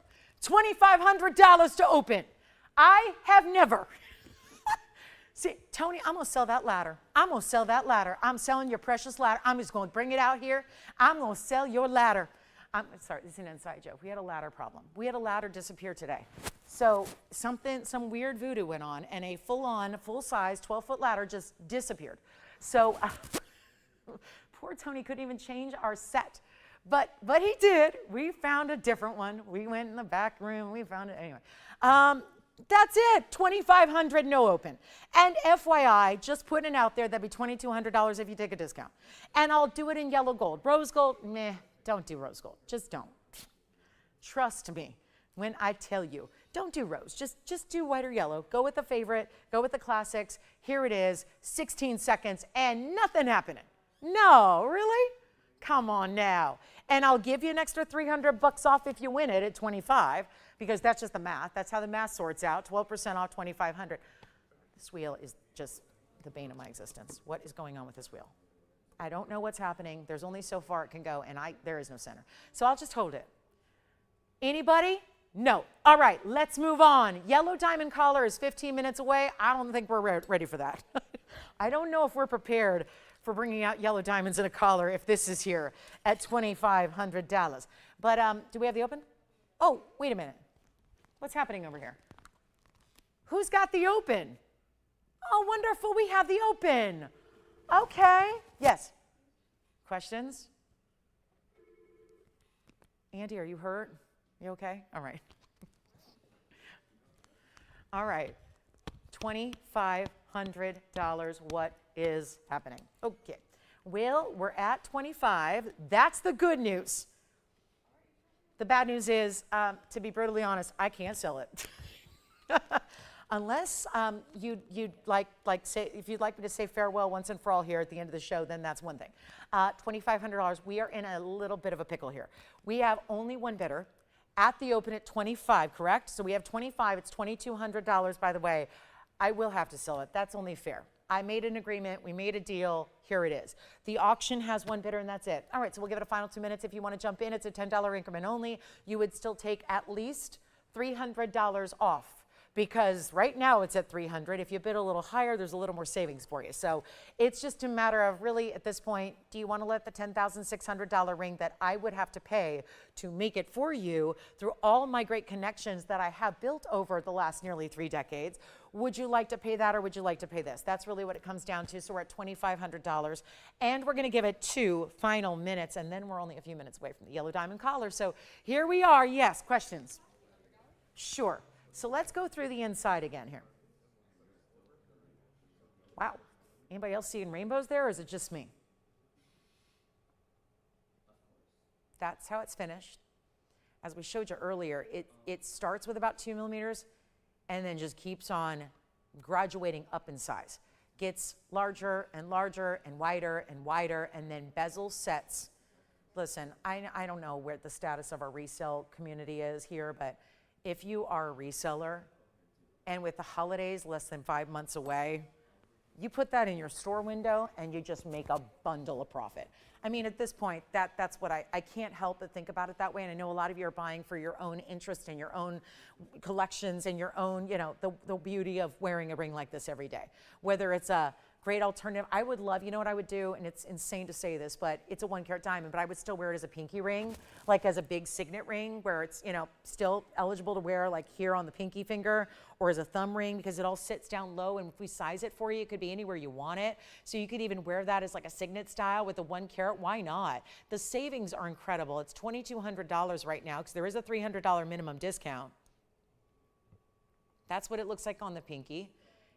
$2,500 to open. I have never. See, Tony, I'm going to sell that ladder. I'm going to sell that ladder. I'm selling your precious ladder. I'm just going to bring it out here. I'm going to sell your ladder. I'm sorry, this is an inside joke. We had a ladder problem. We had a ladder disappear today. So some weird voodoo went on, and a full-on, full-size 12-foot ladder just disappeared. So poor Tony couldn't even change our set. But he did. We found a different one. We went in the back room. We found it. Anyway. That's it, $2,500 no open. And FYI, just putting it out there, that'd be $2,200 if you take a discount. And I'll do it in yellow gold. Rose gold, meh, don't do rose gold. Just don't. Trust me when I tell you, don't do rose. Just do white or yellow. Go with the favorite, go with the classics. Here it is, 16 seconds and nothing happening. No, really? Come on now. And I'll give you an extra $300 off if you win it at 25. Because that's just the math. That's how the math sorts out. 12% off, $2,500. This wheel is just the bane of my existence. What is going on with this wheel? I don't know what's happening. There's only so far it can go, and there is no center. So I'll just hold it. Anybody? No. All right, let's move on. Yellow diamond collar is 15 minutes away. I don't think we're ready for that. I don't know if we're prepared for bringing out yellow diamonds in a collar if this is here at $2,500. But do we have the open? Oh, wait a minute. What's happening over here? Who's got the open? Oh, wonderful, we have the open. Okay, yes. Questions? Andy, are you hurt? You okay? All right. All right, $2,500, what is happening? Okay, well, we're at 25. That's the good news. The bad news is, to be brutally honest, I can't sell it. Unless you'd like say, if you'd like me to say farewell once and for all here at the end of the show, then that's one thing. $2,500, we are in a little bit of a pickle here. We have only one bidder at the open at 25, correct? So we have 25, it's $2,200, by the way. I will have to sell it, that's only fair. I made an agreement, we made a deal, here it is. The auction has one bidder and that's it. All right, so we'll give it a final 2 minutes. If you want to jump in, it's a $10 increment only. You would still take at least $300 off because right now it's at $300. If you bid a little higher, there's a little more savings for you. So it's just a matter of really at this point, do you want to let the $10,600 ring that I would have to pay to make it for you through all my great connections that I have built over the last nearly 3 decades? Would you like to pay that or would you like to pay this? That's really what it comes down to. So we're at $2,500 and we're going to give it 2 final minutes and then we're only a few minutes away from the yellow diamond collar. So here we are. Yes, questions? Sure. So let's go through the inside again here. Wow. Anybody else seeing rainbows there or is it just me? That's how it's finished. As we showed you earlier, it starts with about 2 millimeters and then just keeps on graduating up in size. gets larger and larger and wider, and then bezel sets. Listen, I don't know where the status of our resale community is here, but if you are a reseller and with the holidays less than 5 months away, you put that in your store window and you just make a bundle of profit. I mean, at this point, that's what I can't help but think about it that way. And I know a lot of you are buying for your own interest and your own collections and your own, the beauty of wearing a ring like this every day. Whether it's a great alternative, I would love, you know what I would do, and it's insane to say this, but it's a 1-carat diamond, but I would still wear it as a pinky ring, like as a big signet ring where it's, still eligible to wear like here on the pinky finger, or as a thumb ring, because it all sits down low, and if we size it for you, it could be anywhere you want it. So you could even wear that as like a signet style with a 1-carat, why not? The savings are incredible. It's $2,200 right now because there is a $300 minimum discount. That's what it looks like on the pinky.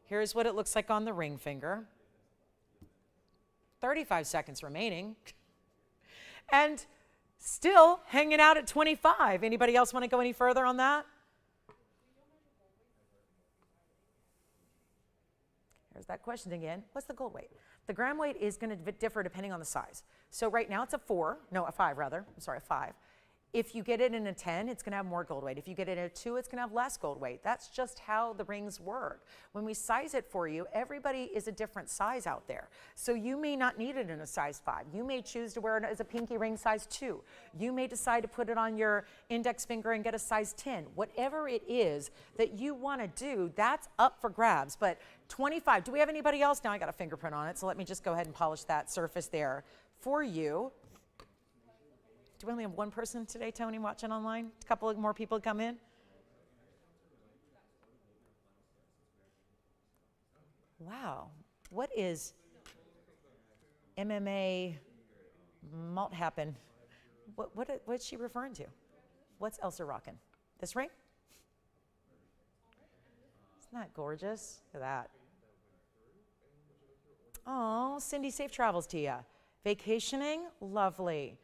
Here's what it looks like on the ring finger. 35 seconds remaining. And still hanging out at 25. Anybody else want to go any further on that? Here's that question again. What's the gold weight? The gram weight is going to differ depending on the size. So right now it's a 5 rather. I'm sorry, a 5. If you get it in a 10, it's going to have more gold weight. If you get it in a 2, it's going to have less gold weight. That's just how the rings work. When we size it for you, everybody is a different size out there. So you may not need it in a size 5. You may choose to wear it as a pinky ring size 2. You may decide to put it on your index finger and get a size 10. Whatever it is that you want to do, that's up for grabs. But 25, do we have anybody else? Now I got a fingerprint on it, so let me just go ahead and polish that surface there for you. Do we only have one person today, Tony, watching online? A couple of more people come in? Wow. What is MMA malt happen? What's she referring to? What's Elsa rocking? This ring? Isn't that gorgeous? Look at that. Oh, Cindy, safe travels to you. Vacationing? Lovely.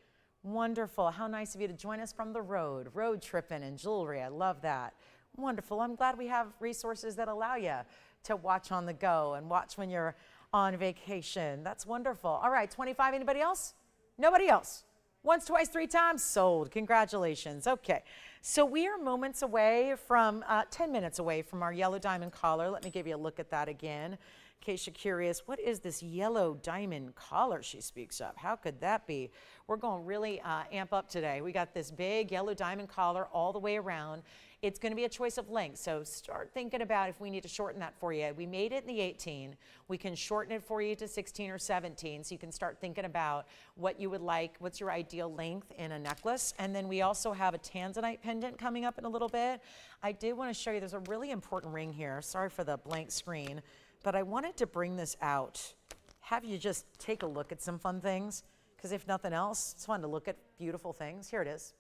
Wonderful. How nice of you to join us from the road tripping and jewelry. I love that. Wonderful. I'm glad we have resources that allow you to watch on the go and watch when you're on vacation. That's wonderful. All right, 25. Anybody else? Nobody else. Once, twice, 3 times, sold. Congratulations. Okay, so we are moments away from, 10 minutes away from our yellow diamond collar. Let me give you a look at that again. In case you're curious, what is this yellow diamond collar she speaks of? How could that be? We're going to really amp up today. We got this big yellow diamond collar all the way around. It's going to be a choice of length, so start thinking about if we need to shorten that for you. We made it in the 18. We can shorten it for you to 16 or 17, so you can start thinking about what you would like, what's your ideal length in a necklace. And then we also have a tanzanite pendant coming up in a little bit. I did want to show you, there's a really important ring here. Sorry for the blank screen. But I wanted to bring this out, have you just take a look at some fun things, because if nothing else, it's fun to look at beautiful things. Here it is.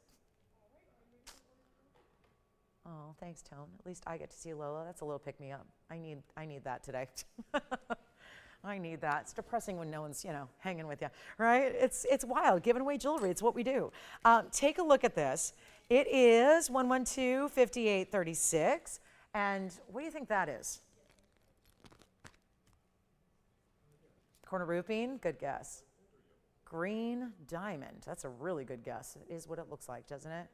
Oh, thanks, Tone. At least I get to see Lola. That's a little pick-me-up. I need that today. I need that. It's depressing when no one's, hanging with you, right? It's wild, giving away jewelry. It's what we do. Take a look at this. It is 112-5836, and what do you think that is? Corner roofing, good guess. Green diamond, that's a really good guess. It is what it looks like, doesn't it?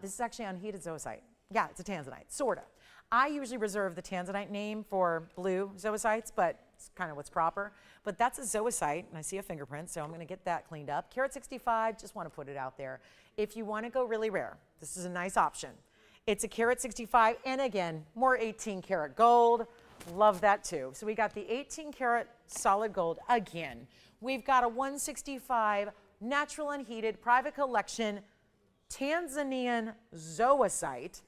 This is actually unheated zoisite. Yeah, it's a tanzanite, sorta. I usually reserve the tanzanite name for blue zoisites, but it's kind of what's proper. But that's a zoisite, and I see a fingerprint, so I'm gonna get that cleaned up. Carat 65, just wanna put it out there. If you wanna go really rare, this is a nice option. It's a carat 65, and again, more 18 karat gold. Love that too. So we got the 18 karat solid gold again. We've got a 165 natural unheated private collection Tanzanian zoisite.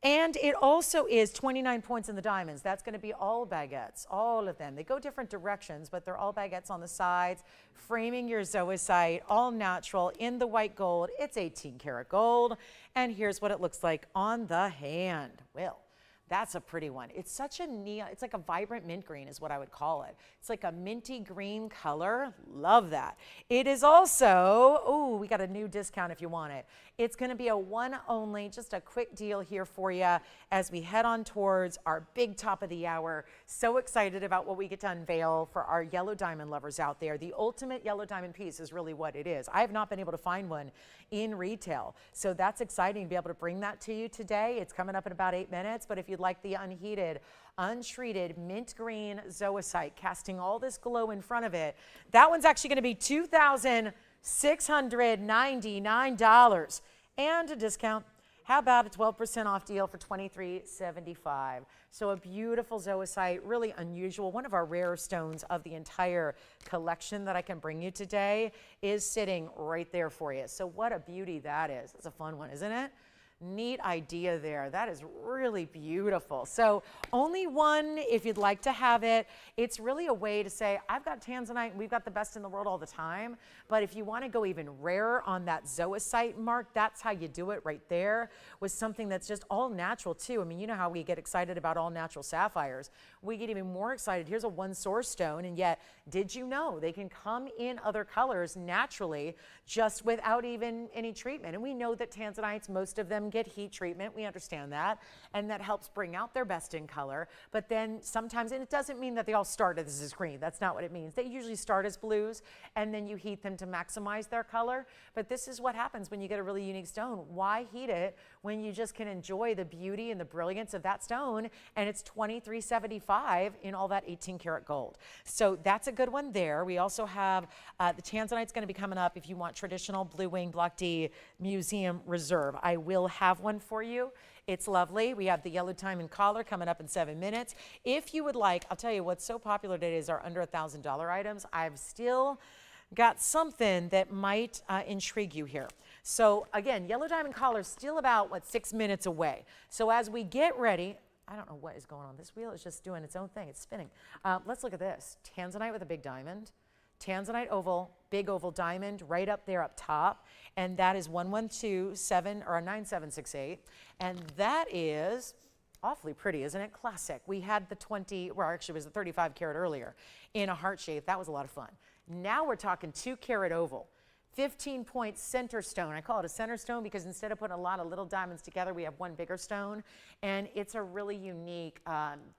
And it also is 29 points in the diamonds. That's going to be all baguettes, all of them. They go different directions, but they're all baguettes on the sides, framing your zoisite, all natural in the white gold. It's 18 karat gold. And here's what it looks like on the hand. Well, That's a pretty one. It's such a neon, it's like a vibrant mint green is what I would call it. It's like a minty green color. Love that. It is also, oh, we got a new discount if you want it. It's going to be a one only, just a quick deal here for you as we head on towards our big top of the hour. So excited about what we get to unveil for our yellow diamond lovers out there. The ultimate yellow diamond piece is really what it is. I have not been able to find one in retail. So that's exciting to be able to bring that to you today. It's coming up in about 8 minutes, but if you'd like the unheated, untreated mint green zoisite casting all this glow in front of it, that one's actually going to be $2,699 and a discount. How about a 12% off deal for $23.75? So a beautiful zoisite, really unusual. One of our rare stones of the entire collection that I can bring you today is sitting right there for you. So what a beauty that is. It's a fun one, isn't it? Neat idea there. That is really beautiful. So only one if you'd like to have it. It's really a way to say, I've got tanzanite and we've got the best in the world all the time. But if you want to go even rarer on that zoisite mark, that's how you do it right there with something that's just all natural too. I mean, you know how we get excited about all natural sapphires. We get even more excited. Here's a one source stone, and yet did you know they can come in other colors naturally just without even any treatment? And we know that tanzanites, most of them get heat treatment. We understand that, and that helps bring out their best in color. But then sometimes, and it doesn't mean that they all start as green. That's not what it means. They usually start as blues, and then you heat them to maximize their color. But this is what happens when you get a really unique stone. Why heat it when you just can enjoy the beauty and the brilliance of that stone? And it's $23.75 in all that 18 karat gold. So that's a good one there. We also have the tanzanite's going to be coming up if you want traditional blue wing block D museum reserve. I will have one for you. It's lovely. We have the yellow diamond collar coming up in 7 minutes. If you would like, I'll tell you what's so popular today is our under $1,000 items. I've still got something that might intrigue you here. So again, yellow diamond collar is still about, 6 minutes away. So as we get ready, I don't know what is going on. This wheel is just doing its own thing. It's spinning. Let's look at this. Tanzanite with a big diamond. Tanzanite oval, big oval diamond right up there up top. And that is 1127 or 9768. And that is awfully pretty, isn't it? Classic. We had the 20, well, actually it was the 35 karat earlier in a heart shape. That was a lot of fun. Now we're talking 2 karat oval. 15-point center stone. I call it a center stone because instead of putting a lot of little diamonds together, we have one bigger stone. And it's a really unique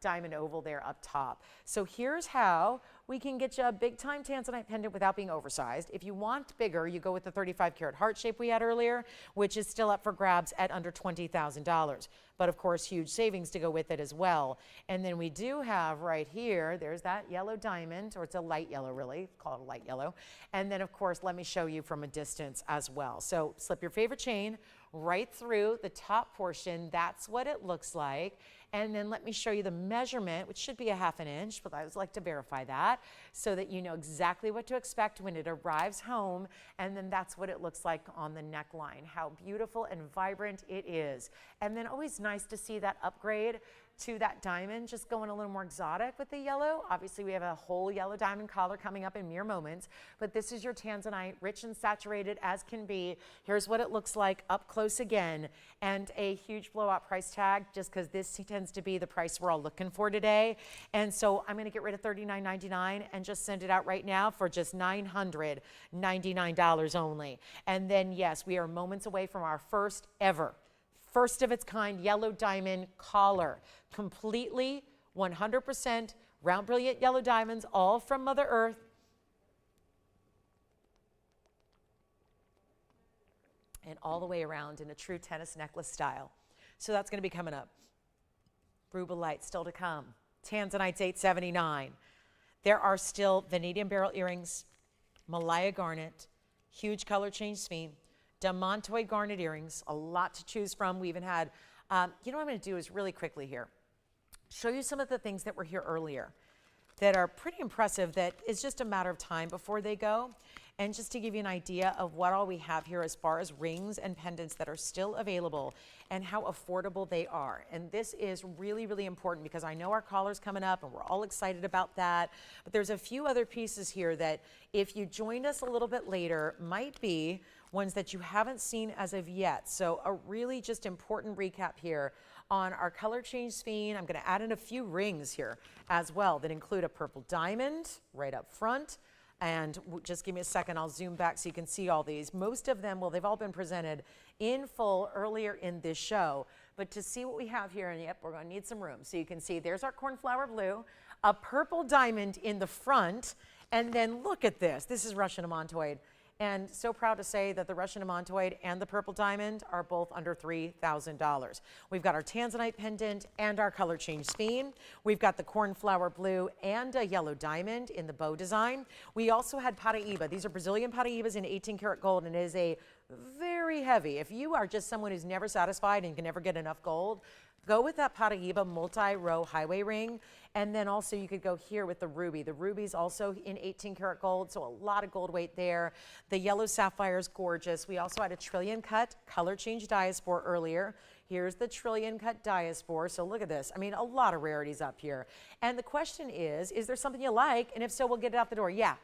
diamond oval there up top. So here's how we can get you a big time tanzanite pendant without being oversized. If you want bigger, you go with the 35 karat heart shape we had earlier, which is still up for grabs at under $20,000. But of course, huge savings to go with it as well. And then we do have right here, there's that yellow diamond, or it's a light yellow really, call it a light yellow. And then of course, let me show you from a distance as well. So slip your favorite chain right through the top portion. That's what it looks like. And then let me show you the measurement, which should be a ½ inch, but I always like to verify that so that you know exactly what to expect when it arrives home. And then that's what it looks like on the neckline, how beautiful and vibrant it is. And then always nice to see that upgrade to that diamond, just going a little more exotic with the yellow. Obviously, we have a whole yellow diamond collar coming up in mere moments, but this is your tanzanite, rich and saturated as can be. Here's what it looks like up close again, and a huge blowout price tag, just because this tends to be the price we're all looking for today. And so I'm gonna get rid of $39.99 and just send it out right now for just $999 only. And then yes, we are moments away from our first of its kind yellow diamond collar, completely 100% round brilliant yellow diamonds, all from Mother Earth. And all the way around in a true tennis necklace style. So that's going to be coming up. Rubelite still to come. Tanzanite's $879. There are still Venetian beryl earrings, Malaya garnet, huge color change scheme, Demontoid garnet earrings, a lot to choose from. We even had, you know what I'm going to do is really quickly here, show you some of the things that were here earlier that are pretty impressive that is just a matter of time before they go. And just to give you an idea of what all we have here as far as rings and pendants that are still available and how affordable they are. And this is really, really important because I know our collar's coming up and we're all excited about that. But there's a few other pieces here that if you joined us a little bit later might be ones that you haven't seen as of yet. So a really just important recap here on our color change Sphene. I'm going to add in a few rings here as well that include a purple diamond right up front. And just give me a second, I'll zoom back so you can see all these. Most of them, well, they've all been presented in full earlier in this show. But to see what we have here, and yep, we're going to need some room. So you can see there's our cornflower blue, a purple diamond in the front, and then look at this. This is Russian amantoid. And so proud to say that the Russian amantoid and the purple diamond are both under $3,000. We've got our tanzanite pendant and our color change Sphene. We've got the cornflower blue and a yellow diamond in the bow design. We also had Paraíba. These are Brazilian Paraíbas in 18 karat gold, and it is a very heavy. If you are just someone who's never satisfied and can never get enough gold, go with that Paraíba multi-row highway ring. And then also you could go here with the ruby. The ruby's also in 18 karat gold, so a lot of gold weight there. The yellow sapphire is gorgeous. We also had a trillion cut color change diaspore earlier. Here's the trillion cut diaspore. So look at this. I mean, a lot of rarities up here. And the question is there something you like? And if so, we'll get it out the door. Yeah. I took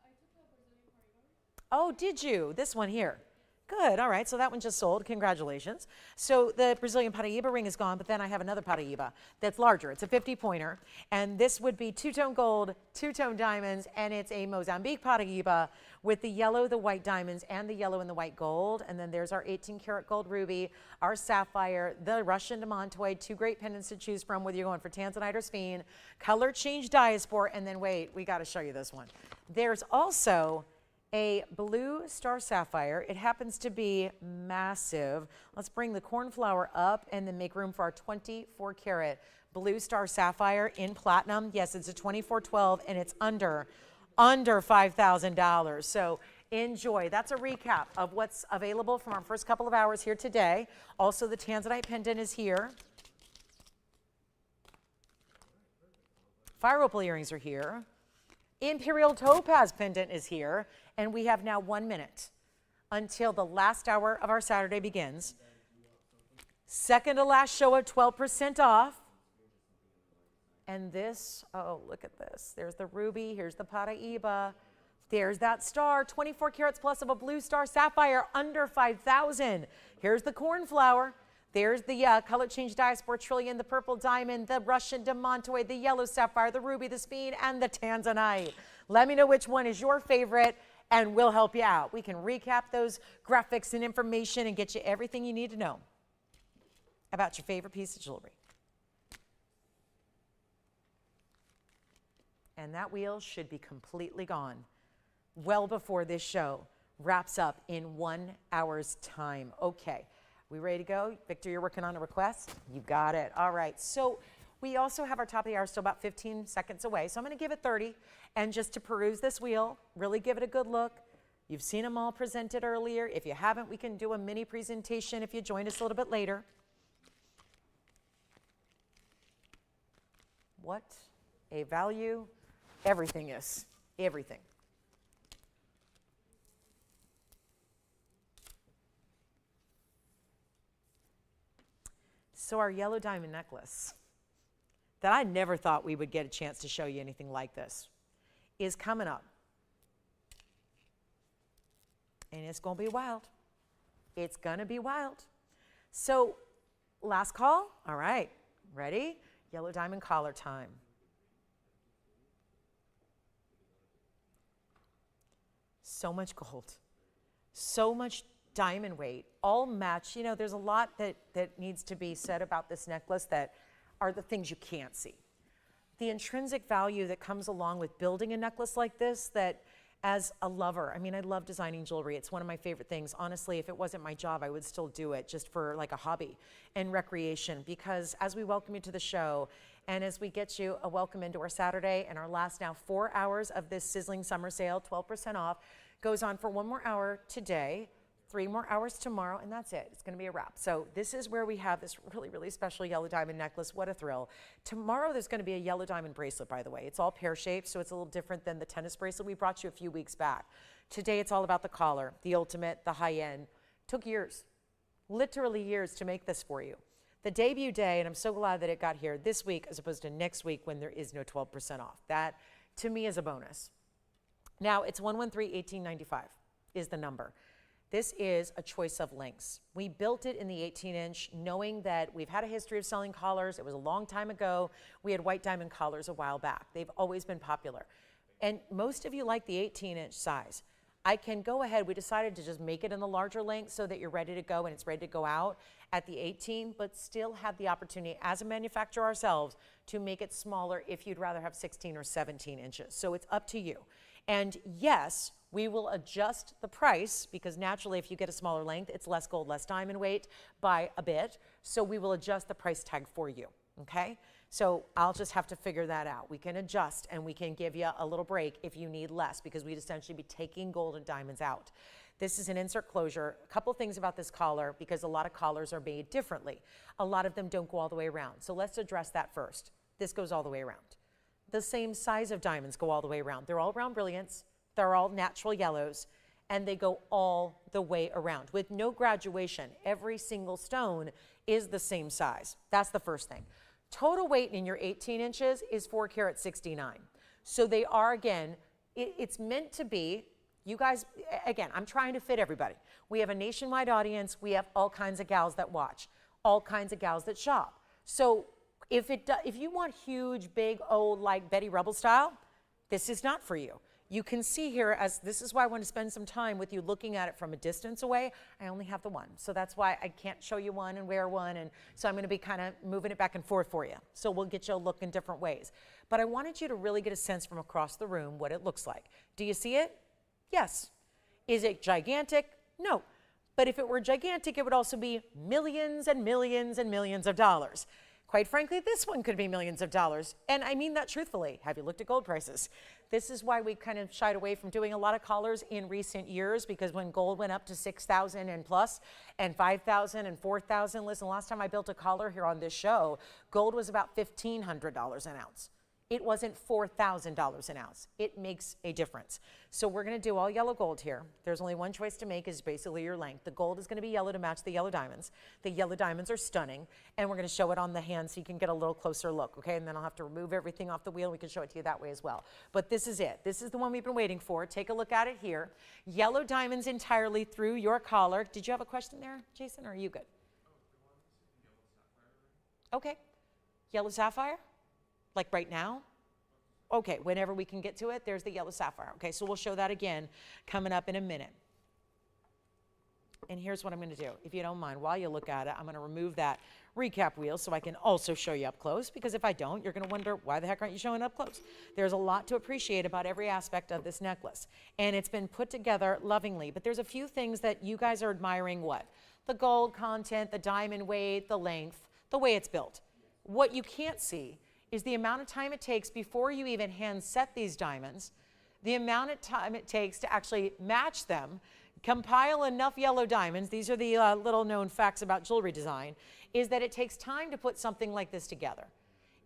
the Brazilian Paraíba. Oh, did you? This one here. Good. All right. So that one just sold. Congratulations. So the Brazilian Paraíba ring is gone, but then I have another Paraíba that's larger. It's a 50-pointer. And this would be two-tone gold, two-tone diamonds, and it's a Mozambique Paraíba with the yellow, the white diamonds, and the yellow and the white gold. And then there's our 18-karat gold ruby, our sapphire, the Russian demontoid, two great pendants to choose from, whether you're going for tanzanite or Sphene, color change diaspore, and then wait, we got to show you this one. There's also a blue star sapphire. It happens to be massive. Let's bring the cornflower up and then make room for our 24 karat blue star sapphire in platinum. Yes, it's a 2412 and it's under $5,000. So enjoy. That's a recap of what's available from our first couple of hours here today. Also, the tanzanite pendant is here. Fire opal earrings are here. Imperial topaz pendant is here, and we have now 1 minute until the last hour of our Saturday begins. Second to last show at 12% off. And this, oh, look at this. There's the ruby, here's the Paraíba. There's that star, 24 carats plus of a blue star sapphire under 5,000. Here's the cornflower. There's the color change diaspora trillion, the purple diamond, the Russian demontoid, the yellow sapphire, the ruby, the Sphene, and the tanzanite. Let me know which one is your favorite, and we'll help you out. We can recap those graphics and information and get you everything you need to know about your favorite piece of jewelry. And that wheel should be completely gone well before this show wraps up in 1 hour's time. Okay. We ready to go? Victor, you're working on a request? You got it. All right. So we also have our top of the hour still about 15 seconds away. So I'm going to give it 30. And just to peruse this wheel, really give it a good look. You've seen them all presented earlier. If you haven't, we can do a mini presentation if you join us a little bit later. What a value everything is. Everything. So our yellow diamond necklace that I never thought we would get a chance to show you anything like this is coming up. And it's going to be wild. It's going to be wild. So last call. All right. Ready? Yellow diamond collar time. So much gold. So much diamond weight, all match. You know, there's a lot that needs to be said about this necklace that are the things you can't see. The intrinsic value that comes along with building a necklace like this, that as a lover, I mean, I love designing jewelry. It's one of my favorite things. Honestly, if it wasn't my job, I would still do it just for like a hobby and recreation, because as we welcome you to the show and as we get you a welcome into our Saturday and our last now 4 hours of this sizzling summer sale, 12% off, goes on for 1 more hour today, 3 more hours tomorrow, and that's it. It's going to be a wrap. So this is where we have this really, really special yellow diamond necklace. What a thrill. Tomorrow there's going to be a yellow diamond bracelet, by the way. It's all pear-shaped, so it's a little different than the tennis bracelet we brought you a few weeks back. Today it's all about the collar, the ultimate, the high-end. Took years, literally years to make this for you. The debut day, and I'm so glad that it got here this week as opposed to next week when there is no 12% off. That, to me, is a bonus. Now, it's 113-1895 is the number. This is a choice of lengths. We built it in the 18-inch knowing that we've had a history of selling collars. It was a long time ago. We had white diamond collars a while back. They've always been popular. And most of you like the 18-inch size. I can go ahead, we decided to just make it in the larger length so that you're ready to go and it's ready to go out at the 18, but still have the opportunity as a manufacturer ourselves to make it smaller if you'd rather have 16 or 17 inches. So it's up to you. And yes, we will adjust the price because naturally if you get a smaller length, it's less gold, less diamond weight by a bit. So we will adjust the price tag for you, okay? So I'll just have to figure that out. We can adjust and we can give you a little break if you need less because we'd essentially be taking gold and diamonds out. This is an insert closure. A couple things about this collar because a lot of collars are made differently. A lot of them don't go all the way around. So let's address that first. This goes all the way around. The same size of diamonds go all the way around. They're all round brilliants. They're all natural yellows and they go all the way around with no graduation. Every single stone is the same size. That's the first thing. Total weight in your 18 inches is 4 carat 69. So they are, again, it's meant to be, you guys, again, I'm trying to fit everybody. We have a nationwide audience. We have all kinds of gals that watch, all kinds of gals that shop. So if you want huge, big, old, like Betty Rubble style, this is not for you. You can see here, as this is why I want to spend some time with you looking at it from a distance away. I only have the one. So that's why I can't show you one and wear one. And so I'm going to be kind of moving it back and forth for you. So we'll get you a look in different ways. But I wanted you to really get a sense from across the room what it looks like. Do you see it? Yes. Is it gigantic? No. But if it were gigantic, it would also be millions and millions and millions of dollars. Quite frankly, this one could be millions of dollars. And I mean that truthfully. Have you looked at gold prices? This is why we kind of shied away from doing a lot of collars in recent years because when gold went up to 6,000 and plus and 5,000 and 4,000, listen, last time I built a collar here on this show, gold was about $1,500 an ounce. It wasn't $4,000 an ounce. It makes a difference. So we're going to do all yellow gold here. There's only one choice to make is basically your length. The gold is going to be yellow to match the yellow diamonds. The yellow diamonds are stunning, and we're going to show it on the hand so you can get a little closer look, okay? And then I'll have to remove everything off the wheel. We can show it to you that way as well. But this is it. This is the one we've been waiting for. Take a look at it here. Yellow diamonds entirely through your collar. Did you have a question there, Jason, or are you good? Okay. Yellow sapphire? Like right now? Okay, whenever we can get to it, there's the yellow sapphire. Okay, so we'll show that again coming up in a minute. And here's what I'm going to do. If you don't mind, while you look at it, I'm going to remove that recap wheel so I can also show you up close, because if I don't, you're going to wonder, why the heck aren't you showing up close? There's a lot to appreciate about every aspect of this necklace, and it's been put together lovingly. But there's a few things that you guys are admiring. What? The gold content, the diamond weight, the length, the way it's built. What you can't see is the amount of time it takes before you even hand set these diamonds, the amount of time it takes to actually match them, compile enough yellow diamonds, these are the little known facts about jewelry design, is that it takes time to put something like this together.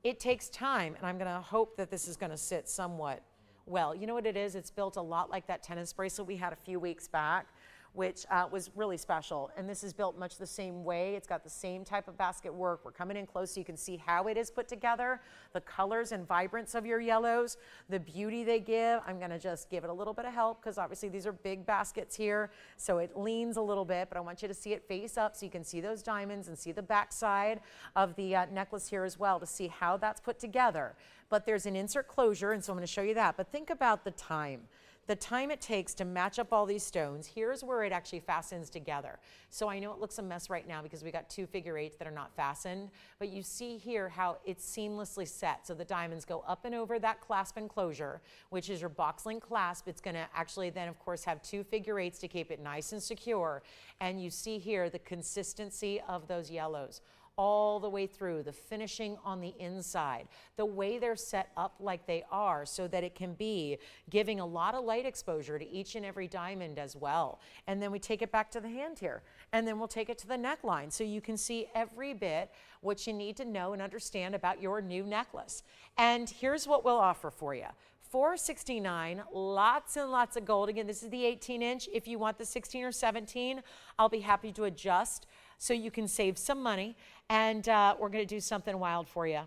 It takes time, and I'm going to hope that this is going to sit somewhat well. You know what it is? It's built a lot like that tennis bracelet we had a few weeks back, which was really special. And this is built much the same way. It's got the same type of basket work. We're coming in close so you can see how it is put together, the colors and vibrance of your yellows, the beauty they give. I'm going to just give it a little bit of help because obviously these are big baskets here, so it leans a little bit, but I want you to see it face up so you can see those diamonds and see the back side of the necklace here as well to see how that's put together. But there's an insert closure, and so I'm going to show you that. But think about the time. The time it takes to match up all these stones. Here's where it actually fastens together. So I know it looks a mess right now because we got 2 figure 8s that are not fastened, but you see here how it's seamlessly set. So the diamonds go up and over that clasp and closure, which is your box link clasp. It's going to actually then, of course, have 2 figure 8s to keep it nice and secure. And you see here the consistency of those yellows all the way through, the finishing on the inside, the way they're set up like they are so that it can be giving a lot of light exposure to each and every diamond as well. And then we take it back to the hand here, and then we'll take it to the neckline so you can see every bit what you need to know and understand about your new necklace. And here's what we'll offer for you. $469, lots and lots of gold. Again, this is the 18-inch. If you want the 16 or 17, I'll be happy to adjust so you can save some money. And we're going to do something wild for you.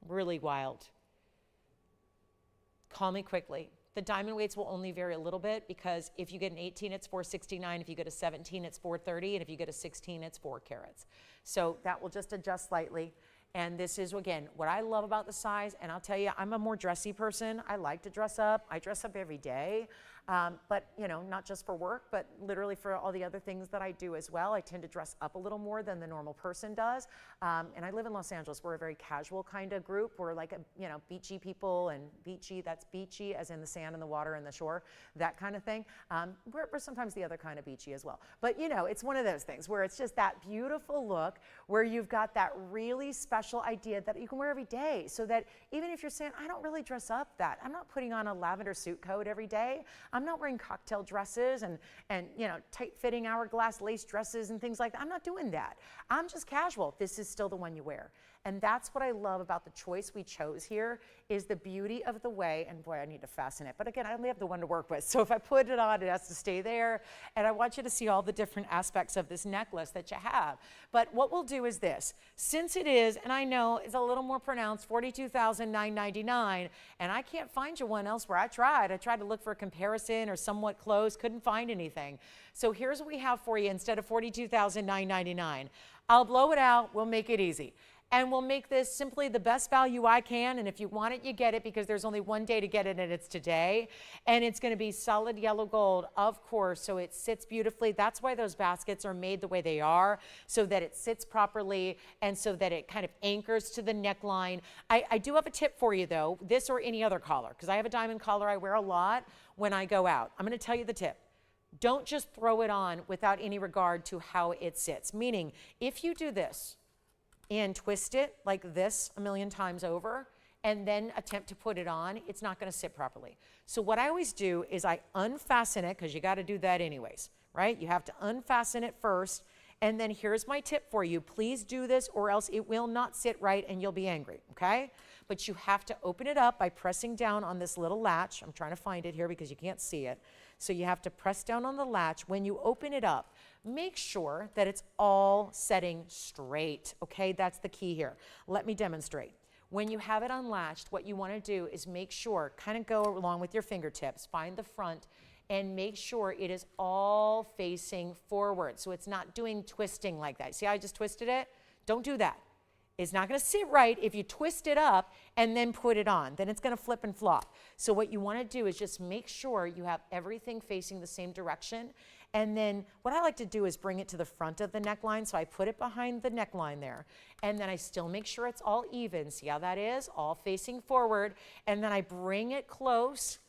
Really wild. Call me quickly. The diamond weights will only vary a little bit because if you get an 18, it's 469. If you get a 17, it's 430. And if you get a 16, it's 4 carats. So that will just adjust slightly. And this is, again, what I love about the size. And I'll tell you, I'm a more dressy person. I like to dress up. I dress up every day. But, you know, not just for work, but literally for all the other things that I do as well. I tend to dress up a little more than the normal person does. And I live in Los Angeles. We're a very casual kind of group. We're like, beachy people, and beachy, that's beachy as in the sand and the water and the shore, that kind of thing. We're sometimes the other kind of beachy as well. But, you know, it's one of those things where it's just that beautiful look where you've got that really special idea that you can wear every day, so that even if you're saying, I don't really dress up that, I'm not putting on a lavender suit coat every day. I'm not wearing cocktail dresses and tight-fitting hourglass lace dresses and things like that. I'm not doing that. I'm just casual. This is still the one you wear. And that's what I love about the choice we chose here, is the beauty of the way, and boy, I need to fasten it. But again, I only have the one to work with. So if I put it on, it has to stay there. And I want you to see all the different aspects of this necklace that you have. But what we'll do is this. Since it is, and I know it's a little more pronounced, $42,999, and I can't find you one elsewhere. I tried to look for a comparison or somewhat close, couldn't find anything. So here's what we have for you instead of $42,999. I'll blow it out, we'll make it easy. And we'll make this simply the best value I can. And if you want it, you get it, because there's only one day to get it, and it's today. And it's going to be solid yellow gold, of course, so it sits beautifully. That's why those baskets are made the way they are, so that it sits properly and so that it kind of anchors to the neckline. I do have a tip for you, though, this or any other collar, because I have a diamond collar I wear a lot when I go out. I'm going to tell you the tip. Don't just throw it on without any regard to how it sits. Meaning, if you do this, and twist it like this a million times over, and then attempt to put it on, it's not going to sit properly. So what I always do is I unfasten it, because you got to do that anyways, right? You have to unfasten it first, and then here's my tip for you. Please do this, or else it will not sit right and you'll be angry, okay? But you have to open it up by pressing down on this little latch. I'm trying to find it here because you can't see it. So you have to press down on the latch. When you open it up, make sure that it's all setting straight, okay? That's the key here. Let me demonstrate. When you have it unlatched, what you want to do is make sure, kind of go along with your fingertips, find the front, and make sure it is all facing forward. So it's not doing twisting like that. See how I just twisted it? Don't do that. It's not going to sit right if you twist it up and then put it on. Then it's going to flip and flop. So what you want to do is just make sure you have everything facing the same direction. And then what I like to do is bring it to the front of the neckline. So I put it behind the neckline there. And then I still make sure it's all even. See how that is? All facing forward. And then I bring it close.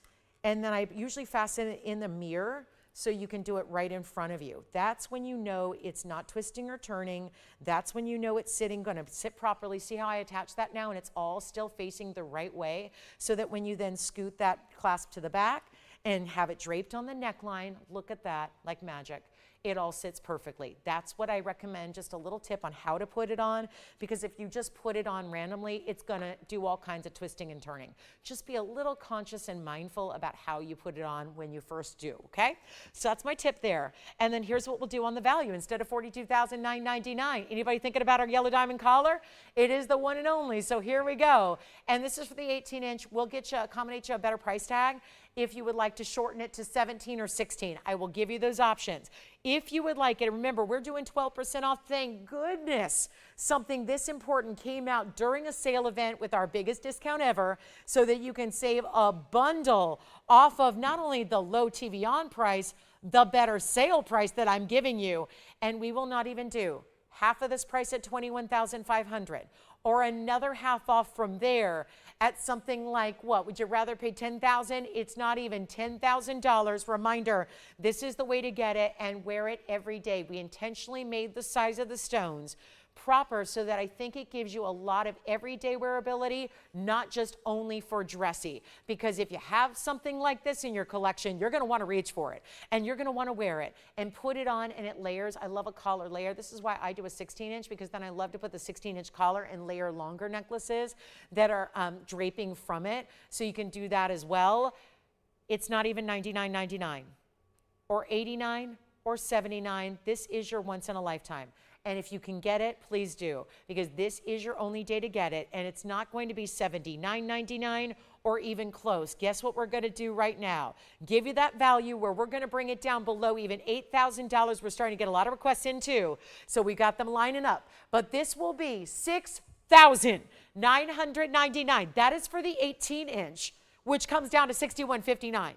And then I usually fasten it in the mirror, so you can do it right in front of you. That's when you know it's not twisting or turning. That's when you know it's sitting, going to sit properly. See how I attach that now, and it's all still facing the right way, so that when you then scoot that clasp to the back and have it draped on the neckline, look at that, like magic. It all sits perfectly. That's what I recommend, just a little tip on how to put it on, because if you just put it on randomly, it's gonna do all kinds of twisting and turning. Just be a little conscious and mindful about how you put it on when you first do, okay? So that's my tip there. And then here's what we'll do on the value. Instead of $42,999, anybody thinking about our yellow diamond collar? It is the one and only, so here we go. And this is for the 18-inch. We'll accommodate you a better price tag. If you would like to shorten it to 17 or 16, I will give you those options. If you would like it, remember, we're doing 12% off. Thank goodness something this important came out during a sale event with our biggest discount ever, so that you can save a bundle off of not only the low TVON price, the better sale price that I'm giving you. And we will not even do half of this price at $21,500, or another half off from there at something like, what, would you rather pay $10,000? It's not even $10,000. Reminder, this is the way to get it, and wear it every day. We intentionally made the size of the stones proper so that I think it gives you a lot of everyday wearability, not just only for dressy. Because if you have something like this in your collection, you're going to want to reach for it, and you're going to want to wear it and put it on, and it layers. I love a collar layer. This is why I do a 16-inch, because then I love to put the 16-inch collar and layer longer necklaces that are draping from it. So you can do that as well. It's not even $99.99 or $89 or $79. This is your once in a lifetime. And if you can get it, please do, because this is your only day to get it, and it's not going to be $79.99 or even close. Guess what we're going to do right now? Give you that value where we're going to bring it down below even $8,000. We're starting to get a lot of requests in too, so we got them lining up. But this will be $6,999. That is for the 18-inch, which comes down to $6,159.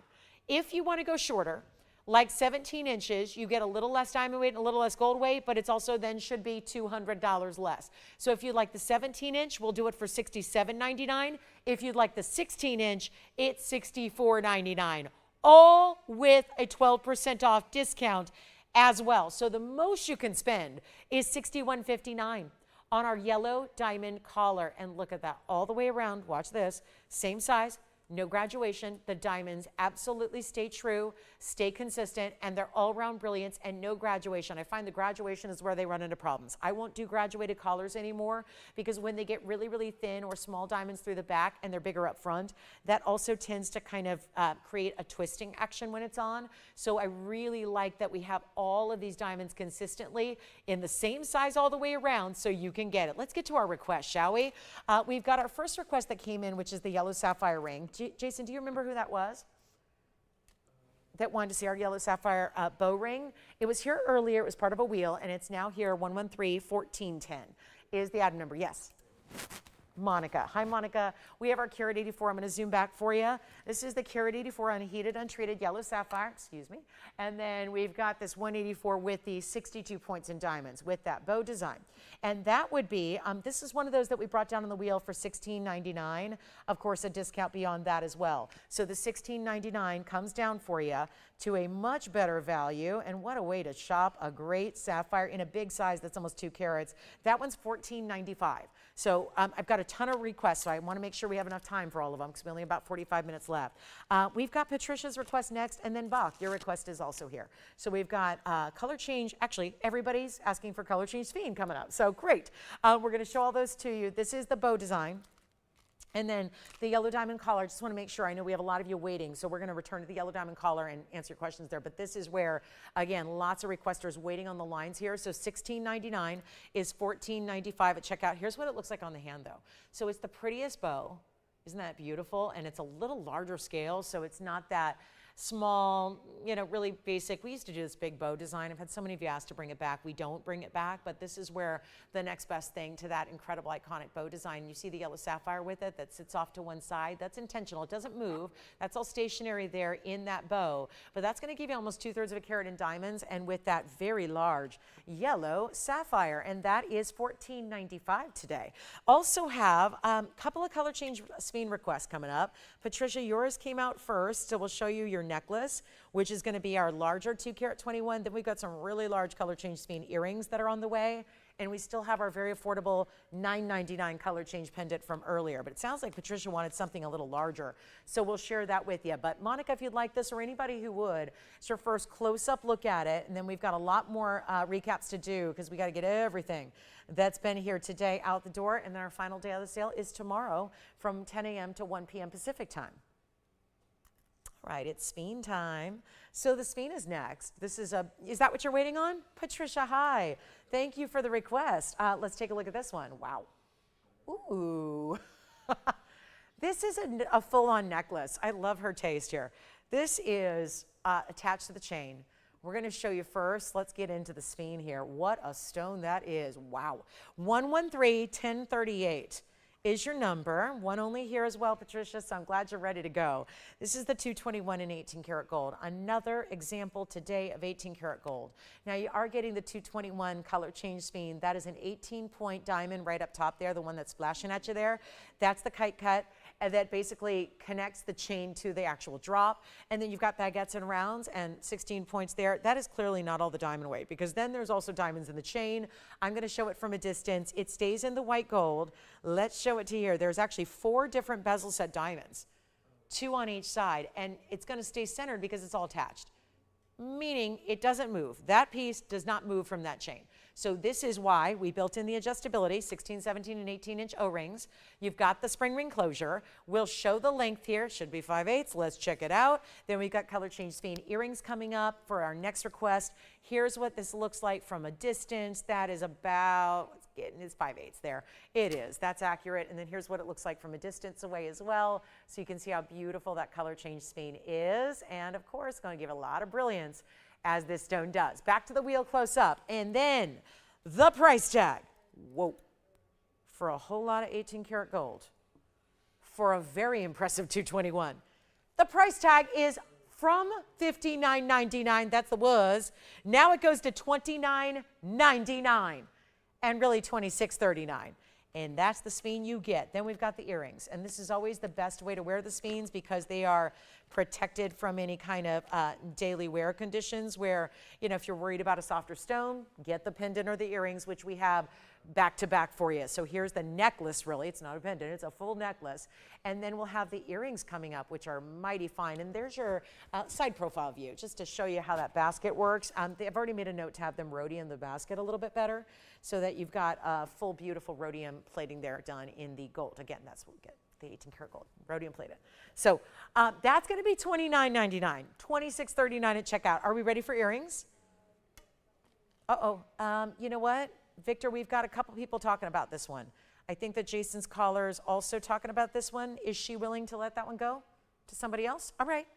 If you want to go shorter, like 17 inches, you get a little less diamond weight and a little less gold weight, but it's also then should be $200 less. So if you'd like the 17-inch, we'll do it for $67.99. If you'd like the 16-inch, it's $64.99, all with a 12% off discount as well. So the most you can spend is $61.59 on our yellow diamond collar. And look at that all the way around. Watch this. Same size. No graduation. The diamonds absolutely stay true, stay consistent, and they're all around brilliance and no graduation. I find the graduation is where they run into problems. I won't do graduated collars anymore because when they get really, really thin or small diamonds through the back and they're bigger up front, that also tends to kind of create a twisting action when it's on. So I really like that we have all of these diamonds consistently in the same size all the way around so you can get it. Let's get to our request, shall we? We've got our first request that came in, which is the yellow sapphire ring. Jason, do you remember who that was? That wanted to see our yellow sapphire bow ring. It was here earlier. It was part of a wheel, and it's now here. 113-1410 is the item number. Yes. Monica. Hi, Monica. We have our Carat 84. I'm going to zoom back for you. This is the Carat 84 unheated, untreated yellow sapphire. Excuse me. And then we've got this 184 with the 62 points in diamonds with that bow design. And that would be, this is one of those that we brought down on the wheel for $16.99. Of course, a discount beyond that as well. So the $16.99 comes down for you to a much better value. And what a way to shop a great sapphire in a big size that's almost 2 carats. That one's $14.95. So I've got a ton of requests, so I want to make sure we have enough time for all of them because we only have about 45 minutes left. We've got Patricia's request next, and then Bach, your request is also here. So we've got color change. Actually, everybody's asking for color change Fiend coming up. So great. We're going to show all those to you. This is the bow design. And then the yellow diamond collar, just want to make sure, I know we have a lot of you waiting, so we're going to return to the yellow diamond collar and answer your questions there. But this is where, again, lots of requesters waiting on the lines here. So $16.99 is $14.95 at checkout. Here's what it looks like on the hand, though. So it's the prettiest bow. Isn't that beautiful? And it's a little larger scale, so it's not that small, you know, really basic. We used to do this big bow design. I've had so many of you ask to bring it back. We don't bring it back, but this is where the next best thing to that incredible iconic bow design. You see the yellow sapphire with it that sits off to one side. That's intentional. It doesn't move. That's all stationary there in that bow, but that's going to give you almost 2/3 of a carat in diamonds and with that very large yellow sapphire, and that is $14.95 today. Also have a couple of color change Fiend requests coming up. Patricia, yours came out first, so we'll show you your necklace, which is going to be our larger 2 carat 21. Then we've got some really large color change Fiend earrings that are on the way. And we still have our very affordable $9.99 color change pendant from earlier. But it sounds like Patricia wanted something a little larger. So we'll share that with you. But Monica, if you'd like this, or anybody who would, it's your first close-up look at it. And then we've got a lot more recaps to do because we got to get everything that's been here today out the door. And then our final day of the sale is tomorrow from 10 a.m. to 1 p.m. Pacific time. Right, it's Fiend time. So the Fiend is next. Is that what you're waiting on? Patricia, hi. Thank you for the request. Let's take a look at this one. Wow. Ooh. This is a full-on necklace. I love her taste here. This is attached to the chain. We're going to show you first. Let's get into the Fiend here. What a stone that is. Wow. 113-1038. Is your number. One only here as well, Patricia, so I'm glad you're ready to go. This is the 221 in 18 karat gold. Another example today of 18 karat gold. Now you are getting the 221 color change Fiend. That is an 18-point diamond right up top there, the one that's flashing at you there. That's the kite cut, and that basically connects the chain to the actual drop. And then you've got baguettes and rounds and 16 points there. That is clearly not all the diamond weight because then there's also diamonds in the chain. I'm going to show it from a distance. It stays in the white gold. Let's show it to you here. There's actually 4 different bezel set diamonds, 2 on each side, and it's going to stay centered because it's all attached, meaning it doesn't move. That piece does not move from that chain. So this is why we built in the adjustability, 16, 17, and 18-inch O-rings. You've got the spring ring closure. We'll show the length here. Should be 5/8. Let's check it out. Then we've got color change Speen earrings coming up for our next request. Here's what this looks like from a distance. That is about, it's 5/8 there. It is. That's accurate. And then here's what it looks like from a distance away as well. So you can see how beautiful that color change Speen is. And of course, going to give a lot of brilliance as this stone does. Back to the wheel close up. And then the price tag. Whoa. For a whole lot of 18 karat gold. For a very impressive 221. The price tag is from $59.99. That's the was. Now it goes to $29.99. And really $26.39. And that's the Speen you get. Then we've got the earrings. And this is always the best way to wear the Speens because they are protected from any kind of daily wear conditions where, you know, if you're worried about a softer stone, get the pendant or the earrings, which we have back to back for you. So here's the necklace, really. It's not a pendant, it's a full necklace. And then we'll have the earrings coming up, which are mighty fine. And there's your side profile view, just to show you how that basket works. They've already made a note to have them rhodium the basket a little bit better so that you've got full, beautiful rhodium plating there done in the gold. Again, that's what we get. The 18 karat gold, rhodium plated. So that's going to be $29.99, $26.39 at checkout. Are we ready for earrings? You know what, Victor, we've got a couple people talking about this one. I think that Jason's caller is also talking about this one. Is she willing to let that one go to somebody else? All right.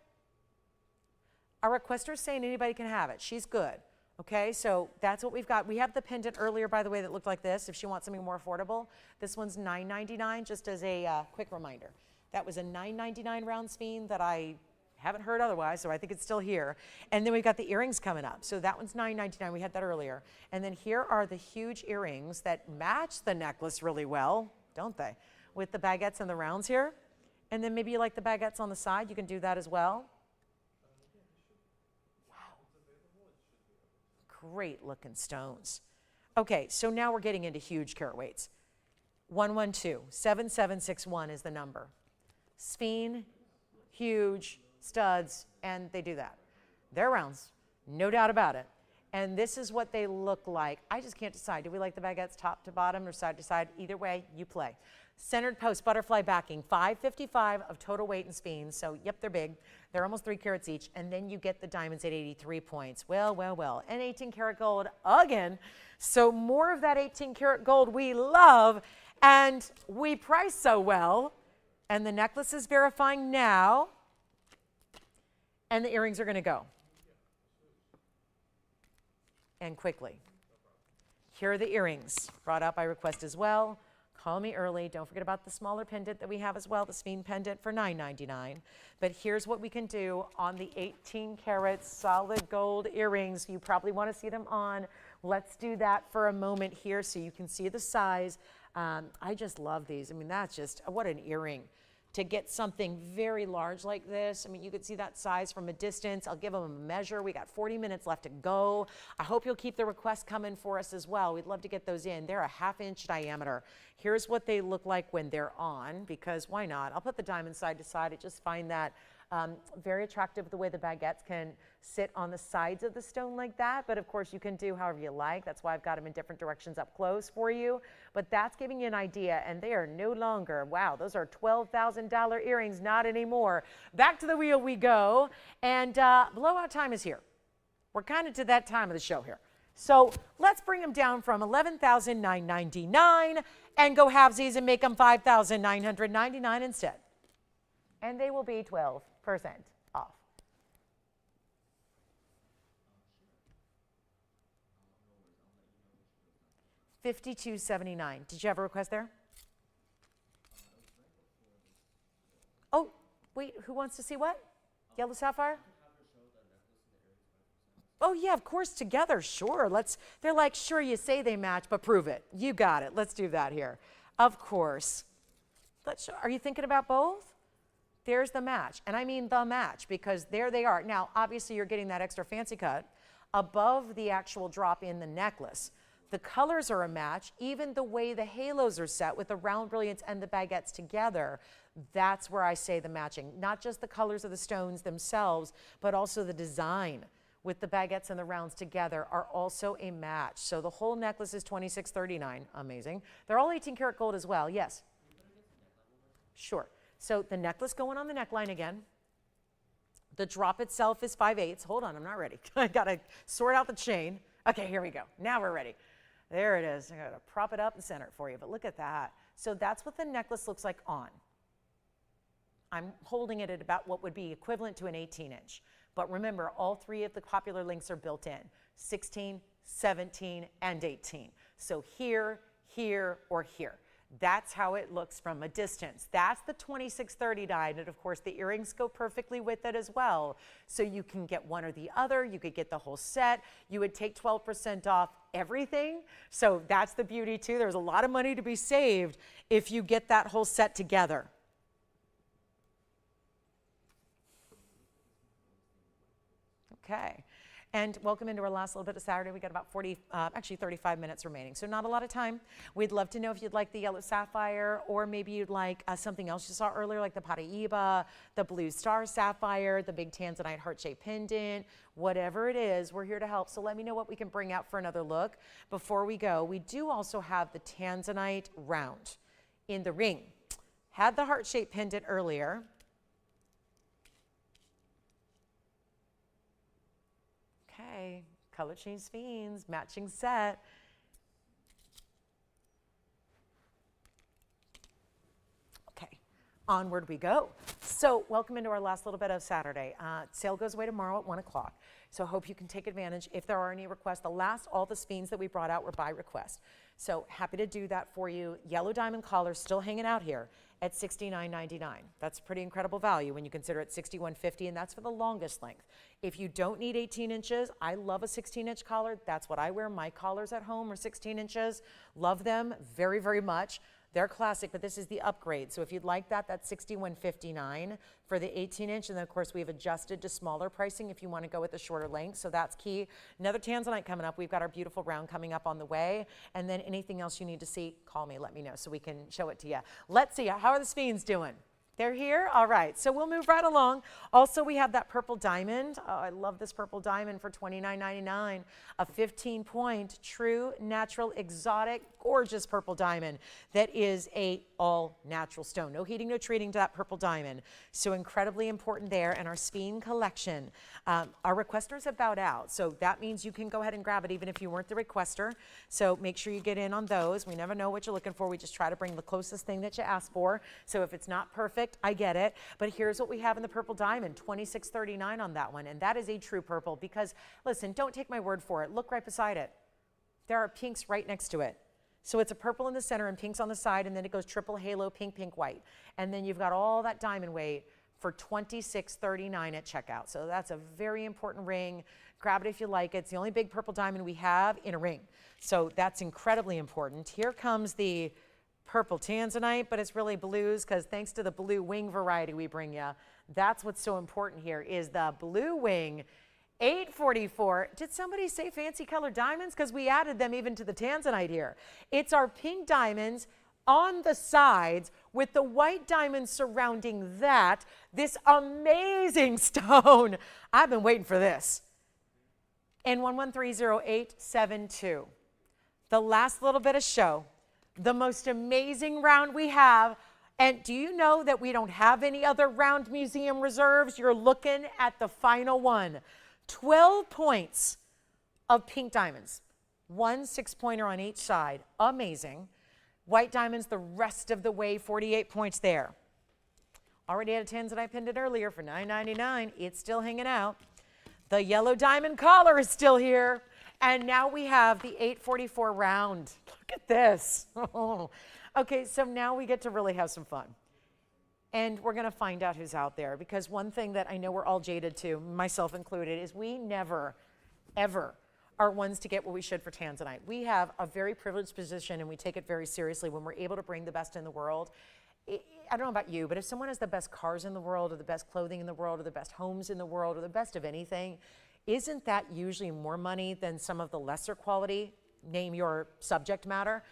Our requester is saying anybody can have it. She's good. Okay, so that's what we've got. We have the pendant earlier, by the way, that looked like this. If she wants something more affordable, this one's $9.99, just as a quick reminder. That was a $9.99 round Speen that I haven't heard otherwise, so I think it's still here. And then we've got the earrings coming up. So that one's $9.99. We had that earlier. And then here are the huge earrings that match the necklace really well, don't they? With the baguettes and the rounds here. And then maybe you like the baguettes on the side. You can do that as well. Great looking stones. Okay, so now we're getting into huge carat weights. 112-7761 is the number. Speen, huge, studs, and they do that. They're rounds, no doubt about it. And this is what they look like. I just can't decide. Do we like the baguettes top to bottom or side to side? Either way, you play. Centered post, butterfly backing, 555 of total weight in Speens. So, yep, they're big. They're almost 3 carats each. And then you get the diamonds at 83 points. Well, well, well. And 18 karat gold again. So more of that 18 karat gold we love and we price so well. And the necklace is verifying now. And the earrings are going to go. And quickly. Here are the earrings, brought out by request as well. Call me early. Don't forget about the smaller pendant that we have as well, the Speen pendant for $9.99. But here's what we can do on the 18 karat solid gold earrings. You probably want to see them on. Let's do that for a moment here so you can see the size. I just love these. I mean, that's just, what an earring. To get something very large like this, I mean, you could see that size from a distance. I'll give them a measure. We got 40 minutes left to go. I hope you'll keep the requests coming for us as well. We'd love to get those in. They're a 1/2 inch diameter. Here's what they look like when they're on, because why not? I'll put the diamond side to side. I just find that very attractive the way the baguettes can sit on the sides of the stone like that. But of course, you can do however you like. That's why I've got them in different directions up close for you. But that's giving you an idea. And they are no longer, wow, those are $12,000 earrings, not anymore. Back to the wheel we go. And blowout time is here. We're kind of to that time of the show here. So let's bring them down from $11,999 and go halvesies and make them $5,999 instead. And they will be 12% off. $52.79. Did you have a request there? Oh, wait, who wants to see what? Yellow sapphire? Oh yeah, of course, together, sure. They're like, sure, you say they match, but prove it. You got it. Let's do that here. Of course. Are you thinking about both? There's the match, and I mean the match, because there they are. Now, obviously, you're getting that extra fancy cut above the actual drop in the necklace. The colors are a match. Even the way the halos are set with the round brilliance and the baguettes together, that's where I say the matching. Not just the colors of the stones themselves, but also the design with the baguettes and the rounds together are also a match. So the whole necklace is $26.39. Amazing. They're all 18 karat gold as well. Yes? Sure. So the necklace going on the neckline again. The drop itself is 5/8. Hold on, I'm not ready. I gotta sort out the chain. Okay, here we go. Now we're ready. There it is. I gotta prop it up and center it for you, but look at that. So that's what the necklace looks like on. I'm holding it at about what would be equivalent to an 18-inch. But remember, all three of the popular links are built in, 16, 17, and 18. So here, here, or here. That's how it looks from a distance. That's the 2630 die, and of course the earrings go perfectly with it as well. So you can get one or the other, you could get the whole set, you would take 12% off everything. So that's the beauty too. There's a lot of money to be saved if you get that whole set together. Okay, and welcome into our last little bit of Saturday. We got about 35 minutes remaining, so not a lot of time. We'd love to know if you'd like the yellow sapphire, or maybe you'd like something else you saw earlier, like the Paraiba, the blue star sapphire, the big tanzanite heart-shaped pendant, whatever it is, we're here to help. So let me know what we can bring out for another look. Before we go, we do also have the tanzanite round in the ring. Had the heart-shaped pendant earlier. Okay, color change fiends, matching set. Okay, onward we go. So welcome into our last little bit of Saturday. Sale goes away tomorrow at 1 o'clock. So I hope you can take advantage. If there are any requests, all the fiends that we brought out were by request. So happy to do that for you. Yellow diamond collar still hanging out here at $69.99. That's pretty incredible value when you consider it $61.50, and that's for the longest length. If you don't need 18 inches, I love a 16-inch collar. That's what I wear. My collars at home are 16 inches. Love them very, very much. They're classic, but this is the upgrade. So if you'd like that, that's $61.59 for the 18-inch. And then, of course, we've adjusted to smaller pricing if you want to go with the shorter length. So that's key. Another tanzanite coming up. We've got our beautiful round coming up on the way. And then anything else you need to see, call me. Let me know so we can show it to you. Let's see. How are the fiends doing? They're here? All right. So we'll move right along. Also, we have that purple diamond. Oh, I love this purple diamond for $29.99. A 15-point, true, natural, exotic, gorgeous purple diamond that is a all-natural stone. No heating, no treating to that purple diamond. So incredibly important there. And our Speen collection. Our requesters have bowed out. So that means you can go ahead and grab it even if you weren't the requester. So make sure you get in on those. We never know what you're looking for. We just try to bring the closest thing that you ask for. So if it's not perfect, I get it. But here's what we have in the purple diamond, $26.39 on that one. And that is a true purple because, listen, don't take my word for it. Look right beside it. There are pinks right next to it. So it's a purple in the center and pinks on the side, and then it goes triple halo, pink, pink, white. And then you've got all that diamond weight for $26.39 at checkout. So that's a very important ring. Grab it if you like it. It's the only big purple diamond we have in a ring. So that's incredibly important. Here comes the purple tanzanite, but it's really blues because thanks to the blue wing variety we bring you, that's what's so important here is the blue wing. $844. Did somebody say fancy colored diamonds? Because we added them even to the tanzanite here. It's our pink diamonds on the sides with the white diamonds surrounding that. This amazing stone. I've been waiting for this. And 1130-872. The last little bit of show. The most amazing round we have. And do you know that we don't have any other round museum reserves? You're looking at the final one. 12 points of pink diamonds. One 6-pointer on each side. Amazing. White diamonds the rest of the way, 48 points there. Already had a tanzanite pendant earlier for $9.99. It's still hanging out. The yellow diamond collar is still here. And now we have the 844 round. Look at this. Okay, so now we get to really have some fun. And we're going to find out who's out there, because one thing that I know we're all jaded to, myself included, is we never, ever are ones to get what we should for tanzanite. We have a very privileged position, and we take it very seriously when we're able to bring the best in the world. I don't know about you, but if someone has the best cars in the world, or the best clothing in the world, or the best homes in the world, or the best of anything, isn't that usually more money than some of the lesser quality, name your subject matter?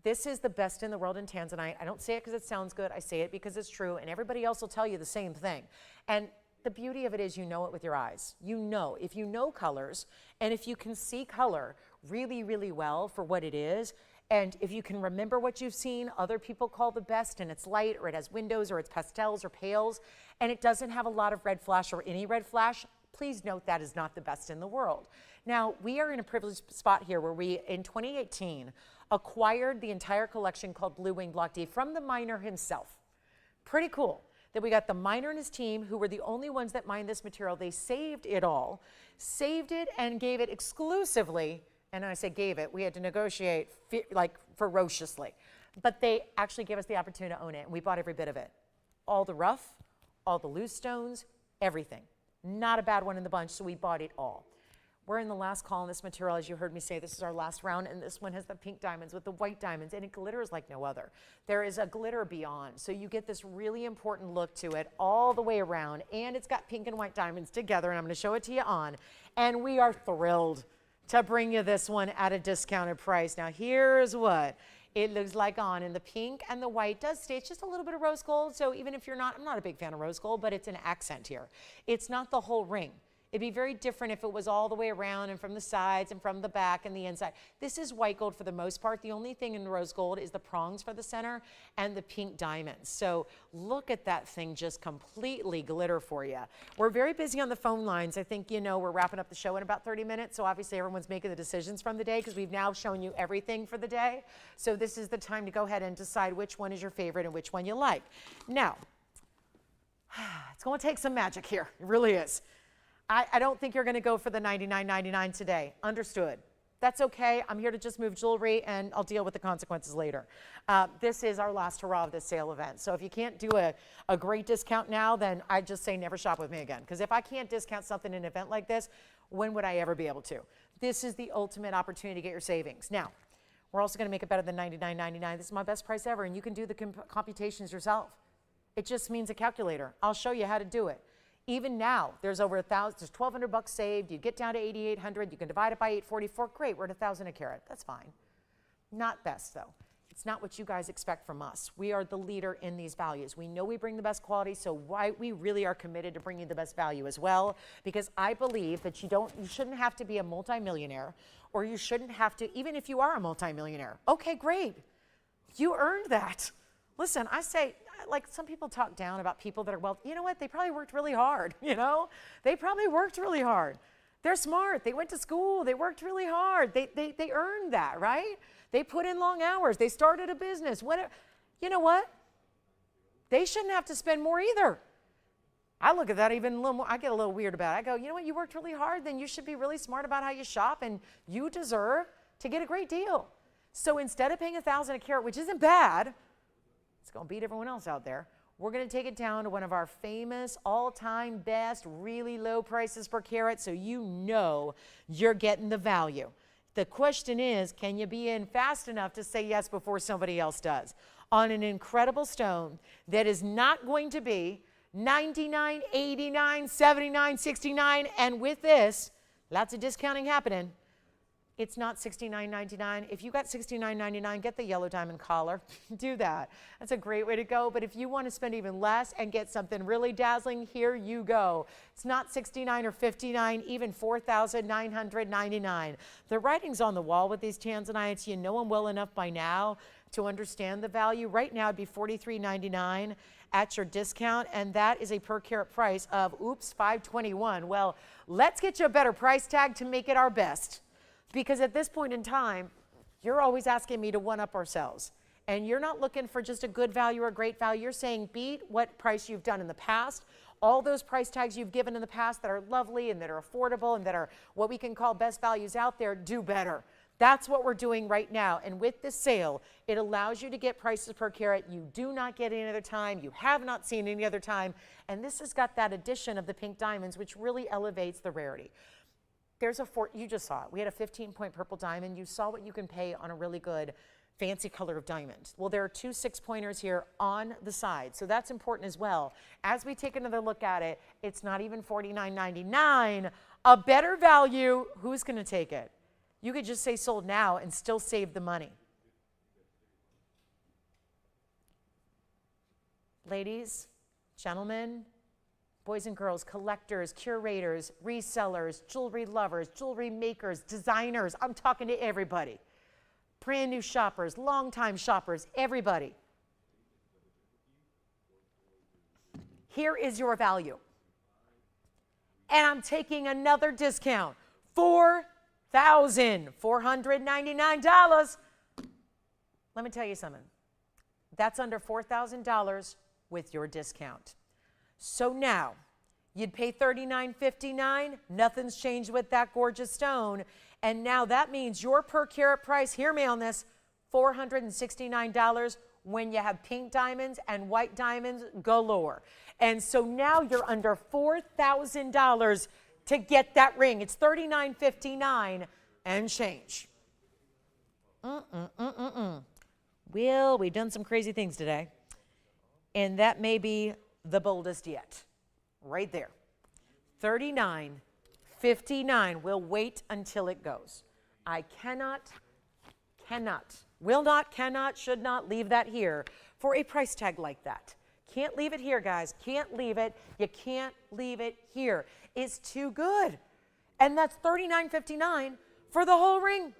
This is the best in the world in tanzanite. I don't say it because it sounds good. I say it because it's true, and everybody else will tell you the same thing. And The beauty of it is you know it with your eyes. You know, if you know colors and if you can see color really, really well for what it is, and if you can remember what you've seen other people call the best and it's light or it has windows or it's pastels or pales and it doesn't have a lot of red flash or any red flash, please note that is not the best in the world. Now, we are in a privileged spot here where we, in 2018, acquired the entire collection called Blue Wing Block D from the miner himself. Pretty cool that we got the miner and his team, who were the only ones that mined this material. They saved it all, saved it and gave it exclusively, and when I say gave it, we had to negotiate like ferociously, but they actually gave us the opportunity to own it, and we bought every bit of it. All the rough, all the loose stones, everything. Not a bad one in the bunch, so we bought it all. We're in the last call on this material. As you heard me say, this is our last round, and this one has the pink diamonds with the white diamonds, and it glitters like no other. There is a glitter beyond, so you get this really important look to it all the way around, and it's got pink and white diamonds together, and I'm going to show it to you on, and we are thrilled to bring you this one at a discounted price. Now, here's what it looks like on, and the pink and the white does stay. It's just a little bit of rose gold, so even if you're not, I'm not a big fan of rose gold, but it's an accent here. It's not the whole ring. It'd be very different if it was all the way around and from the sides and from the back and the inside. This is white gold for the most part. The only thing in rose gold is the prongs for the center and the pink diamonds. So look at that thing just completely glitter for you. We're very busy on the phone lines. I think, you know, we're wrapping up the show in about 30 minutes. So obviously everyone's making the decisions from the day because we've now shown you everything for the day. So this is the time to go ahead and decide which one is your favorite and which one you like. Now, it's going to take some magic here. It really is. I don't think you're going to go for the $99.99 today. Understood. That's okay. I'm here to just move jewelry, and I'll deal with the consequences later. This is our last hurrah of this sale event. So if you can't do a great discount now, then I just say never shop with me again. Because if I can't discount something in an event like this, when would I ever be able to? This is the ultimate opportunity to get your savings. Now, we're also going to make it better than $99.99. This is my best price ever, and you can do the computations yourself. It just means a calculator. I'll show you how to do it. Even now, there's over there's $1,200 saved. You get down to $8,800. You can divide it by 844. Great, we're at $1,000 a carat. That's fine. Not best though. It's not what you guys expect from us. We are the leader in these values. We know we bring the best quality, so we really are committed to bringing the best value as well. Because I believe that you shouldn't have to be a multimillionaire, or you shouldn't have to, even if you are a multimillionaire. Okay, great. You earned that. Listen, I say, like some people talk down about people that are wealthy. You know what? They probably worked really hard, you know? They probably worked really hard. They're smart. They went to school. They worked really hard. They earned that, right? They put in long hours. They started a business. Whatever. You know what? They shouldn't have to spend more either. I look at that even a little more. I get a little weird about it. I go, you know what? You worked really hard. Then you should be really smart about how you shop, and you deserve to get a great deal. So instead of paying $1,000 a carat, which isn't bad, it's going to beat everyone else out there. We're going to take it down to one of our famous all-time best, really low prices per carat, so you know you're getting the value. The question is, can you be in fast enough to say yes before somebody else does? On an incredible stone that is not going to be $99, $89, $79, $69, and with this, lots of discounting happening. It's not $69.99. If you got $69.99, get the yellow diamond collar. Do that. That's a great way to go. But if you want to spend even less and get something really dazzling, here you go. It's not $69 or $59, even $4,999. The writing's on the wall with these tanzanites. You know them well enough by now to understand the value. Right now, it'd be $43.99 at your discount, and that is a per carat price of, oops, $521. Well, let's get you a better price tag to make it our best. Because at this point in time, you're always asking me to one-up ourselves. And you're not looking for just a good value or a great value. You're saying beat what price you've done in the past. All those price tags you've given in the past that are lovely and that are affordable and that are what we can call best values out there, do better. That's what we're doing right now. And with this sale, it allows you to get prices per carat you do not get any other time. You have not seen any other time. And this has got that addition of the pink diamonds, which really elevates the rarity. There's you just saw it. We had a 15-point purple diamond. You saw what you can pay on a really good fancy color of diamond. Well, there are 2 6-pointers here on the side, so that's important as well. As we take another look at it, it's not even $49.99. A better value, who's going to take it? You could just say sold now and still save the money. Ladies, gentlemen, boys and girls, collectors, curators, resellers, jewelry lovers, jewelry makers, designers. I'm talking to everybody. Brand new shoppers, longtime shoppers, everybody. Here is your value. And I'm taking another discount, $4,499. Let me tell you something. That's under $4,000 with your discount. So now, you'd pay $39.59. Nothing's changed with that gorgeous stone. And now that means your per carat price, hear me on this, $469 when you have pink diamonds and white diamonds galore. And so now you're under $4,000 to get that ring. It's $39.59 and change. Well, we've done some crazy things today. And that may be the boldest yet. Right there. $39.59. We'll wait until it goes. I cannot, will not, cannot, should not leave that here for a price tag like that. Can't leave it here, guys. Can't leave it. You can't leave it here. It's too good. And that's $39.59 for the whole ring.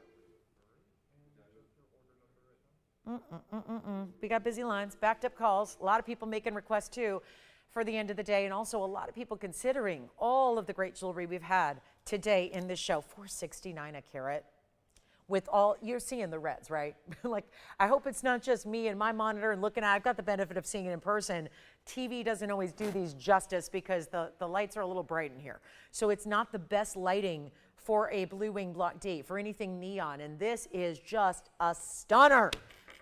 We got busy lines, backed up calls, a lot of people making requests too for the end of the day, and also a lot of people considering all of the great jewelry we've had today in this show. $469 a carat. With all, you're seeing the reds, right? Like, I hope it's not just me and my monitor and looking at, I've got the benefit of seeing it in person. TV doesn't always do these justice because the lights are a little bright in here. So it's not the best lighting for a Blue Wing Block D, for anything neon. And this is just a stunner.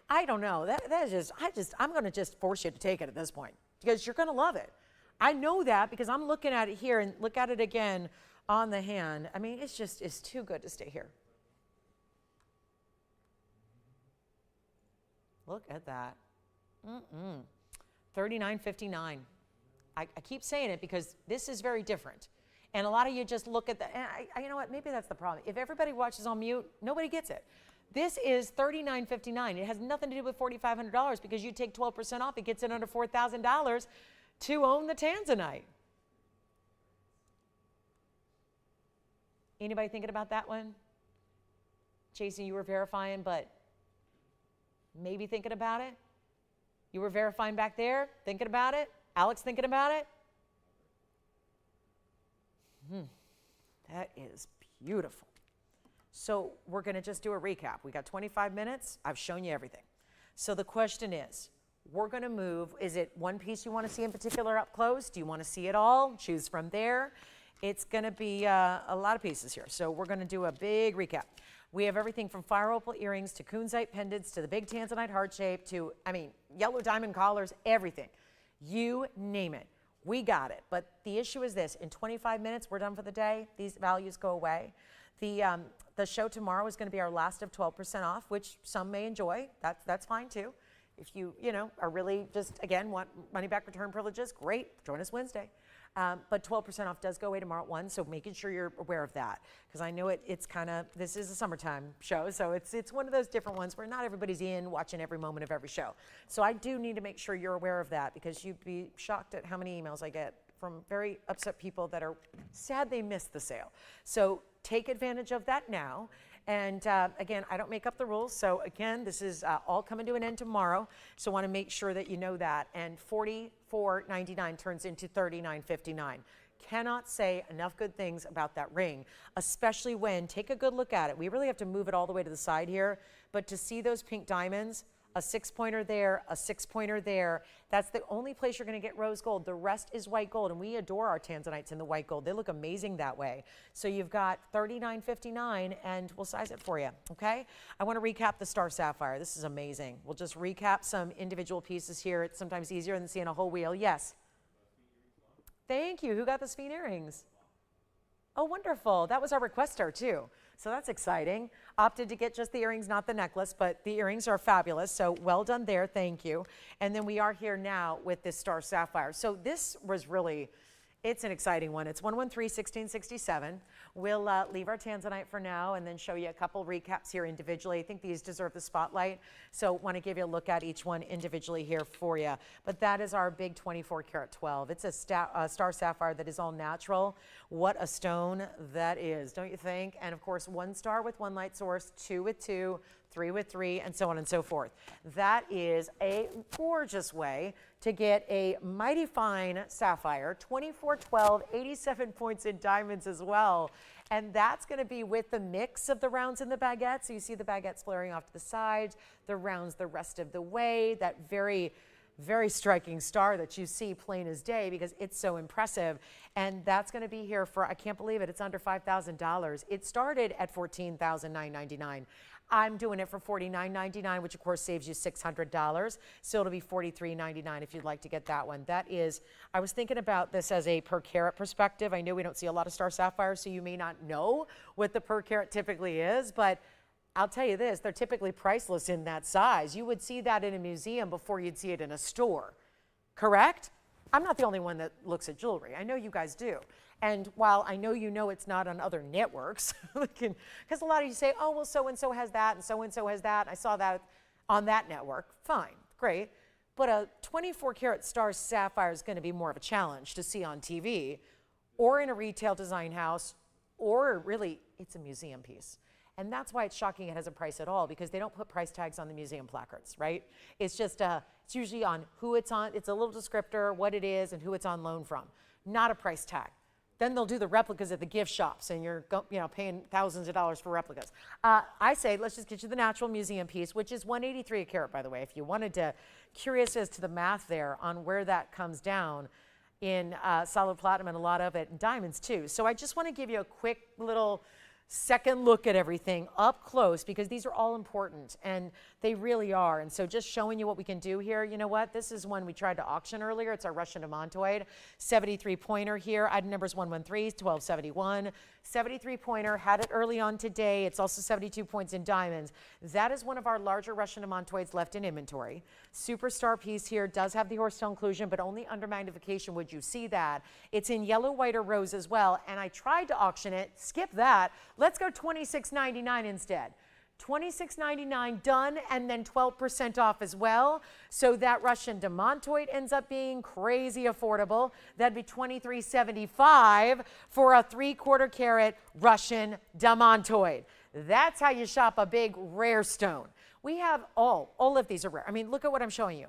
I don't know, that is just, I'm gonna just force you to take it at this point because you're gonna love it. I know that because I'm looking at it here and look at it again on the hand. I mean, it's too good to stay here. Look at that. $39.59. I keep saying it because this is very different. And a lot of you just look at the, and you know what, maybe that's the problem. If everybody watches on mute, nobody gets it. This is $39.59. It has nothing to do with $4,500 because you take 12% off, it gets it under $4,000 to own the Tanzanite. Anybody thinking about that one? Jason, you were verifying, but maybe thinking about it? You were verifying back there, thinking about it? Alex thinking about it? That is beautiful. So we're going to just do a recap. We got 25 minutes. I've shown you everything. So the question is, we're going to move. Is it one piece you want to see in particular up close? Do you want to see it all? Choose from there. It's going to be a lot of pieces here. So we're going to do a big recap. We have everything from fire opal earrings to kunzite pendants to the big tanzanite heart shape to, yellow diamond collars, everything. You name it. We got it. But the issue is this. In 25 minutes, we're done for the day. These values go away. The show tomorrow is going to be our last of 12% off, which some may enjoy. That's fine too. If you are really just, again, want money back return privileges, great. Join us Wednesday. But 12% off does go away tomorrow at 1, so making sure you're aware of that. Because I know it's kind of, this is a summertime show, so it's one of those different ones where not everybody's in watching every moment of every show. So I do need to make sure you're aware of that because you'd be shocked at how many emails I get from very upset people that are sad they missed the sale. So take advantage of that now. And again, I don't make up the rules. So again, this is all coming to an end tomorrow. So I want to make sure that you know that. And $44.99 turns into $39.59. Cannot say enough good things about that ring, especially when, take a good look at it. We really have to move it all the way to the side here. But to see those pink diamonds, a 6-pointer there, a 6-pointer there. That's the only place you're going to get rose gold. The rest is white gold, and we adore our tanzanites in the white gold. They look amazing that way. So you've got $39.59, and we'll size it for you, okay? I want to recap the star sapphire. This is amazing. We'll just recap some individual pieces here. It's sometimes easier than seeing a whole wheel. Yes? Thank you. Who got the Sphene earrings? Oh, wonderful. That was our requester, too. So that's exciting. Opted to get just the earrings, not the necklace, but the earrings are fabulous. So well done there. Thank you. And then we are here now with this star sapphire. So this was really, It's an exciting one. It's 113-1667. We'll leave our tanzanite for now and then show you a couple recaps here individually. I think these deserve the spotlight, so want to give you a look at each one individually here for you. But that is our big 24 karat 12. It's a star sapphire that is all natural. What a stone that is, don't you think? And of course, 1 star with 1 light source, 2 with 2, 3 with 3, and so on and so forth. That is a gorgeous way to get a mighty fine sapphire, 2412, 87 points in diamonds as well. And that's going to be with the mix of the rounds in the baguette. So you see the baguettes flaring off to the sides, the rounds the rest of the way, that very striking star that you see plain as day because it's so impressive. And that's going to be here for, I can't believe it, it's under $5,000. It started at $14,999. I'm doing it for $49.99, which of course saves you $600. So it'll be $43.99 if you'd like to get that one. That is, I was thinking about this as a per carat perspective. I know we don't see a lot of star sapphires, so you may not know what the per carat typically is, but I'll tell you this, they're typically priceless in that size. You would see that in a museum before you'd see it in a store, correct? I'm not the only one that looks at jewelry. I know you guys do. And while I know you know it's not on other networks, because a lot of you say, oh, well, so-and-so has that, and so-and-so has that. I saw that on that network. Fine, great. But a 24 karat star sapphire is going to be more of a challenge to see on TV or in a retail design house, or really, it's a museum piece. And that's why it's shocking it has a price at all, because they don't put price tags on the museum placards, right? It's just, it's usually on who it's on. It's a little descriptor, what it is, and who it's on loan from. Not a price tag. Then they'll do the replicas at the gift shops, and you're paying thousands of dollars for replicas. I say, let's just get you the natural museum piece, which is $183 a carat, by the way. If you wanted to, curious as to the math there on where that comes down in solid platinum and a lot of it in diamonds too. So I just want to give you a quick little second look at everything up close, because these are all important, and they really are. And so just showing you what we can do here. You know what? This is one we tried to auction earlier. It's our Russian demontoid 73 pointer here. Item number is 113, 1271. 73 pointer, had it early on today. It's also 72 points in diamonds. That is one of our larger Russian demontoids left in inventory. Superstar piece here, does have the horsetail inclusion, but only under magnification would you see that. It's in yellow, white, or rose as well. And I tried to auction it, skip that. Let's go $26.99 instead. $26.99 done, and then 12% off as well. So that Russian demontoid ends up being crazy affordable. That'd be $23.75 for a 3/4 carat Russian demontoid. That's how you shop a big rare stone. We have all of these are rare. I mean, look at what I'm showing you.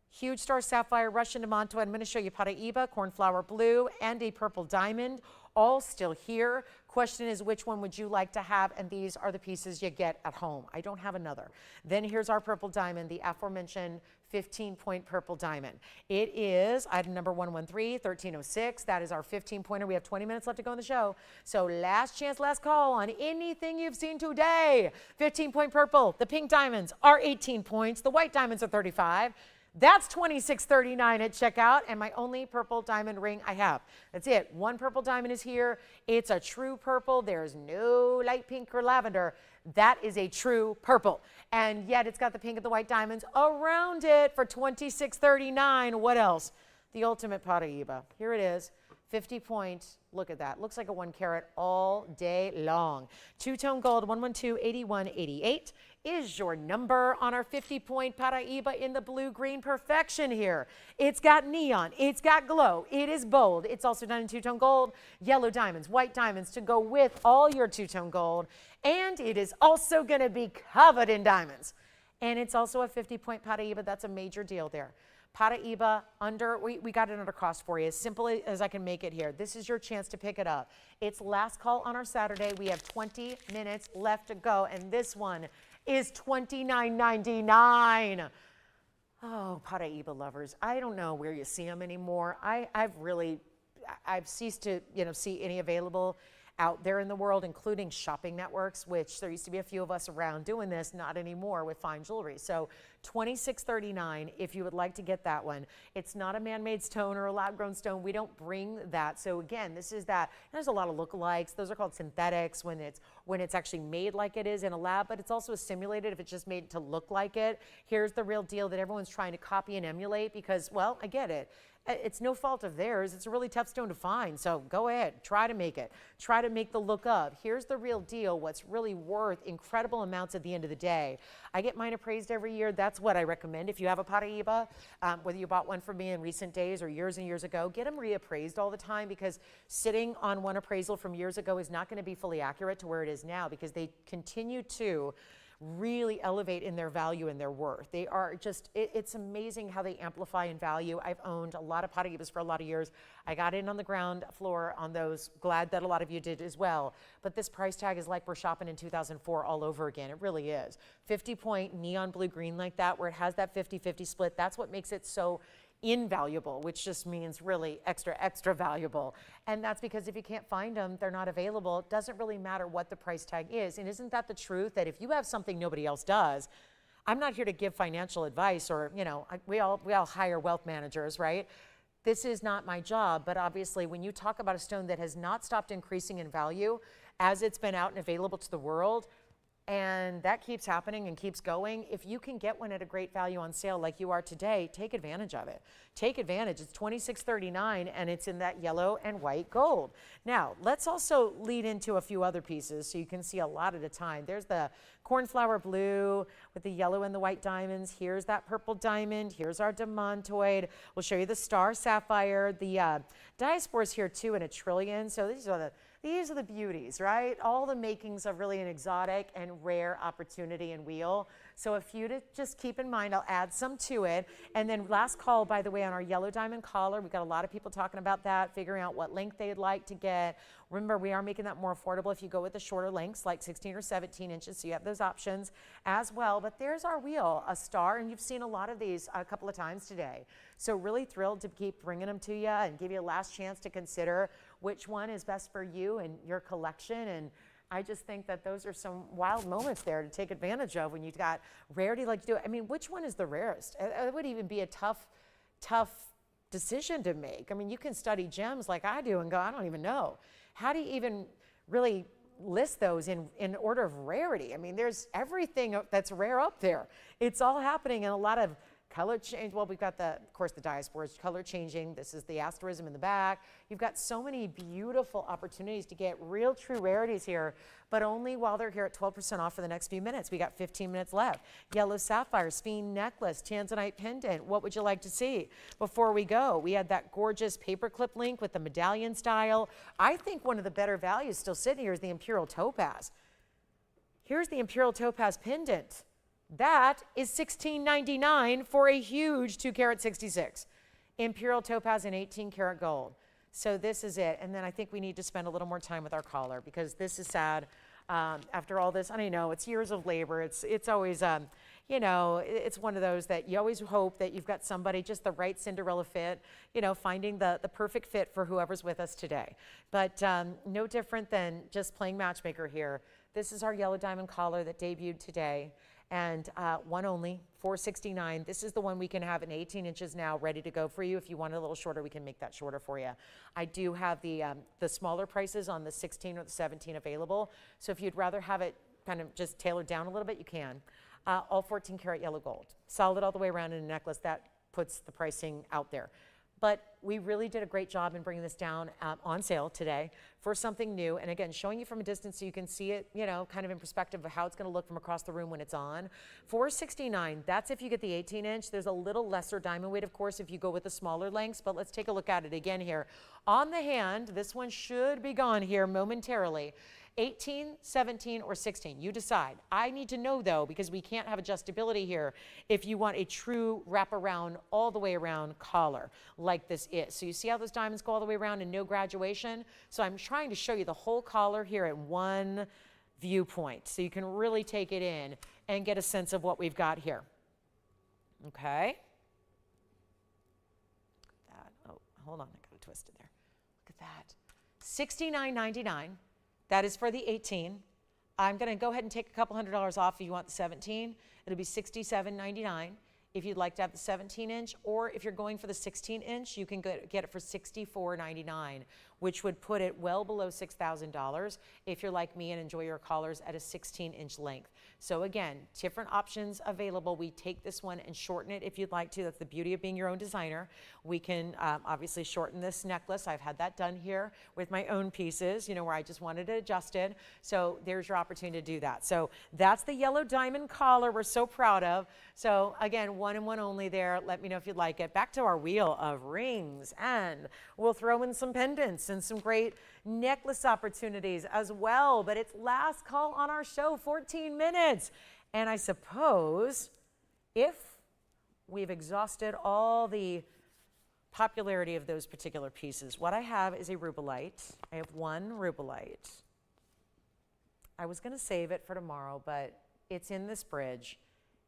Huge star sapphire, Russian demontoid. I'm going to show you Paraiba, cornflower blue, and a purple diamond, all still here. Question is, which one would you like to have? And these are the pieces you get at home. I don't have another. Then here's our purple diamond, the aforementioned 15-point purple diamond. It is item number 113, 1306. That is our 15-pointer. We have 20 minutes left to go in the show. So last chance, last call on anything you've seen today. 15-point purple. The pink diamonds are 18 points. The white diamonds are 35. That's $26.39 at checkout, and my only purple diamond ring I have. That's it. One purple diamond is here. It's a true purple. There's no light pink or lavender. That is a true purple. And yet it's got the pink and the white diamonds around it for $26.39. What else? The ultimate Paraiba. Here it is. 50 points. Look at that. Looks like a 1 carat all day long. Two-tone gold, 112-8188 is your number on our 50-point Paraiba in the blue-green perfection here. It's got neon. It's got glow. It is bold. It's also done in two-tone gold, yellow diamonds, white diamonds to go with all your two-tone gold. And it is also going to be covered in diamonds. And it's also a 50-point Paraiba. That's a major deal there. Paraiba we got it under cost for you, as simple as I can make it here. This is your chance to pick it up. It's last call on our Saturday. We have 20 minutes left to go, and this one is $29.99. Oh, Paraiba lovers, I don't know where you see them anymore. I've ceased to see any available out there in the world, including shopping networks, which there used to be a few of us around doing this, not anymore with fine jewelry. So $26.39 if you would like to get that one. It's not a man-made stone or a lab-grown stone. We don't bring that. So again, this is that. There's a lot of lookalikes. Those are called synthetics when it's actually made like it is in a lab, but it's also simulated if it's just made to look like it. Here's the real deal that everyone's trying to copy and emulate because, well, I get it. It's no fault of theirs. It's a really tough stone to find. So go ahead, try to make it. Try to make the look up. Here's the real deal. What's really worth incredible amounts at the end of the day. I get mine appraised every year. That's what I recommend. If you have a Paraíba, whether you bought one from me in recent days or years and years ago, get them reappraised all the time, because sitting on one appraisal from years ago is not going to be fully accurate to where it is now, because they continue to really elevate in their value and their worth. They are just, it's amazing how they amplify in value. I've owned a lot of Paraíbas for a lot of years. I got in on the ground floor on those. Glad that a lot of you did as well. But this price tag is like we're shopping in 2004 all over again. It really is. 50-point neon blue green like that, where it has that 50-50 split. That's what makes it so invaluable, which just means really extra valuable. And that's because if you can't find them, they're not available. It doesn't really matter what the price tag is. And isn't that the truth, that if you have something nobody else does, I'm not here to give financial advice, or, you know, we all hire wealth managers, right? This is not my job. But obviously, when you talk about a stone that has not stopped increasing in value as it's been out and available to the world, and that keeps happening and keeps going, if you can get one at a great value on sale like you are today, take advantage of it. Take advantage. It's $26.39, and it's in that yellow and white gold. Now, let's also lead into a few other pieces so you can see a lot at a time. There's the cornflower blue with the yellow and the white diamonds. Here's that purple diamond. Here's our demontoid. We'll show you the star sapphire. The diaspora's here too in a trillion. So these are the beauties, right? All the makings of really an exotic and rare opportunity and wheel. So a few to just keep in mind. I'll add some to it. And then last call, by the way, on our yellow diamond collar. We've got a lot of people talking about that, figuring out what length they'd like to get. Remember, we are making that more affordable if you go with the shorter lengths, like 16 or 17 inches. So you have those options as well. But there's our wheel, a star. And you've seen a lot of these a couple of times today. So really thrilled to keep bringing them to you and give you a last chance to consider which one is best for you and your collection. And I just think that those are some wild moments there to take advantage of when you've got rarity like you do. I mean, which one is the rarest? It would even be a tough decision to make. I mean, you can study gems like I do and go, I don't even know. How do you even really list those in order of rarity? I mean, there's everything that's rare up there. It's all happening in a lot of color change. Well, we've got of course, the diaspora is color changing. This is the asterism in the back. You've got so many beautiful opportunities to get real true rarities here, but only while they're here at 12% off for the next few minutes. We got 15 minutes left. Yellow sapphire, sphene necklace, tanzanite pendant. What would you like to see? Before we go, we had that gorgeous paperclip link with the medallion style. I think one of the better values still sitting here is the imperial topaz. Here's the imperial topaz pendant. That is $16.99 for a huge 2-carat 66. Imperial topaz and 18-karat gold. So this is it. And then I think we need to spend a little more time with our collar, because this is sad. After all this, I know it's years of labor. It's always, you know, it's one of those that you always hope that you've got somebody, just the right Cinderella fit, you know, finding the perfect fit for whoever's with us today. But no different than just playing matchmaker here. This is our yellow diamond collar that debuted today. And one only, $469. This is the one we can have in 18 inches now, ready to go for you. If you want it a little shorter, we can make that shorter for you. I do have the smaller prices on the 16 or the 17 available. So if you'd rather have it kind of just tailored down a little bit, you can. All 14-karat yellow gold. Solid all the way around in a necklace. That puts the pricing out there. But we really did a great job in bringing this down on sale today for something new. And again, showing you from a distance so you can see it, you know, kind of in perspective of how it's going to look from across the room when it's on. $469, that's if you get the 18-inch. There's a little lesser diamond weight, of course, if you go with the smaller lengths. But let's take a look at it again here. On the hand, this one should be gone here momentarily. 18, 17, or 16, you decide. I need to know though, because we can't have adjustability here, if you want a true wraparound, all the way around collar like this is. So you see how those diamonds go all the way around and no graduation? So I'm trying to show you the whole collar here at one viewpoint, so you can really take it in and get a sense of what we've got here. Okay. Oh, hold on, I got it twisted there. Look at that. $69.99. That is for the 18. I'm going to go ahead and take a couple $100 off if you want the 17. It'll be $67.99 if you'd like to have the 17-inch, or if you're going for the 16-inch, you can get it for $64.99, which would put it well below $6,000 if you're like me and enjoy your collars at a 16-inch length. So again, different options available. We take this one and shorten it if you'd like to. That's the beauty of being your own designer. We can obviously shorten this necklace. I've had that done here with my own pieces, you know, where I just wanted it adjusted. So there's your opportunity to do that. So that's the yellow diamond collar we're so proud of. So again, one and one only there. Let me know if you'd like it. Back to our wheel of rings, and we'll throw in some pendants and some great necklace opportunities as well. But it's last call on our show, 14 minutes. And I suppose if we've exhausted all the popularity of those particular pieces, what I have is a rubellite. I have one rubellite. I was going to save it for tomorrow, but it's in this bridge.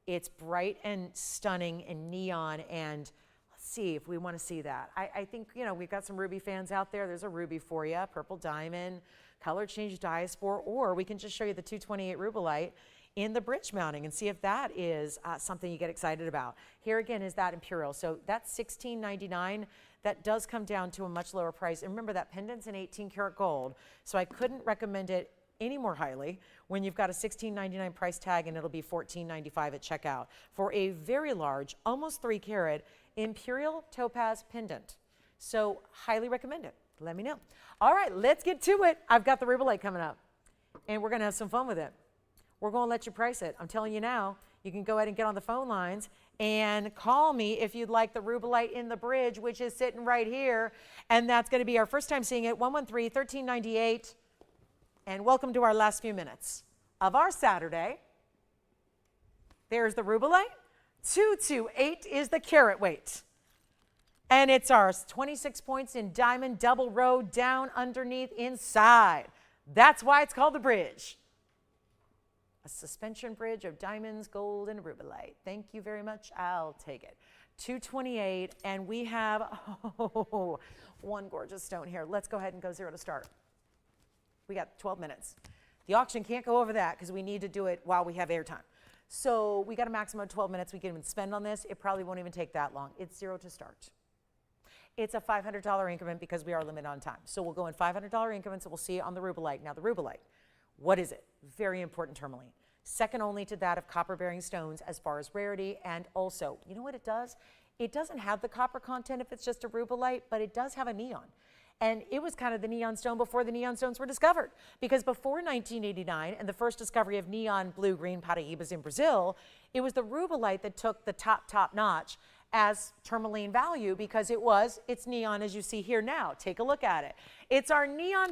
It's bright and stunning and neon, and let's see if we want to see that. I think, you know, we've got some ruby fans out there. There's a ruby for you, purple diamond, color change diaspora, or we can just show you the 228 rubellite in the bridge mounting and see if that is something you get excited about. Here again is that imperial. So that's $16.99. That does come down to a much lower price. And remember, that pendant's in 18 karat gold, so I couldn't recommend it any more highly when you've got a $16.99 price tag, and it'll be $14.95 at checkout for a very large, almost 3 carat imperial topaz pendant. So highly recommend it. Let me know. All right, let's get to it. I've got the rubellite coming up, and we're going to have some fun with it. We're going to let you price it. I'm telling you now, you can go ahead and get on the phone lines and call me if you'd like the rubellite in the bridge, which is sitting right here. And that's going to be our first time seeing it, 113-1398. And welcome to our last few minutes of our Saturday. There's the rubellite. 228 is the carat weight. And it's ours. 26 points in diamond, double row, down, underneath, inside. That's why it's called the bridge. A suspension bridge of diamonds, gold, and rubellite. Thank you very much. I'll take it. 228, and we have one gorgeous stone here. Let's go ahead and go zero to start. We got 12 minutes. The auction can't go over that because we need to do it while we have airtime. So we got a maximum of 12 minutes we can even spend on this. It probably won't even take that long. It's zero to start. It's a $500 increment because we are limited on time. So we'll go in $500 increments, and we'll see it on the rubellite. Now the rubellite, what is it? Very important tourmaline. Second only to that of copper-bearing stones as far as rarity, and also, you know what it does? It doesn't have the copper content if it's just a rubellite, but it does have a neon. And it was kind of the neon stone before the neon stones were discovered. Because before 1989 and the first discovery of neon blue-green Paraíbas in Brazil, it was the rubellite that took the top notch as tourmaline value because it's neon as you see here now. Take a look at it. It's our neon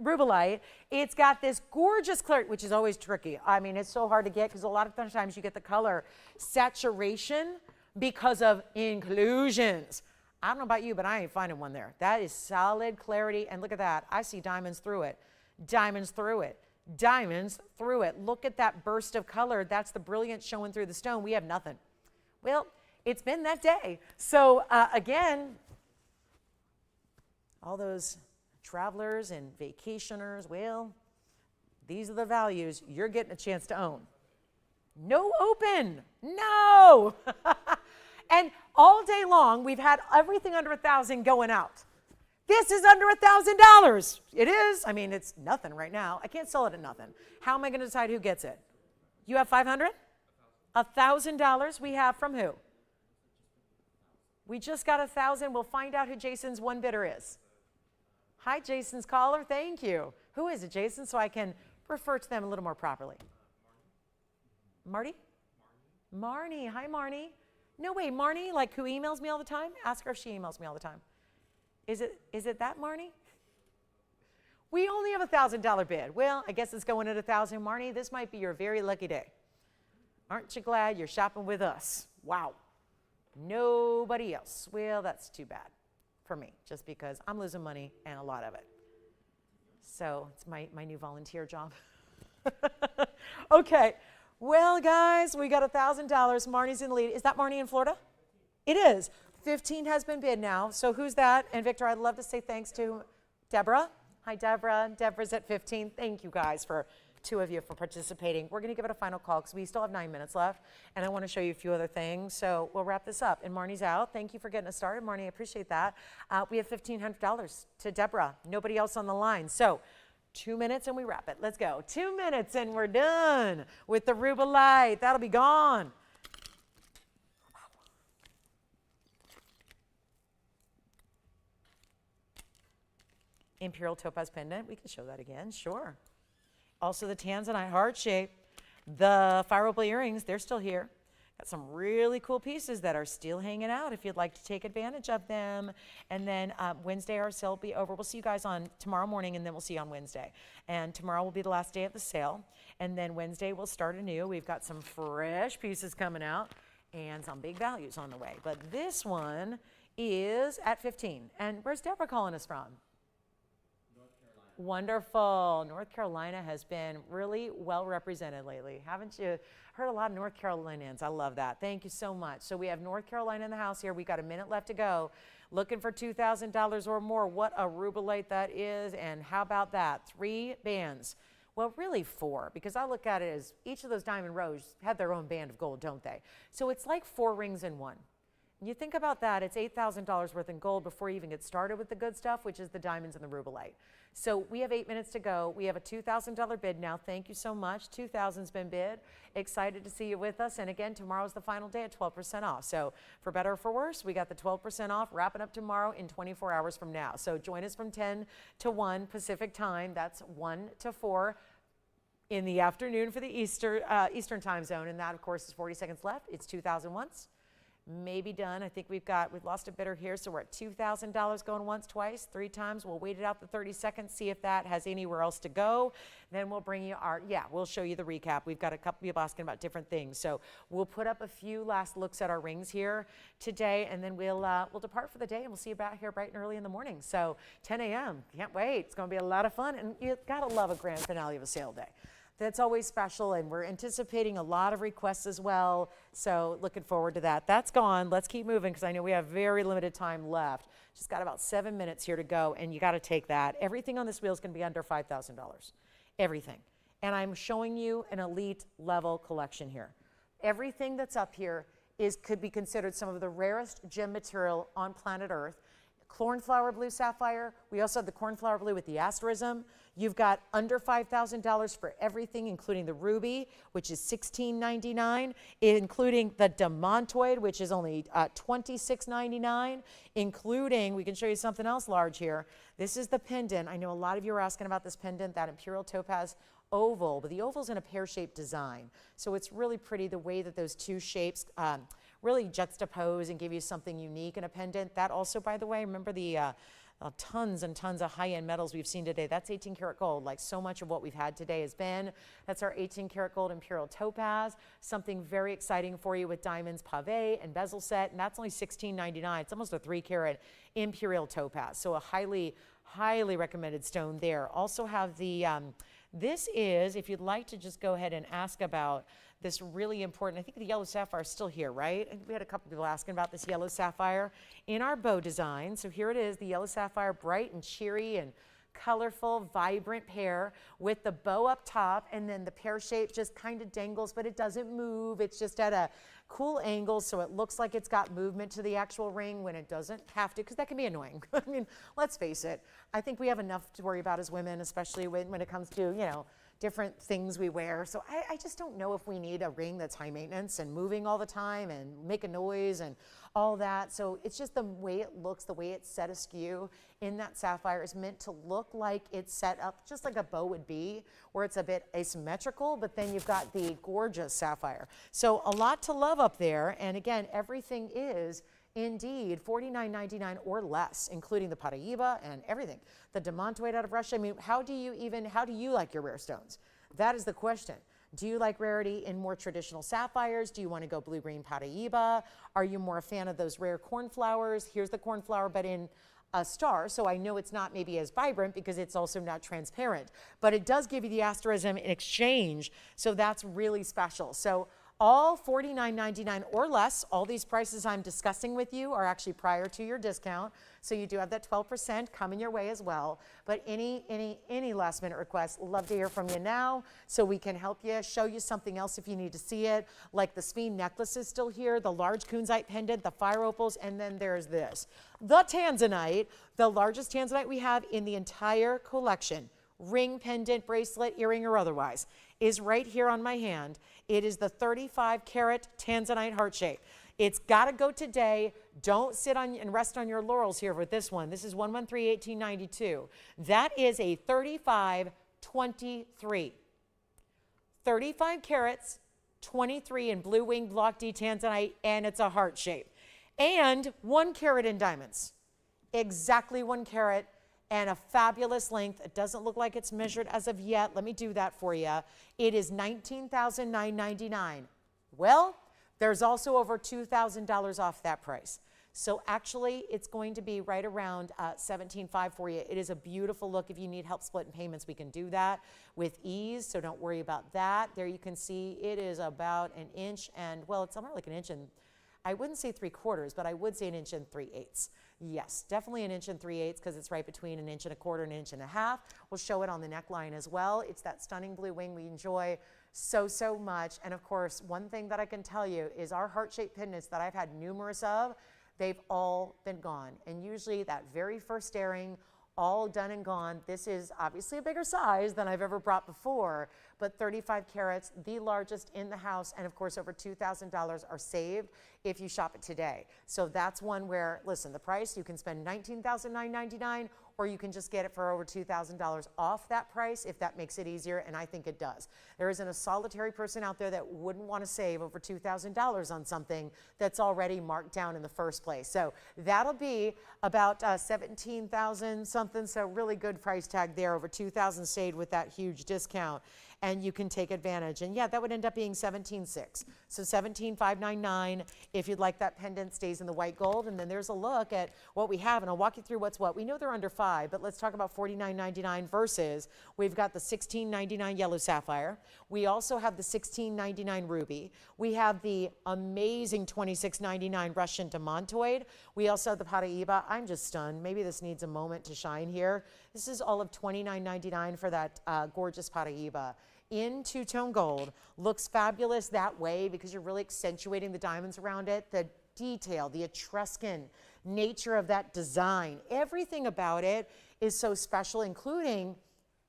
rubellite. It's got this gorgeous clarity, which is always tricky. I mean, it's so hard to get because a lot of times you get the color saturation because of inclusions. I don't know about you, but I ain't finding one there. That is solid clarity, and look at that. I see diamonds through it, diamonds through it, diamonds through it. Look at that burst of color. That's the brilliance showing through the stone. We have nothing. Well, it's been that day. So again, all those travelers and vacationers, well, these are the values you're getting a chance to own. No open, no. And all day long, we've had everything under $1,000 going out. This is under $1,000. It is. I mean, it's nothing right now. I can't sell it at nothing. How am I going to decide who gets it? You have $500? $1,000 we have from who? We just got $1,000. We'll find out who Jason's one bidder is. Hi, Jason's caller. Thank you. Who is it, Jason, so I can refer to them a little more properly? Marty? Marnie. Hi, Marnie. No way, Marnie, like who emails me all the time? Ask her if she emails me all the time. Is it that Marnie? We only have a $1,000 bid. Well, I guess it's going at $1,000. Marnie, this might be your very lucky day. Aren't you glad you're shopping with us? Wow. Nobody else. Well, that's too bad for me, just because I'm losing money and a lot of it. So it's my new volunteer job. Okay. Well, guys, we got $1,000. Marnie's in the lead. Is that Marnie in Florida? It is. 15 has been bid now. So who's that? And Victor, I'd love to say thanks to Deborah. Hi, Deborah. Deborah's at 15. Thank you guys for two of you for participating. We're going to give it a final call because we still have 9 minutes left, and I want to show you a few other things. So we'll wrap this up. And Marnie's out. Thank you for getting us started, Marnie. I appreciate that. We have $1,500 to Deborah. Nobody else on the line. So 2 minutes and we wrap it. Let's go. 2 minutes and we're done with the rubellite. That'll be gone. Imperial topaz pendant. We can show that again. Sure. Also the tanzanite heart shape. The fire opal earrings, they're still here. Got some really cool pieces that are still hanging out if you'd like to take advantage of them. And then Wednesday our sale will be over. We'll see you guys on tomorrow morning, and then we'll see you on Wednesday. And tomorrow will be the last day of the sale. And then Wednesday we'll start anew. We've got some fresh pieces coming out and some big values on the way. But this one is at 15. And where's Deborah calling us from? Wonderful. North Carolina has been really well represented lately. Haven't you heard a lot of North Carolinians? I love that. Thank you so much. So we have North Carolina in the house here. We got a minute left to go. Looking for $2,000 or more. What a rubellite that is. And how about that? 3 bands. Well, really 4, because I look at it as each of those diamond rows have their own band of gold, don't they? So it's like 4 rings in one. And you think about that, it's $8,000 worth in gold before you even get started with the good stuff, which is the diamonds and the rubellite. So we have 8 minutes to go. We have a $2,000 bid now. Thank you so much. 2,000's been bid. Excited to see you with us. And again, tomorrow's the final day at 12% off. So for better or for worse, we got the 12% off wrapping up tomorrow in 24 hours from now. So join us from 10 to 1 Pacific time. That's 1 to 4 in the afternoon for the Eastern time zone. And that, of course, is 40 seconds left. It's 2,000 once. Maybe done. I think we've lost a bidder here, so we're at $2,000 going once, twice, 3 times. We'll wait it out the 30 seconds, see if that has anywhere else to go. Then we'll bring you we'll show you the recap. We've got a couple people asking about different things. So we'll put up a few last looks at our rings here today, and then we'll depart for the day, and we'll see you back here bright and early in the morning. So 10 a.m. Can't wait. It's going to be a lot of fun, and you've got to love a grand finale of a sale day. That's always special, and we're anticipating a lot of requests as well, so looking forward to that. That's gone. Let's keep moving because I know we have very limited time left. Just got about 7 minutes here to go, and you got to take that. Everything on this wheel is going to be under $5,000. Everything. And I'm showing you an elite level collection here. Everything that's up here could be considered some of the rarest gem material on planet Earth. Cornflower blue sapphire. We also have the cornflower blue with the asterism. You've got under $5,000 for everything, including the ruby, which is $16.99, including the demontoid, which is only $26.99, including, we can show you something else large here. This is the pendant. I know a lot of you are asking about this pendant, that imperial topaz oval, but the oval's in a pear-shaped design. So it's really pretty the way that those two shapes really juxtapose and give you something unique in a pendant. That also, by the way, remember the tons and tons of high-end metals we've seen today. That's 18 karat gold, like so much of what we've had today has been. That's our 18 karat gold imperial topaz. Something very exciting for you with diamonds pave and bezel set, and that's only $16.99. It's almost a 3 karat imperial topaz. So a highly, highly recommended stone there. Also have the, this is, if you'd like to just go ahead and ask about this really important, I think the yellow sapphire is still here, right? We had a couple people asking about this yellow sapphire in our bow design. So here it is, the yellow sapphire, bright and cheery and colorful, vibrant pear with the bow up top, and then the pear shape just kind of dangles, but it doesn't move. It's just at a cool angle, so it looks like it's got movement to the actual ring when it doesn't have to, because that can be annoying. I mean, let's face it. I think we have enough to worry about as women, especially when it comes to, you know, different things we wear. So I just don't know if we need a ring that's high maintenance and moving all the time and making noise and all that. So it's just the way it looks, the way it's set askew in that sapphire is meant to look like it's set up just like a bow would be, where it's a bit asymmetrical, but then you've got the gorgeous sapphire. So a lot to love up there. And again, everything is indeed $49.99 or less, including the Paraíba and everything. The demontoid out of Russia. I mean, how do you like your rare stones? That is the question. Do you like rarity in more traditional sapphires? Do you want to go blue-green Paraíba? Are you more a fan of those rare cornflowers? Here's the cornflower, but in a star, so I know it's not maybe as vibrant because it's also not transparent, but it does give you the asterism in exchange, so that's really special. So all $49.99 or less, all these prices I'm discussing with you are actually prior to your discount. So you do have that 12% coming your way as well. But any last minute requests, love to hear from you now so we can help you, show you something else if you need to see it. Like the Speen necklace is still here, the large kunzite pendant, the fire opals, and then there's this. The tanzanite, the largest tanzanite we have in the entire collection. ring, pendant, bracelet, earring, or otherwise, is right here on my hand. It is the 35 karat tanzanite heart shape. It's got to go today. Don't sit on and rest on your laurels here with this one. This is 113-1892. That is a 35-23. 35 carats, 23 in blue wing block D tanzanite, and it's a heart shape. And 1 carat in diamonds. Exactly 1 carat and a fabulous length. It doesn't look like it's measured as of yet. Let me do that for you. It is $19,999. Well, there's also over $2,000 off that price. So actually, it's going to be right around $17,500 for you. It is a beautiful look. If you need help splitting payments, we can do that with ease, so don't worry about that. There you can see it is about 1 inch and, well, it's somewhere like 1 inch and, I wouldn't say 3/4, but I would say 1 inch and 3/8. Yes, definitely 1 inch and 3/8 because it's right between 1 1/4 and 1 1/2 inches. We'll show it on the neckline as well. It's that stunning blue wing we enjoy so much. And of course, one thing that I can tell you is our heart-shaped pendants that I've had numerous of, they've all been gone. And usually that very first airing, all done and gone. This is obviously a bigger size than I've ever brought before, but 35 carats, the largest in the house, and of course over $2,000 are saved if you shop it today. So that's one where, listen, the price, you can spend $19,999 or you can just get it for over $2,000 off that price if that makes it easier, and I think it does. There isn't a solitary person out there that wouldn't want to save over $2,000 on something that's already marked down in the first place. So that'll be about 17,000 something, so really good price tag there, over 2,000 saved with that huge discount. And you can take advantage. And yeah, that would end up being 17,600. So 17,599 if you'd like that pendant, stays in the white gold. And then there's a look at what we have, and I'll walk you through what's what. We know they're under $5, but let's talk about $49.99 versus we've got the $16.99 yellow sapphire. We also have the $16.99 ruby. We have the amazing $26.99 Russian demontoid. We also have the Paraiba. I'm just stunned. Maybe this needs a moment to shine here. This is all of $29.99 for that gorgeous Paraiba in two-tone gold. Looks fabulous that way because you're really accentuating the diamonds around it. The detail, the Etruscan nature of that design, everything about it is so special, including,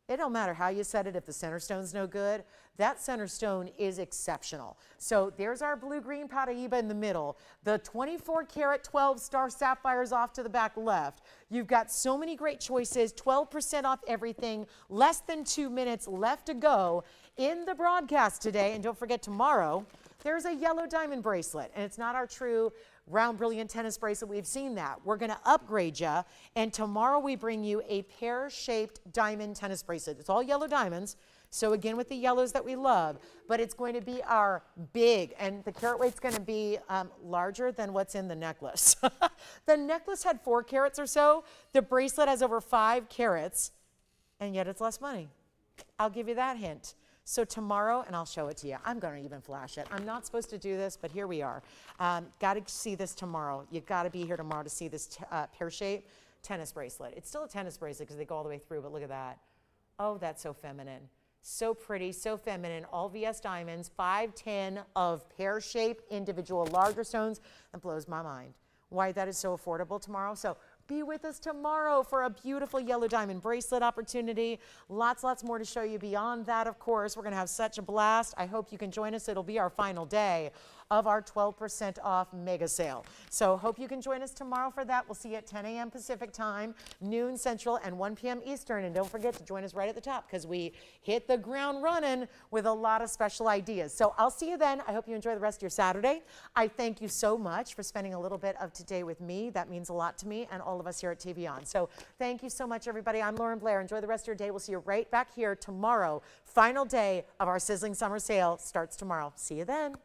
it don't matter how you set it, if the center stone's no good, that center stone is exceptional. So there's our blue-green Paraiba in the middle. The 24 karat 12 star sapphires off to the back left. You've got so many great choices, 12% off everything, less than 2 minutes left to go in the broadcast today. And don't forget, tomorrow, there's a yellow diamond bracelet, and it's not our true round brilliant tennis bracelet. We've seen that. We're going to upgrade you, and tomorrow we bring you a pear-shaped diamond tennis bracelet. It's all yellow diamonds, so again with the yellows that we love, but it's going to be our big, and the carat weight's going to be larger than what's in the necklace. The necklace had 4 carats or so. The bracelet has over 5 carats, and yet it's less money. I'll give you that hint. So tomorrow, and I'll show it to you. I'm going to even flash it. I'm not supposed to do this, but here we are. Got to see this tomorrow. You've got to be here tomorrow to see this pear-shaped tennis bracelet. It's still a tennis bracelet because they go all the way through, but look at that. Oh, that's so feminine. So pretty, so feminine. All VS diamonds, 510 of pear-shaped individual larger stones. That blows my mind. Why that is so affordable tomorrow. So be with us tomorrow for a beautiful yellow diamond bracelet opportunity. Lots more to show you beyond that, of course. We're going to have such a blast. I hope you can join us. It'll be our final day of our 12% off mega sale. So hope you can join us tomorrow for that. We'll see you at 10 a.m. Pacific time, noon Central, and 1 p.m. Eastern. And don't forget to join us right at the top because we hit the ground running with a lot of special ideas. So I'll see you then. I hope you enjoy the rest of your Saturday. I thank you so much for spending a little bit of today with me. That means a lot to me and all of us here at TVON. So thank you so much, everybody. I'm Lauren Blair. Enjoy the rest of your day. We'll see you right back here tomorrow. Final day of our sizzling summer sale starts tomorrow. See you then.